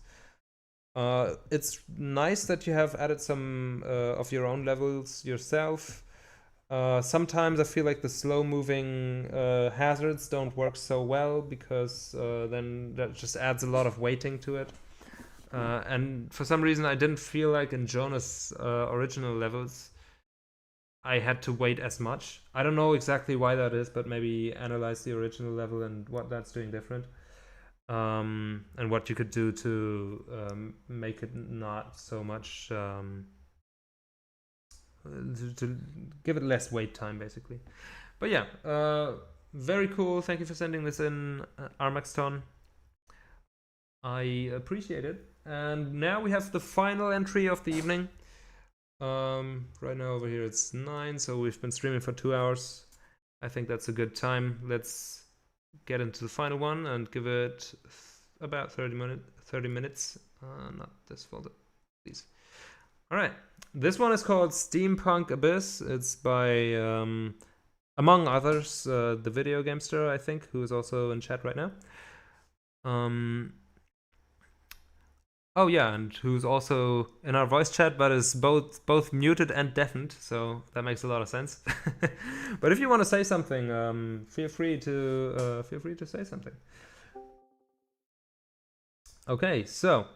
It's nice that you have added some of your own levels yourself. Sometimes I feel like the slow-moving hazards don't work so well because then that just adds a lot of weighting to it. And for some reason I didn't feel like in Jonas' original levels I had to wait as much. I don't know exactly why that is, but maybe analyze the original level and what that's doing different. And what you could do to make it not so much to give it less wait time, basically. But yeah, very cool. Thank you for sending this in, Armaxton. I appreciate it. And now we have the final entry of the evening. Right now over here it's 9, so we've been streaming for 2 hours. I think that's a good time. Let's get into the final one and give it about 30 minutes. Not this folder, please. All right, this one is called Steampunk Abyss. It's by, among others, the video gamester, I think, who is also in chat right now. Oh yeah, and who's also in our voice chat, but is both muted and deafened, so that makes a lot of sense. But if you want to say something, feel free to say something. Okay, so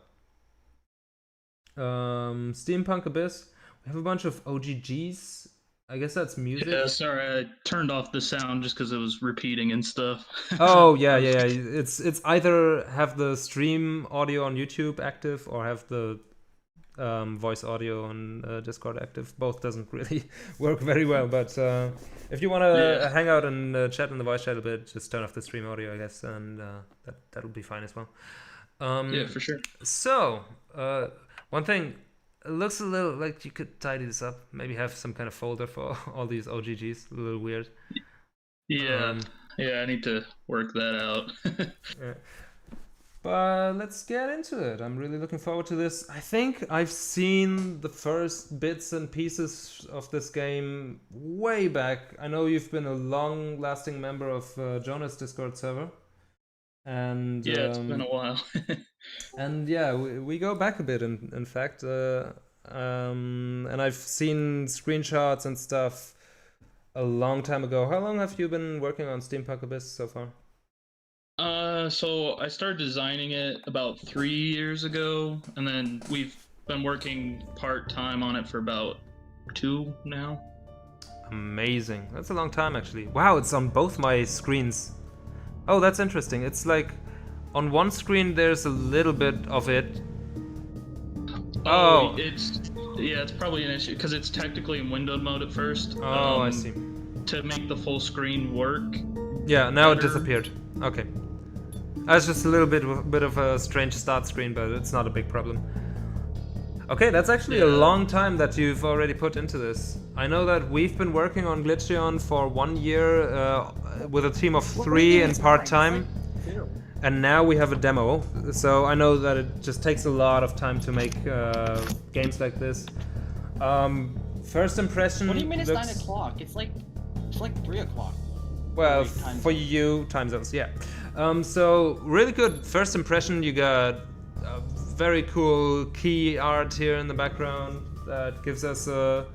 Steampunk Abyss. We have a bunch of OGGs. I guess that's music. Yeah, sorry, I turned off the sound just because it was repeating and stuff. Oh yeah. It's either have the stream audio on YouTube active or have the voice audio on Discord active. Both doesn't really work very well, but if you want to hang out and chat in the voice chat a bit, just turn off the stream audio, I guess, and that'll be fine as well. Yeah, for sure. So one thing. It looks a little like you could tidy this up. Maybe have some kind of folder for all these OGGs. A little weird. Yeah, I need to work that out. Yeah. But let's get into it. I'm really looking forward to this. I think I've seen the first bits and pieces of this game way back. I know you've been a long-lasting member of Jonah's Discord server. And yeah, it's been a while. And yeah, we go back a bit, in fact. And I've seen screenshots and stuff a long time ago. How long have you been working on Steampunk Abyss so far? So I started designing it about 3 years ago, and then we've been working part-time on it for about 2 now. Amazing. That's a long time, actually. Wow, it's on both my screens. Oh, that's interesting. It's like on one screen there's a little bit of it. Oh, it's probably an issue because it's technically in windowed mode at first. Oh, I see. To make the full screen work. Yeah, now it disappeared. Okay. That's just a little bit of a strange start screen, but it's not a big problem. Okay, that's actually a long time that you've already put into this. I know that we've been working on Glitchion for 1 year with a team of 3 in part-time, and now we have a demo. So I know that it just takes a lot of time to make games like this. First impression. What do you mean it's 9 o'clock? It's like 3 o'clock. Well, for you, time zones, yeah. So really good first impression. You got very cool key art here in the background that gives us a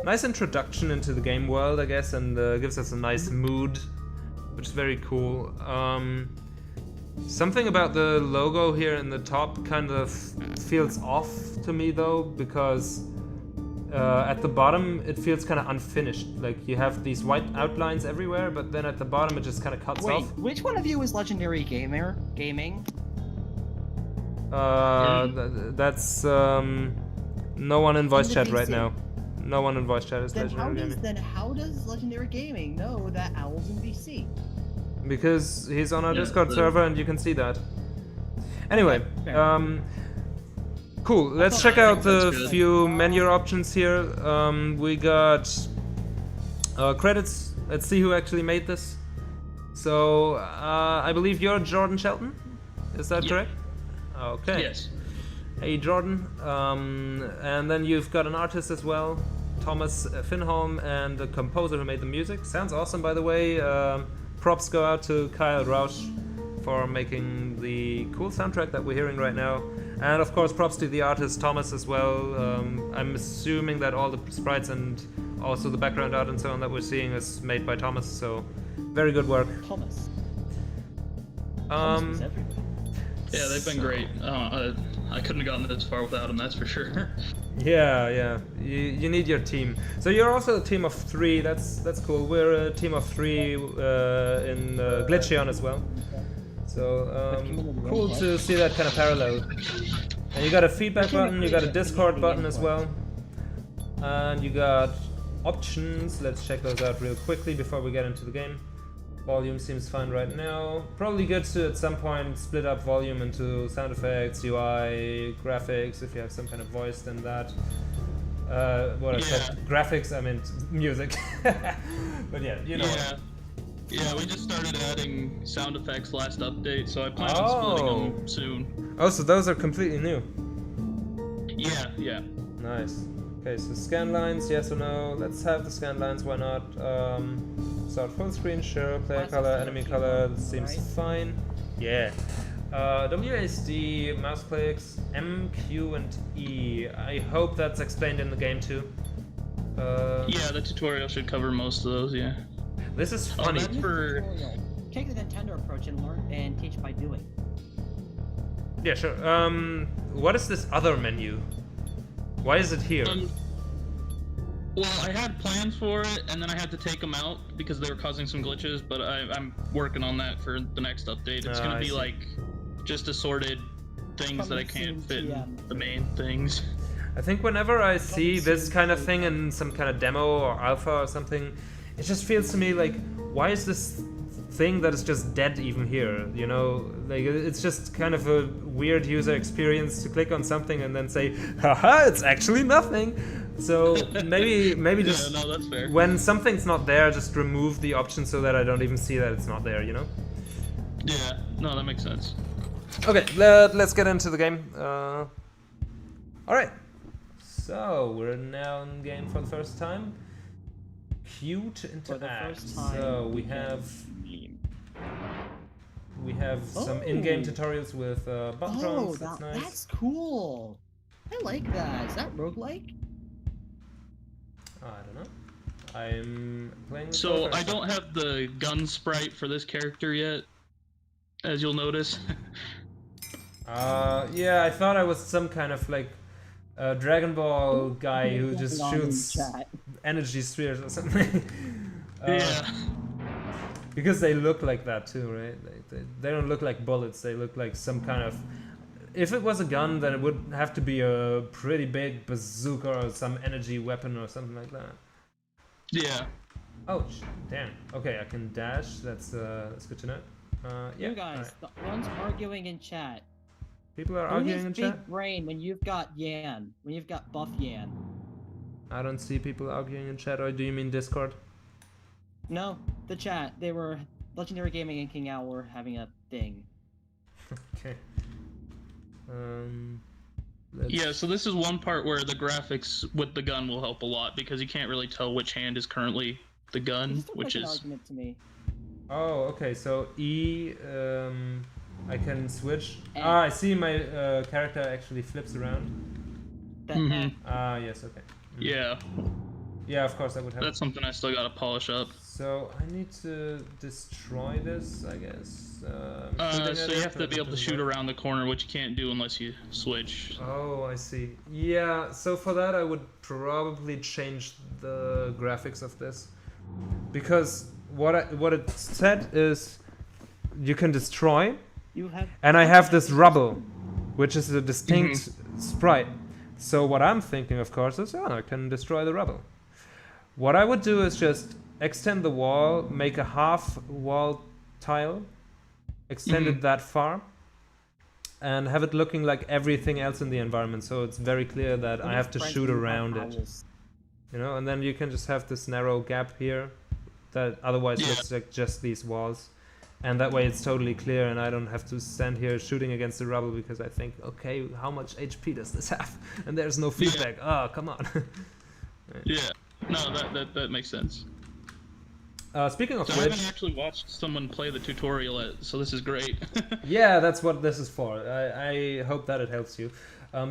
nice introduction into the game world, I guess, and gives us a nice mood, which is very cool. Something about the logo here in the top kind of feels off to me though, because at the bottom it feels kind of unfinished. Like you have these white outlines everywhere, but then at the bottom it just kind of cuts off. Wait, which one of you is Legendary Gaming? That's no one in voice chat right now. No one in voice chat is Legendary Gaming. Then how does Legendary Gaming know that Owl's in VC? Because he's on our Discord server and you can see that. Anyway, cool. Let's check out the few menu options here. We got credits. Let's see who actually made this. So I believe you're Jordan Shelton. Is that correct? Okay. Yes. Hey Jordan. And then you've got an artist as well, Thomas Finholm, and the composer who made the music. Sounds awesome, by the way. Props go out to Kyle Rausch for making the cool soundtrack that we're hearing right now. And of course props to the artist Thomas as well. I'm assuming that all the sprites and also the background art and so on that we're seeing is made by Thomas, so very good work. Thomas. Yeah, they've been great. I couldn't have gotten this far without them, that's for sure. Yeah. You need your team. So you're also a team of 3. That's cool. We're a team of 3 in Glitchion as well. So cool to see that kind of parallel. And you got a feedback button. You got a Discord button as well. And you got options. Let's check those out real quickly before we get into the game. Volume seems fine right now. Probably good to at some point split up volume into sound effects, UI, graphics, if you have some kind of voice, then that. What I said, graphics, I meant music. But yeah, you know. Yeah, we just started adding sound effects last update, so I plan on splitting them soon. Oh, so those are completely new. Yeah. Nice. Okay, so scan lines, yes or no? Let's have the scan lines, why not? Start full screen, sure. Player color, enemy color, that seems fine. Yeah. WASD, mouse clicks, M, Q, and E. I hope that's explained in the game too. Yeah, the tutorial should cover most of those, yeah. This is funny. That's for... Take the Nintendo approach and learn and teach by doing. Yeah, sure. What is this other menu? Why is it here? Well, I had plans for it, and then I had to take them out because they were causing some glitches, but I'm working on that for the next update. It's gonna be like just assorted things that I can't fit in the main things. I think whenever I see this kind of thing in some kind of demo or alpha or something, it just feels to me like, why is this thing that is just dead even here? You know, like it's just kind of a weird user experience to click on something and then say, haha, it's actually nothing. So maybe just no, that's fair. When something's not there, just remove the option so that I don't even see that it's not there, you know? Yeah, no, that makes sense. Okay, let's get into the game. Alright, so we're now in game for the first time. Q to interact. So we have some in-game tutorials with button prompts. That's nice. That's cool. I like that. Is that roguelike? I don't know. I'm playing with So I don't have the gun sprite for this character yet, as you'll notice. Yeah, I thought I was some kind of like Dragon Ball guy who just shoots energy spheres or something. Yeah. Because they look like that too, right? They don't look like bullets, they look like some kind of... If it was a gun, then it would have to be a pretty big bazooka or some energy weapon or something like that. Yeah. Oh, damn. Okay, I can dash, that's good to know. Yeah, You guys, the ones arguing in chat. people are Who arguing has in big chat? brain when you've got Yan? When you've got buff Yan? I don't see people arguing in chat, or do you mean Discord? No, the chat. They were Legendary Gaming and King Owl were having a thing. Okay. Yeah, so this is one part where the graphics with the gun will help a lot because you can't really tell which hand is currently the gun, which An is... argument to me. Oh, okay, so E, I can switch. I see my character actually flips around. That Yes, okay. Yeah, Yeah, of course, that would help. that's something I still gotta polish up. So, I need to destroy this, I guess. So you have to be able to shoot around the corner, which you can't do unless you switch. Oh, I see. Yeah, so for that I would probably change the graphics of this. Because what it said is you can destroy, and I have this rubble, which is a distinct sprite. So what I'm thinking, of course, is I can destroy the rubble. What I would do is just extend the wall, make a half wall tile, extend it that far, and have it looking like everything else in the environment, so it's very clear that I have to shoot around it. You know, and then you can just have this narrow gap here that otherwise looks like just these walls. And that way it's totally clear and I don't have to stand here shooting against the rubble because I think, okay, how much HP does this have? And there's no feedback. Oh, come on. Yeah, no, that makes sense. Speaking of So which... I haven't actually watched someone play the tutorial yet, so this is great. Yeah, that's what this is for. I hope that it helps you.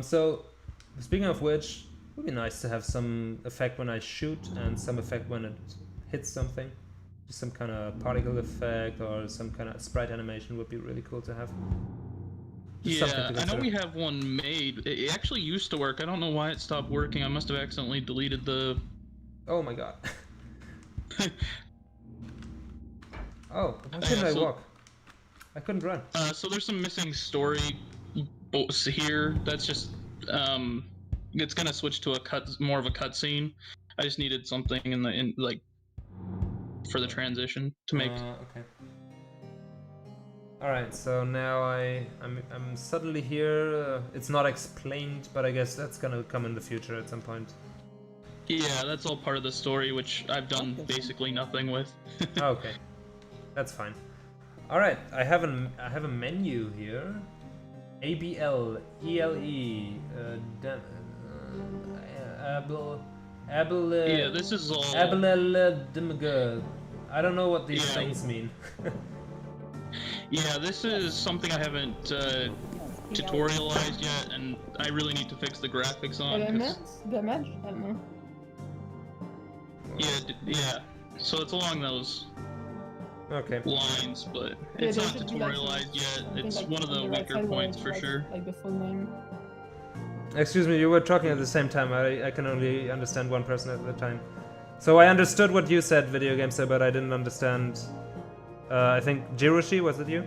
So, speaking of which, it would be nice to have some effect when I shoot and some effect when it hits something. Just some kind of particle effect or some kind of sprite animation would be really cool to have. Just yeah, I know we have one made. It actually used to work. I don't know why it stopped working. I must have accidentally deleted the... Oh my god. Oh, why couldn't I walk? I couldn't run. So there's some missing story here. That's just, it's gonna switch to more of a cutscene. I just needed something like for the transition to make. Okay. All right. So now I'm suddenly here. It's not explained, but I guess that's gonna come in the future at some point. Yeah, that's all part of the story, which I've done basically nothing with. Okay, that's fine. All right, I have a menu here. ABL, ELE, Yeah, this is all. I don't know what these things mean. Yeah, this is something I haven't tutorialized yet, and I really need to fix the graphics on. Elements? Damage? I don't know. Yeah. So it's along those lines, but it's not tutorialized yet. It's one of the weaker points for sure. Like the full name. Excuse me, you were talking at the same time. I can only understand one person at a time. So I understood what you said, Video Game Sir, but I didn't understand. I think Jiroshi, was it you?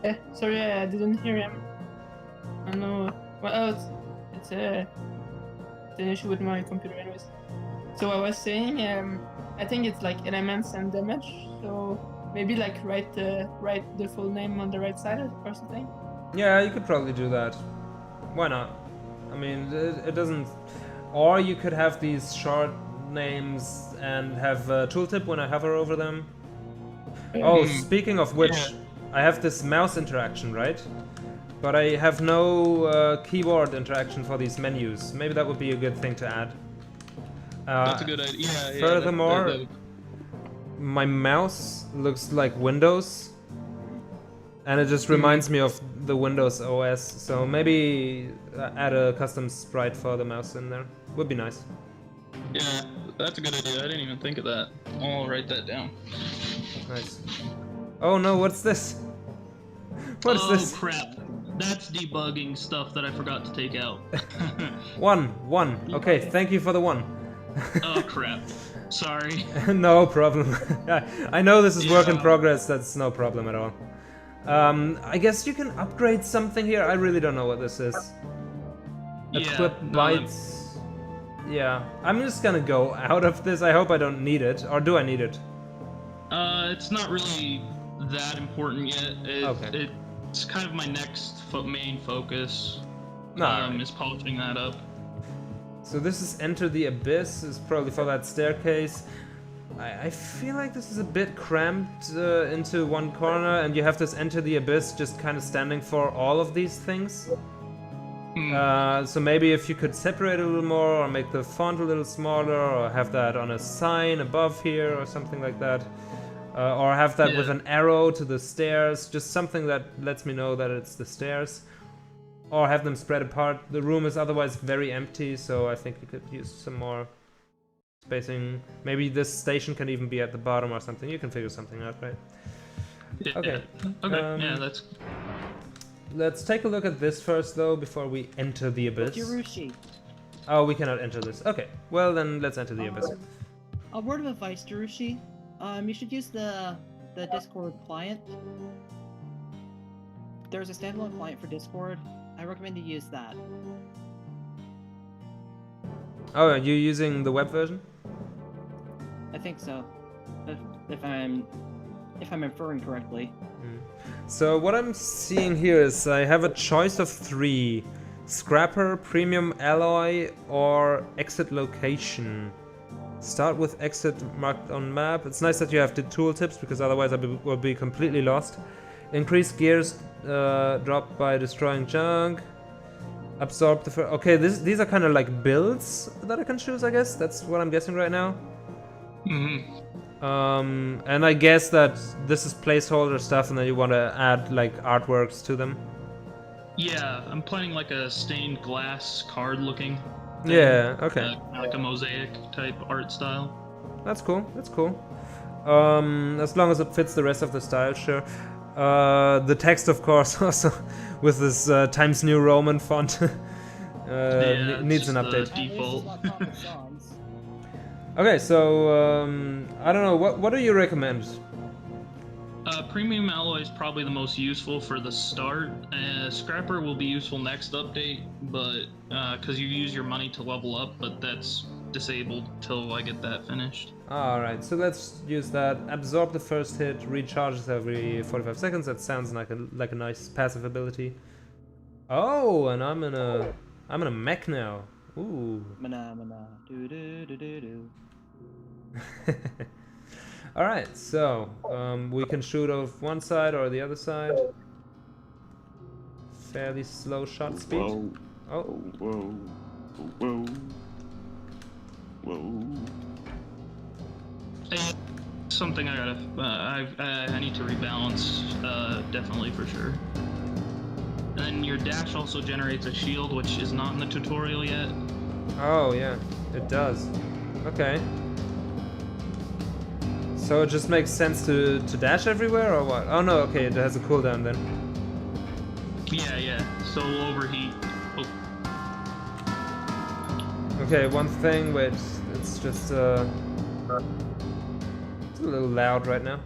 Yeah, sorry, I didn't hear him. I don't know. Well, it's an issue with my computer, anyways. So I was saying, I think it's like elements and damage. So maybe like write the full name on the right side or something. Yeah, you could probably do that. Why not? I mean, it doesn't. Or you could have these short names and have a tooltip when I hover over them. Oh, speaking of which, I have this mouse interaction, right? But I have no keyboard interaction for these menus. Maybe that would be a good thing to add. That's a good idea. Yeah, furthermore, my mouse looks like Windows, and it just reminds me of the Windows OS. So maybe add a custom sprite for the mouse in there. Would be nice. Yeah, that's a good idea. I didn't even think of that. I'll write that down. Nice. Oh no, what's this? What is this? Oh crap. That's debugging stuff that I forgot to take out. One. Okay, thank you for the one. Oh crap. Sorry. No problem. I know this is work in progress, that's no problem at all. I guess you can upgrade something here. I really don't know what this is. Equip bytes. Yeah, I'm just gonna go out of this. I hope I don't need it. Or do I need it? It's not really that important yet. It's kind of my next main focus. Is polishing that up. So this is Enter the Abyss. Is probably for that staircase. I feel like this is a bit cramped into one corner, and you have this Enter the Abyss just kind of standing for all of these things. So maybe if you could separate a little more, or make the font a little smaller, or have that on a sign above here, or something like that. Or have that with an arrow to the stairs, just something that lets me know that it's the stairs. Or have them spread apart. The room is otherwise very empty, so I think you could use some more spacing. Maybe this station can even be at the bottom or something. You can figure something out, right? Okay. Yeah, that's... Let's take a look at this first, though, before we enter the Abyss. Jiroshi. Oh, we cannot enter this. Okay, well then let's enter the Abyss. A word of advice, Jiroshi. You should use the Discord client. There's a standalone client for Discord. I recommend you use that. Oh, are you using the web version? I think so. If I'm inferring correctly. So what I'm seeing here is I have a choice of 3. Scrapper, Premium Alloy, or Exit Location. Start with Exit marked on map. It's nice that you have the tooltips, because otherwise I will be completely lost. Increase gears drop by destroying junk. Absorb the... Okay, these are kind of like builds that I can choose, I guess. That's what I'm guessing right now. And I guess that this is placeholder stuff, and then you want to add like artworks to them. Yeah, I'm playing like a stained glass card looking thing. Yeah, okay. Like a mosaic type art style. That's cool, that's cool. As long as it fits the rest of the style, sure. The text, of course, also with this Times New Roman font needs an update. Default. Okay, so I don't know. What do you recommend? premium alloy is probably the most useful for the start. Scrapper will be useful next update, but because you use your money to level up, but that's disabled till I get that finished. Alright, so let's use that. Absorb the first hit, recharges every 45 seconds. That sounds like a nice passive ability. Oh, and I'm in a mech now. Ooh. Mana mana do do do do do. Alright, so we can shoot off one side or the other side. Fairly slow shot speed. Whoa. Oh. Whoa. Whoa. Whoa. Something I gotta, I need to rebalance, definitely for sure. And then your dash also generates a shield, which is not in the tutorial yet. Oh yeah, it does. Okay. So it just makes sense to dash everywhere, or what? Oh no, okay, it has a cooldown then. Yeah, so we'll overheat. Oh. Okay, one thing, wait, it's just it's a little loud right now.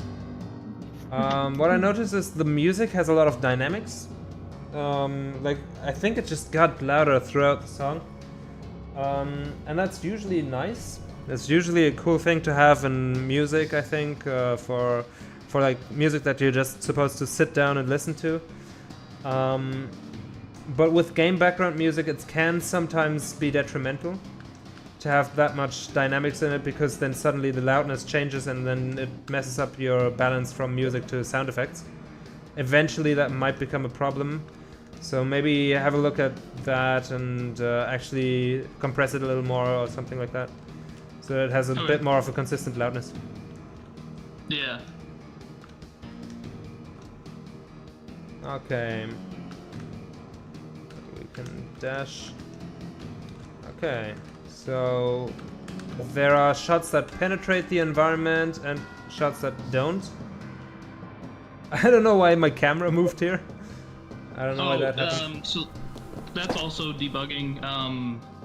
What I noticed is the music has a lot of dynamics. Like, I think it just got louder throughout the song. And that's usually nice. It's usually a cool thing to have in music, I think, for like music that you're just supposed to sit down and listen to. But with game background music, it can sometimes be detrimental to have that much dynamics in it, because then suddenly the loudness changes and then it messes up your balance from music to sound effects. Eventually that might become a problem. So maybe have a look at that and actually compress it a little more or something like that. So that it has a bit more of a consistent loudness. Yeah. Okay. We can dash. Okay. So there are shots that penetrate the environment and shots that don't. I don't know why my camera moved here. I don't know why that happened. So that's also debugging,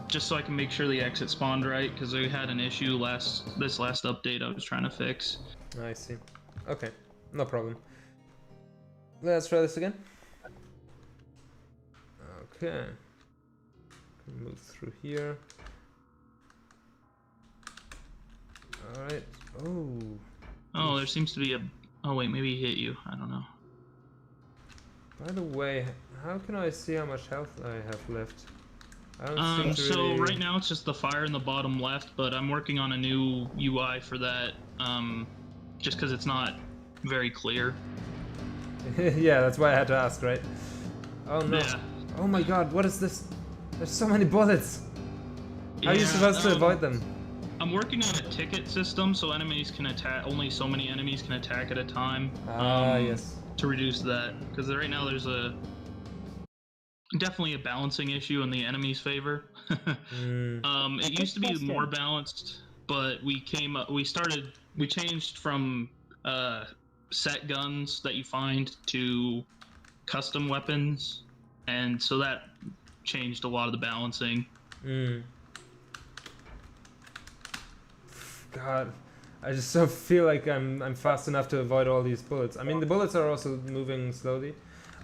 just so I can make sure the exit spawned right, because we had an issue this last update I was trying to fix. I see. Okay, no problem. Let's try this again. Okay. Move through here. Alright. Oh. Oh, there seems to be a... Oh wait, maybe he hit you. I don't know. By the way, how can I see how much health I have left? I don't seem to so really... right now it's just the fire in the bottom left, but I'm working on a new UI for that, just because it's not very clear. Yeah, that's why I had to ask, right? Oh no. Yeah. Oh my god, what is this? There's so many bullets! How are you supposed to avoid them? I'm working on a ticket system so enemies can attack, only so many enemies can attack at a time. Yes. To reduce that, because right now there's definitely a balancing issue in the enemy's favor. It used to be more balanced, but we changed from set guns that you find to custom weapons, and so that changed a lot of the balancing. God, I just don't feel like I'm fast enough to avoid all these bullets. I mean, the bullets are also moving slowly.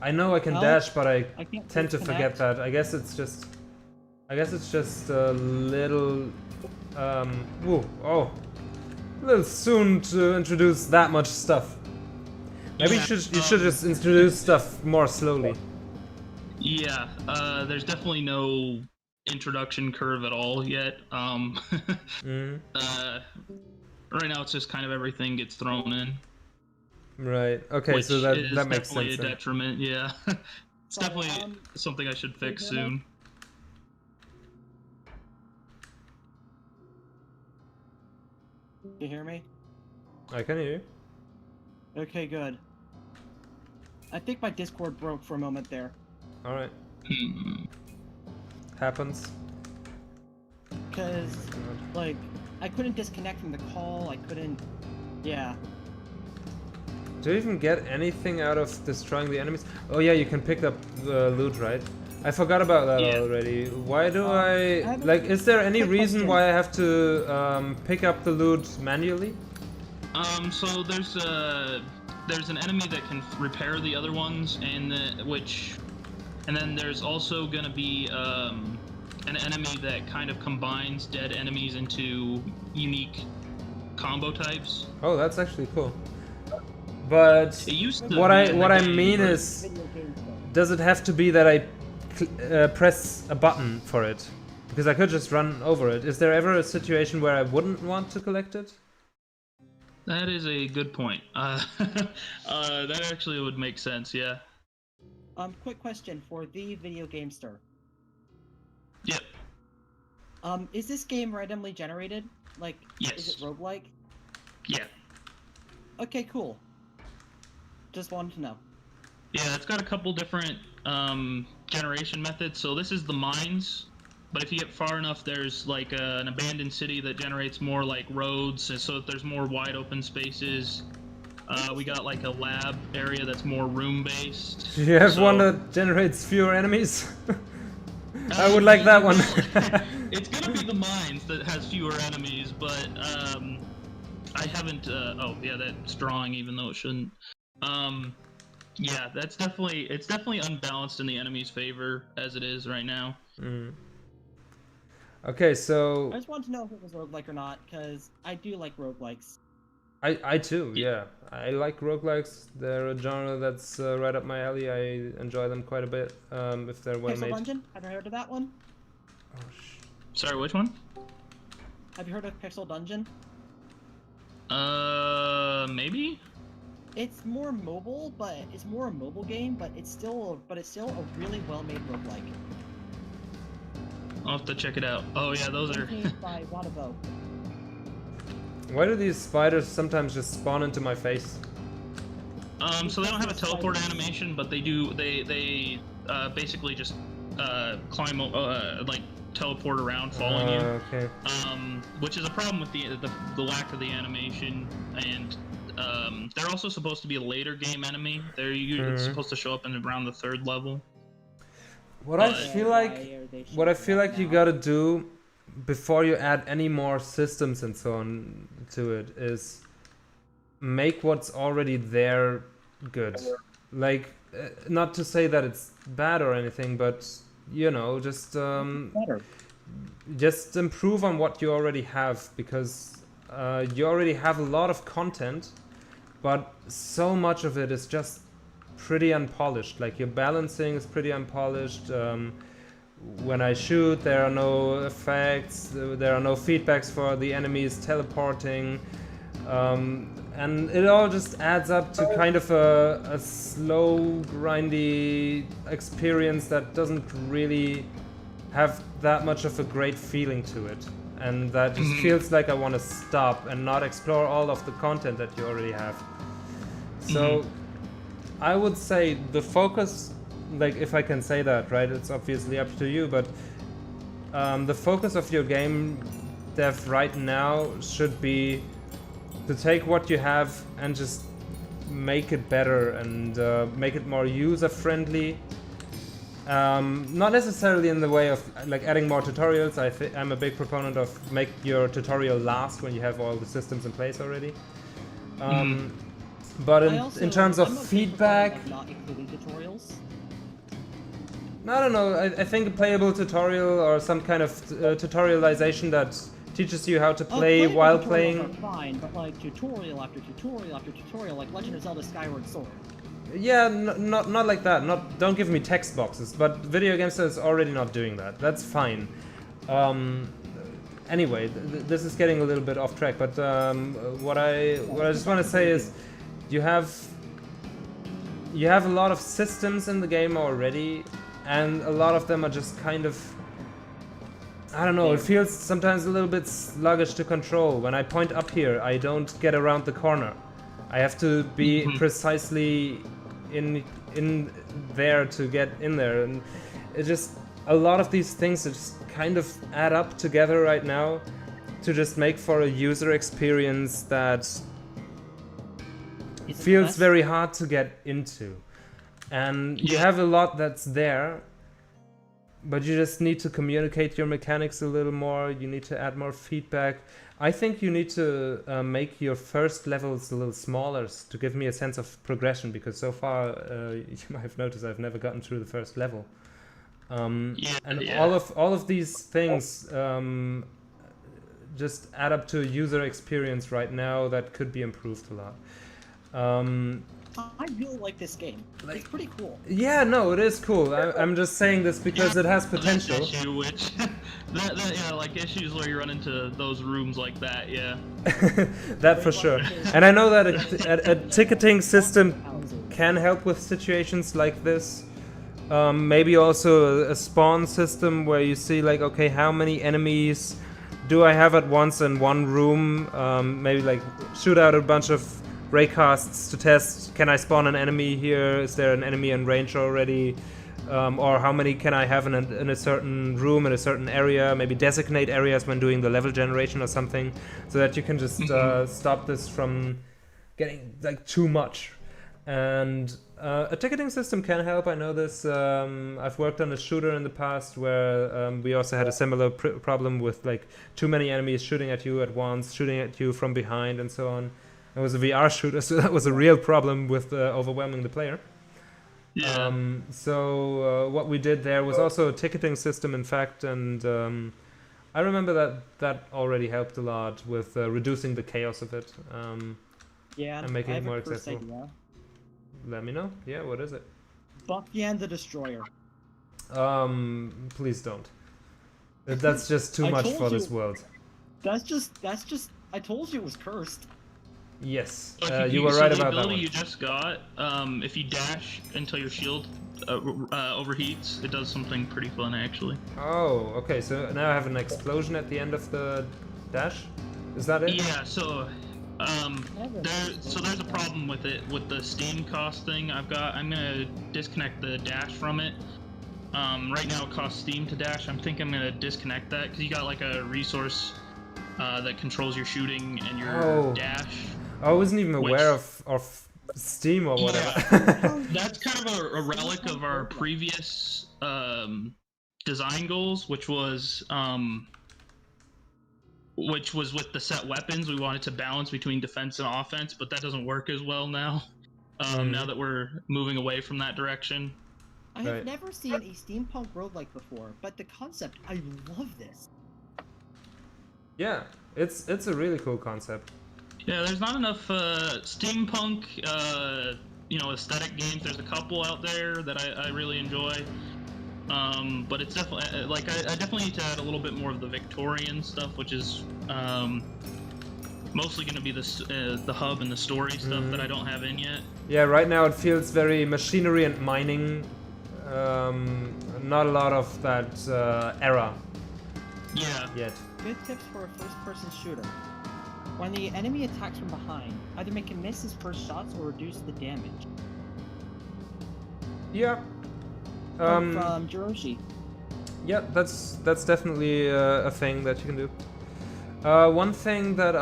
I know I can dash, but I tend to forget that. I guess it's just a little a little soon to introduce that much stuff. Maybe you should just introduce stuff more slowly. Yeah, there's definitely no introduction curve at all yet. Right now it's just kind of everything gets thrown in. Right. Okay, so that makes sense. Definitely a detriment. Yeah, it's definitely something I should fix soon. Can you hear me? I can hear you. Okay, good. I think my Discord broke for a moment there. All right. Happens. Because, like, I couldn't disconnect from the call, I couldn't... Yeah. Do you even get anything out of destroying the enemies? Oh yeah, you can pick up the loot, right? I forgot about that already. Why do I... Like, is there any reason why I have to pick up the loot manually? So there's there's an enemy that can repair the other ones, and then there's also gonna be an enemy that kind of combines dead enemies into unique combo types. Oh, that's actually cool. But It used to what be I in the what I game, mean but- is, does it have to be that I press a button for it? Because I could just run over it. Is there ever a situation where I wouldn't want to collect it? That is a good point. That actually would make sense, yeah. Quick question for the video gamester. Yep. Is this game randomly generated? Like, Yes. is it roguelike? Yeah. Okay, cool. Just wanted to know. Yeah, it's got a couple different generation methods. So this is the mines, but if you get far enough, there's like an abandoned city that generates more like roads, and so that there's more wide open spaces. We got like a lab area that's more room based. Do you have one that generates fewer enemies? I would like that one. It's gonna be the mines that has fewer enemies, but I haven't. Oh yeah, that's drawing, even though it shouldn't. Yeah, it's definitely unbalanced in the enemy's favor as it is right now. Mm. Okay, so I just wanted to know if it was roguelike or not, because I do like roguelikes. I too, yeah. I like roguelikes. They're a genre that's right up my alley. I enjoy them quite a bit, if they're well Pixel made. Dungeon? Have you heard of that one? Oh, Sorry, which one? Have you heard of Pixel Dungeon? Maybe? It's more mobile, but it's more a mobile game, but it's still a really well-made roguelike. I'll have to check it out. Oh yeah, those are. Made by Robotic. Why do these spiders sometimes just spawn into my face? So they don't have a teleport animation, but they do. They basically just climb, like teleport around, following you. Okay. Which is a problem with the lack of the animation, and they're also supposed to be a later game enemy. They're usually supposed to show up in around the 3rd level. What I feel like you gotta do before you add any more systems and so on to it is make what's already there good. Like, not to say that it's bad or anything, but you know, just improve on what you already have, because you already have a lot of content, but so much of it is just pretty unpolished. Like, your balancing is pretty unpolished. When I shoot, there are no effects, there are no feedbacks for the enemies teleporting, and it all just adds up to kind of a slow, grindy experience that doesn't really have that much of a great feeling to it, and that just feels like I want to stop and not explore all of the content that you already have. So I would say the focus, like, if I can say that, right, it's obviously up to you, but the focus of your game dev right now should be to take what you have and just make it better and make it more user-friendly. Not necessarily in the way of like adding more tutorials. I'm a big proponent of make your tutorial last when you have all the systems in place already. But in terms of feedback, not including tutorials. I don't know. I think a playable tutorial or some kind of tutorialization that teaches you how to play while playing. Are fine, but like tutorial after tutorial after tutorial, like Legend of Zelda: Skyward Sword. Yeah, not like that. Don't give me text boxes. But video games is already not doing that. That's fine. Anyway, this is getting a little bit off track. But what I just want to say is, you have a lot of systems in the game already, and a lot of them are just kind of, I don't know, it feels sometimes a little bit sluggish to control. When I point up here, I don't get around the corner. I have to be precisely in there to get in there, and it just, a lot of these things just kind of add up together right now to just make for a user experience that feels very hard to get into. And you have a lot that's there, but you just need to communicate your mechanics a little more. You need to add more feedback. I think you need to make your first levels a little smaller to give me a sense of progression, because so far you might have noticed I've never gotten through the first level. All of these things just add up to a user experience right now that could be improved a lot. I really like this game. It's pretty cool. Yeah, no, it is cool. I'm just saying this because it has potential. That issue, which like issues where you run into those rooms like that, yeah. That for sure. And I know that a ticketing system can help with situations like this. Maybe also a spawn system where you see like, okay, how many enemies do I have at once in one room? Maybe like shoot out a bunch of raycasts to test, can I spawn an enemy here? Is there an enemy in range already? Or how many can I have in a certain room, in a certain area? Maybe designate areas when doing the level generation or something, so that you can just stop this from getting like too much. And a ticketing system can help, I know this. I've worked on a shooter in the past where we also had a similar problem with like too many enemies shooting at you at once, shooting at you from behind and so on. It was a VR shooter, so that was a real problem with overwhelming the player. Yeah. So what we did there was also a ticketing system, in fact, and I remember that already helped a lot with reducing the chaos of it. Yeah, and making I it have more a first accessible. idea. Let me know. Yeah, what is it? Buckyan the Destroyer. Please don't. That's just too much for this world. That's just. I told you it was cursed. Yes, So you were right the about that ability one. you just got, if you dash until your shield overheats, it does something pretty fun actually. Oh, okay. So now I have an explosion at the end of the dash. Is that it? Yeah. So, there's a problem with it with the steam cost thing. I'm gonna disconnect the dash from it. Right now it costs steam to dash. I'm thinking I'm gonna disconnect that because you got like a resource that controls your shooting and your dash. I wasn't even aware of Steam or whatever. Yeah. That's kind of a relic of our previous design goals, which was with the set weapons. We wanted to balance between defense and offense, but that doesn't work as well now. Now that we're moving away from that direction. I have never seen a steampunk roguelike before, but the concept, I love this. Yeah, it's a really cool concept. Yeah, there's not enough steampunk, aesthetic games. There's a couple out there that I really enjoy, but it's definitely I definitely need to add a little bit more of the Victorian stuff, which is mostly going to be the hub and the story stuff that I don't have in yet. Yeah, right now it feels very machinery and mining. Not a lot of that era. Yeah. Yet. Good tips for a first-person shooter. When the enemy attacks from behind, either make him miss his first shots or reduce the damage. Yeah. From Jiroshi. Yeah, that's definitely a thing that you can do. One thing that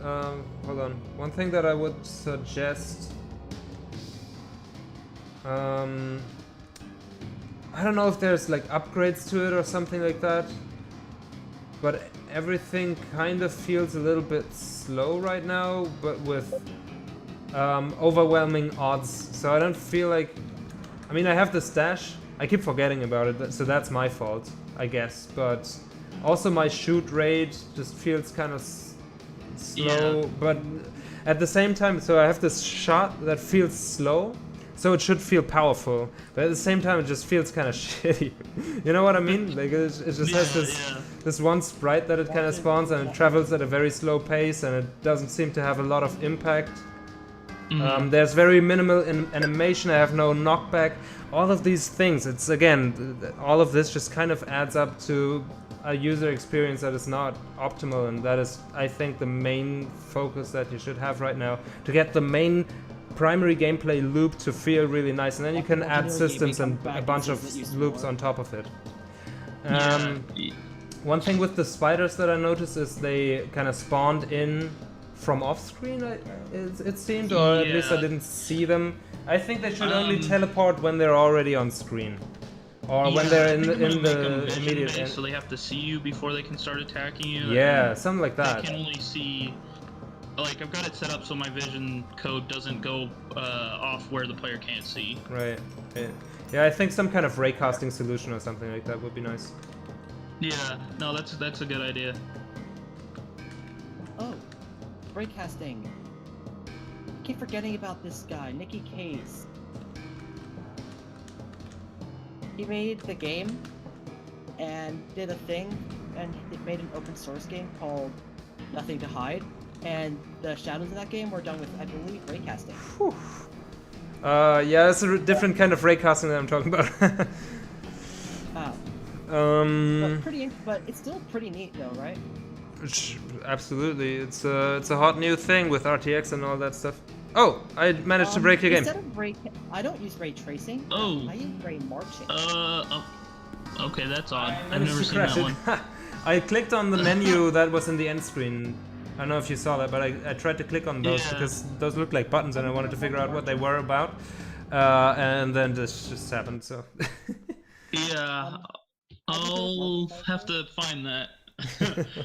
One thing that I would suggest. I don't know if there's like upgrades to it or something like that, but everything kind of feels a little bit slow right now, but with overwhelming odds. So I don't feel like... I mean, I have the stash. I keep forgetting about it, so that's my fault, I guess. But also my shoot rate just feels kind of slow. Yeah. But at the same time, so I have this shot that feels slow, so it should feel powerful. But at the same time, it just feels kind of shitty. You know what I mean? Like it just has this one sprite that it kind of spawns, and it travels at a very slow pace, and it doesn't seem to have a lot of impact. There's very minimal animation. I have no knockback. All of these things, it's again, all of this just kind of adds up to a user experience that is not optimal, and that is, I think, the main focus that you should have right now, to get the main primary gameplay loop to feel really nice, and then you can add systems and a bunch of loops on top of it. One thing with the spiders that I noticed is they kind of spawned in from off-screen, it seemed, or at least I didn't see them. I think they should only teleport when they're already on screen. or when they're in I think I'm the gonna make 'em vision immediate. based, so they have to see you before they can start attacking you. Yeah, something like They that. can only see. Like, I've got it set up so my vision code doesn't go off where the player can't see. Right. Yeah, I think some kind of raycasting solution or something like that would be nice. Yeah, no, that's a good idea. Oh, breakcasting. I keep forgetting about this guy, Nicky Case. He made the game and did a thing, and it made an open source game called Nothing to Hide. And the shadows in that game were done with, I believe, raycasting. Whew. Yeah, that's a different kind of raycasting that I'm talking about. But it's still pretty neat, though, right? Absolutely, it's a hot new thing with RTX and all that stuff. Oh, I managed to break your game. Instead of I don't use ray tracing. Oh. I use ray marching. Okay, that's odd. I've Managed never to seen crash that it. one. I clicked on the menu that was in the end screen. I don't know if you saw that, but I tried to click on those because those looked like buttons and I wanted to figure out what they were about. And then this just happened, so. Yeah, I'll have to find that.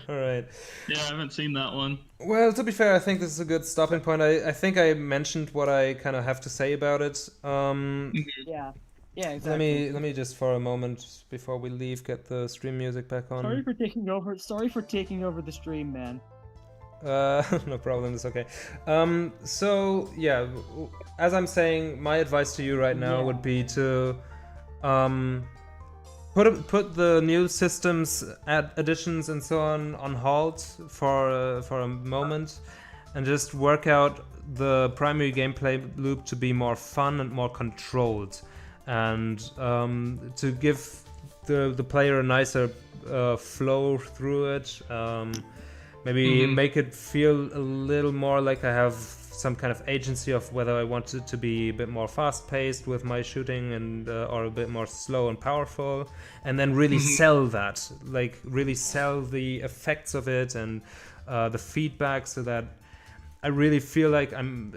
Alright. Yeah, I haven't seen that one. Well, to be fair, I think this is a good stopping point. I think I mentioned what I kind of have to say about it. Yeah, exactly. Let me just for a moment before we leave get the stream music back on. Sorry for taking over the stream, man. No problem, it's okay. So yeah, as I'm saying, my advice to you right now would be to put the new systems additions and so on halt for a moment, and just work out the primary gameplay loop to be more fun and more controlled, and to give the player a nicer flow through it. Maybe make it feel a little more like I have some kind of agency of whether I want it to be a bit more fast-paced with my shooting and or a bit more slow and powerful, and then really sell that, like really sell the effects of it and the feedback, so that I really feel like I'm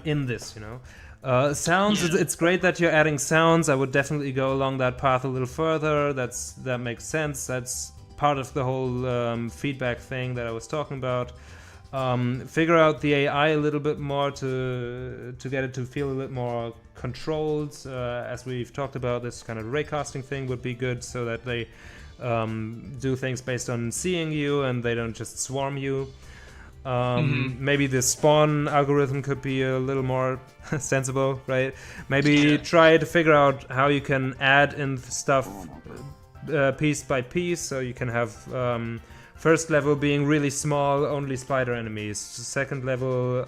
in this, you know. Sounds, it's great that you're adding sounds. I would definitely go along that path a little further. That makes sense. That's part of the whole feedback thing that I was talking about. Figure out the AI a little bit more to get it to feel a little more controlled. As we've talked about, this kind of raycasting thing would be good, so that they do things based on seeing you and they don't just swarm you. Maybe the spawn algorithm could be a little more sensible, right? Maybe try to figure out how you can add in stuff piece by piece, so you can have first level being really small, only spider enemies, second level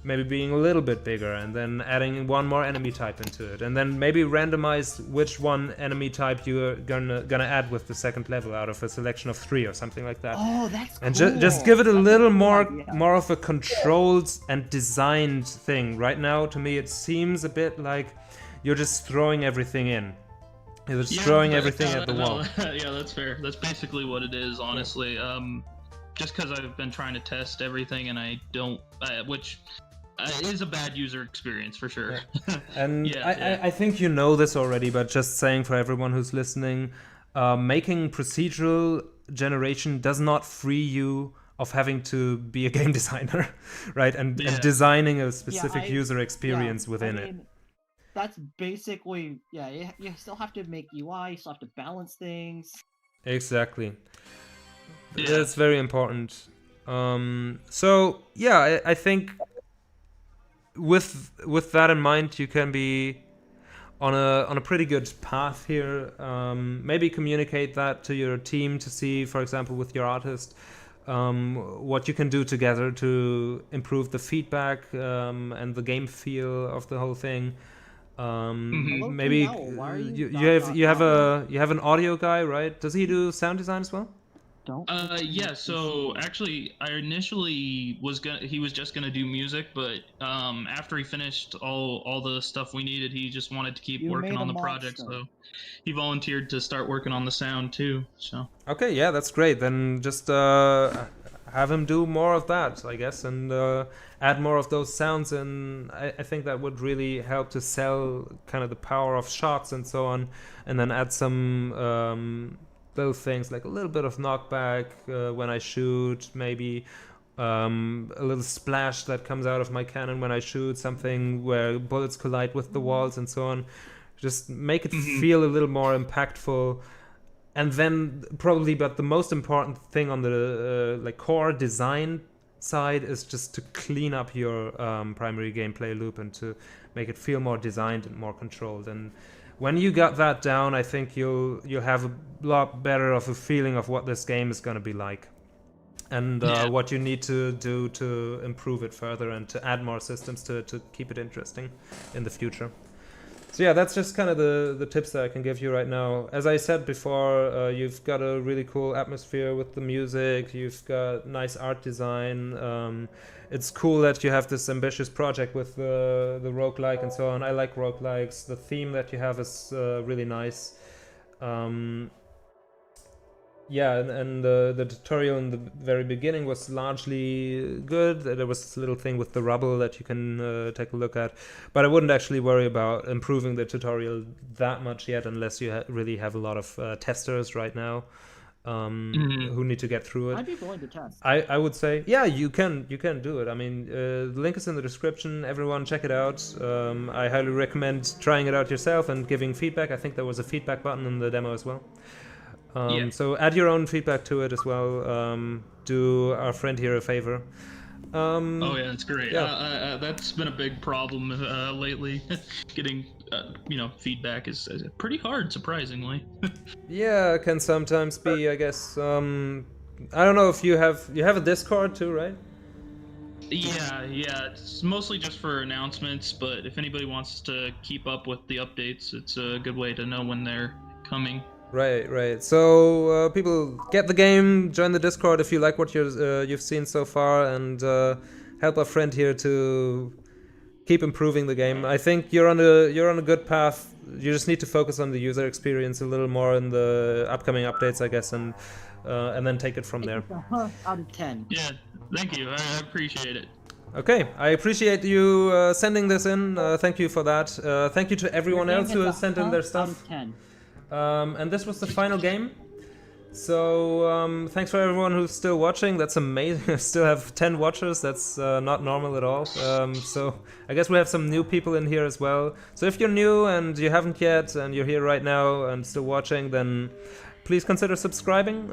maybe being a little bit bigger, and then adding one more enemy type into it, and then maybe randomize which one enemy type you're gonna add with the second level out of a selection of 3 or something like that. Oh, that's cool. And just give it a little more of a controlled and designed thing. Right now, to me, it seems a bit like you're just throwing everything in. You're just throwing everything at the wall. Yeah, that's fair. That's basically what it is, honestly. Just because I've been trying to test everything and I don't, which is a bad user experience for sure. Yeah. And I think you know this already, but just saying for everyone who's listening, making procedural generation does not free you of having to be a game designer, right? And designing a specific user experience within it. That's basically, you still have to make UI, you still have to balance things. Exactly. That's very important. So, yeah, I think with that in mind, you can be on a pretty good path here. Maybe communicate that to your team to see, for example, with your artist, what you can do together to improve the feedback and the game feel of the whole thing. Maybe you have an audio guy, right? Does he do sound design as well? Yeah, so actually I initially he was just gonna do music, but after he finished all the stuff we needed, he just wanted to keep working on the project, so he volunteered to start working on the sound too. So okay, yeah, that's great. Then just have him do more of that, I guess, and add more of those sounds. And I think that would really help to sell kind of the power of shots and so on, and then add some little things like a little bit of knockback when I shoot, maybe a little splash that comes out of my cannon when I shoot, something where bullets collide with the walls and so on. Just make it feel a little more impactful. And then probably, but the most important thing on the like core design side is just to clean up your primary gameplay loop and to make it feel more designed and more controlled. And when you got that down, I think you'll have a lot better of a feeling of what this game is going to be like, and what you need to do to improve it further and to add more systems to keep it interesting in the future. So yeah, that's just kind of the tips that I can give you right now. As I said before, you've got a really cool atmosphere with the music, you've got nice art design. It's cool that you have this ambitious project with the roguelike and so on. I like roguelikes. The theme that you have is really nice. Yeah, and the tutorial in the very beginning was largely good. There was this little thing with the rubble that you can take a look at. But I wouldn't actually worry about improving the tutorial that much yet unless you really have a lot of testers right now who need to get through it. I'd be willing to test. I would say, yeah, you can do it. I mean, the link is in the description. Everyone check it out. I highly recommend trying it out yourself and giving feedback. I think there was a feedback button in the demo as well. So add your own feedback to it as well. Do our friend here a favor. Oh yeah, it's great. Yeah. That's been a big problem lately. Getting feedback is pretty hard, surprisingly. Yeah, it can sometimes be, I guess. I don't know if you have a Discord too, right? Yeah, it's mostly just for announcements, but if anybody wants to keep up with the updates, it's a good way to know when they're coming. Right. So people, get the game, join the Discord if you like what you've seen so far, and help our friend here to keep improving the game. I think you're on a good path. You just need to focus on the user experience a little more in the upcoming updates, I guess, and then take it from there. Out of 10. Yeah, thank you. I appreciate it. Okay, I appreciate you sending this in. Thank you for that. Thank you to everyone else who has sent in their stuff. Out of 10. And this was the final game. So thanks for everyone who's still watching. That's amazing. I still have 10 watchers. That's not normal at all. So I guess we have some new people in here as well. So if you're new and you haven't yet and you're here right now and still watching, then please consider subscribing.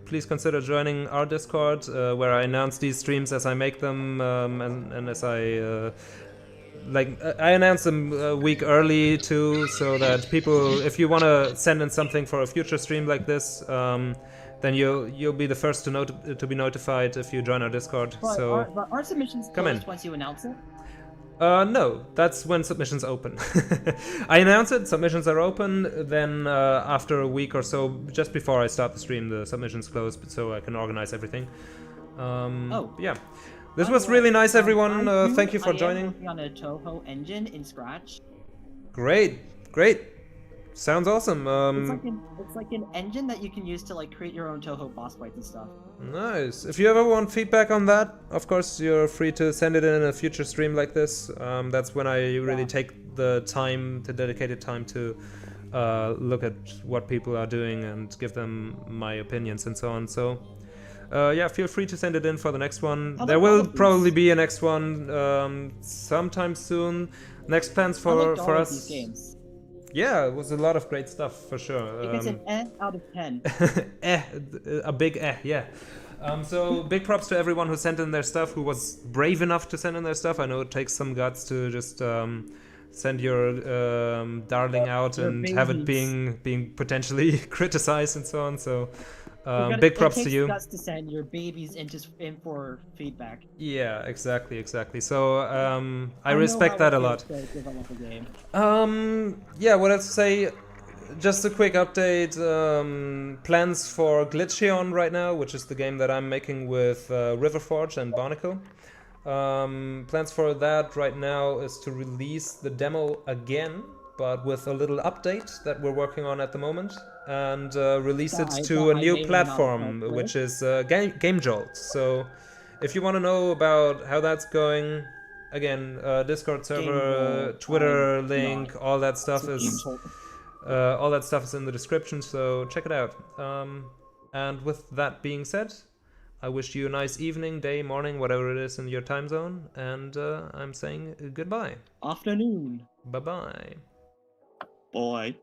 Please consider joining our Discord where I announce these streams as I make them and as I I announce them a week early too, so that people, if you want to send in something for a future stream like this, then you'll be the first to be notified if you join our Discord. But are submissions come in closed once you announce it? No, that's when submissions open. I announce it, submissions are open, then after a week or so, just before I start the stream, the submissions close, so I can organize everything. Yeah. This was really nice, everyone. Thank you for joining. I am working on a Toho engine in Scratch. Great. Sounds awesome. It's like an engine that you can use to create your own Toho boss fights and stuff. Nice. If you ever want feedback on that, of course, you're free to send it in a future stream like this. That's when I really take the dedicated time to look at what people are doing and give them my opinions and so on. So. Yeah, feel free to send it in for the next one. There will probably be a next one sometime soon. Next plans for us. These games. Yeah, it was a lot of great stuff for sure. If it's an out of 10. A big yeah. So big props to everyone who sent in their stuff, who was brave enough to send in their stuff. I know it takes some guts to just send your darling out and have it being potentially criticized and so on. So. Big props to you. It takes guts to send your babies in for feedback. Yeah, exactly. So I respect that a lot. Yeah, what else to say? Just a quick update. Plans for Glitchion right now, which is the game that I'm making with Riverforge and Barnacle. Plans for that right now is to release the demo again but with a little update that we're working on at the moment, and release it That to I a new may or may not platform, help which with. is Game Jolt. So if you want to know about how that's going, again, Discord server, Jolt, Twitter I'm link, not. all that stuff So is Game all that stuff is in the description. So check it out. And with that being said, I wish you a nice evening, day, morning, whatever it is in your time zone, and I'm saying goodbye. Afternoon. Bye bye. Boy.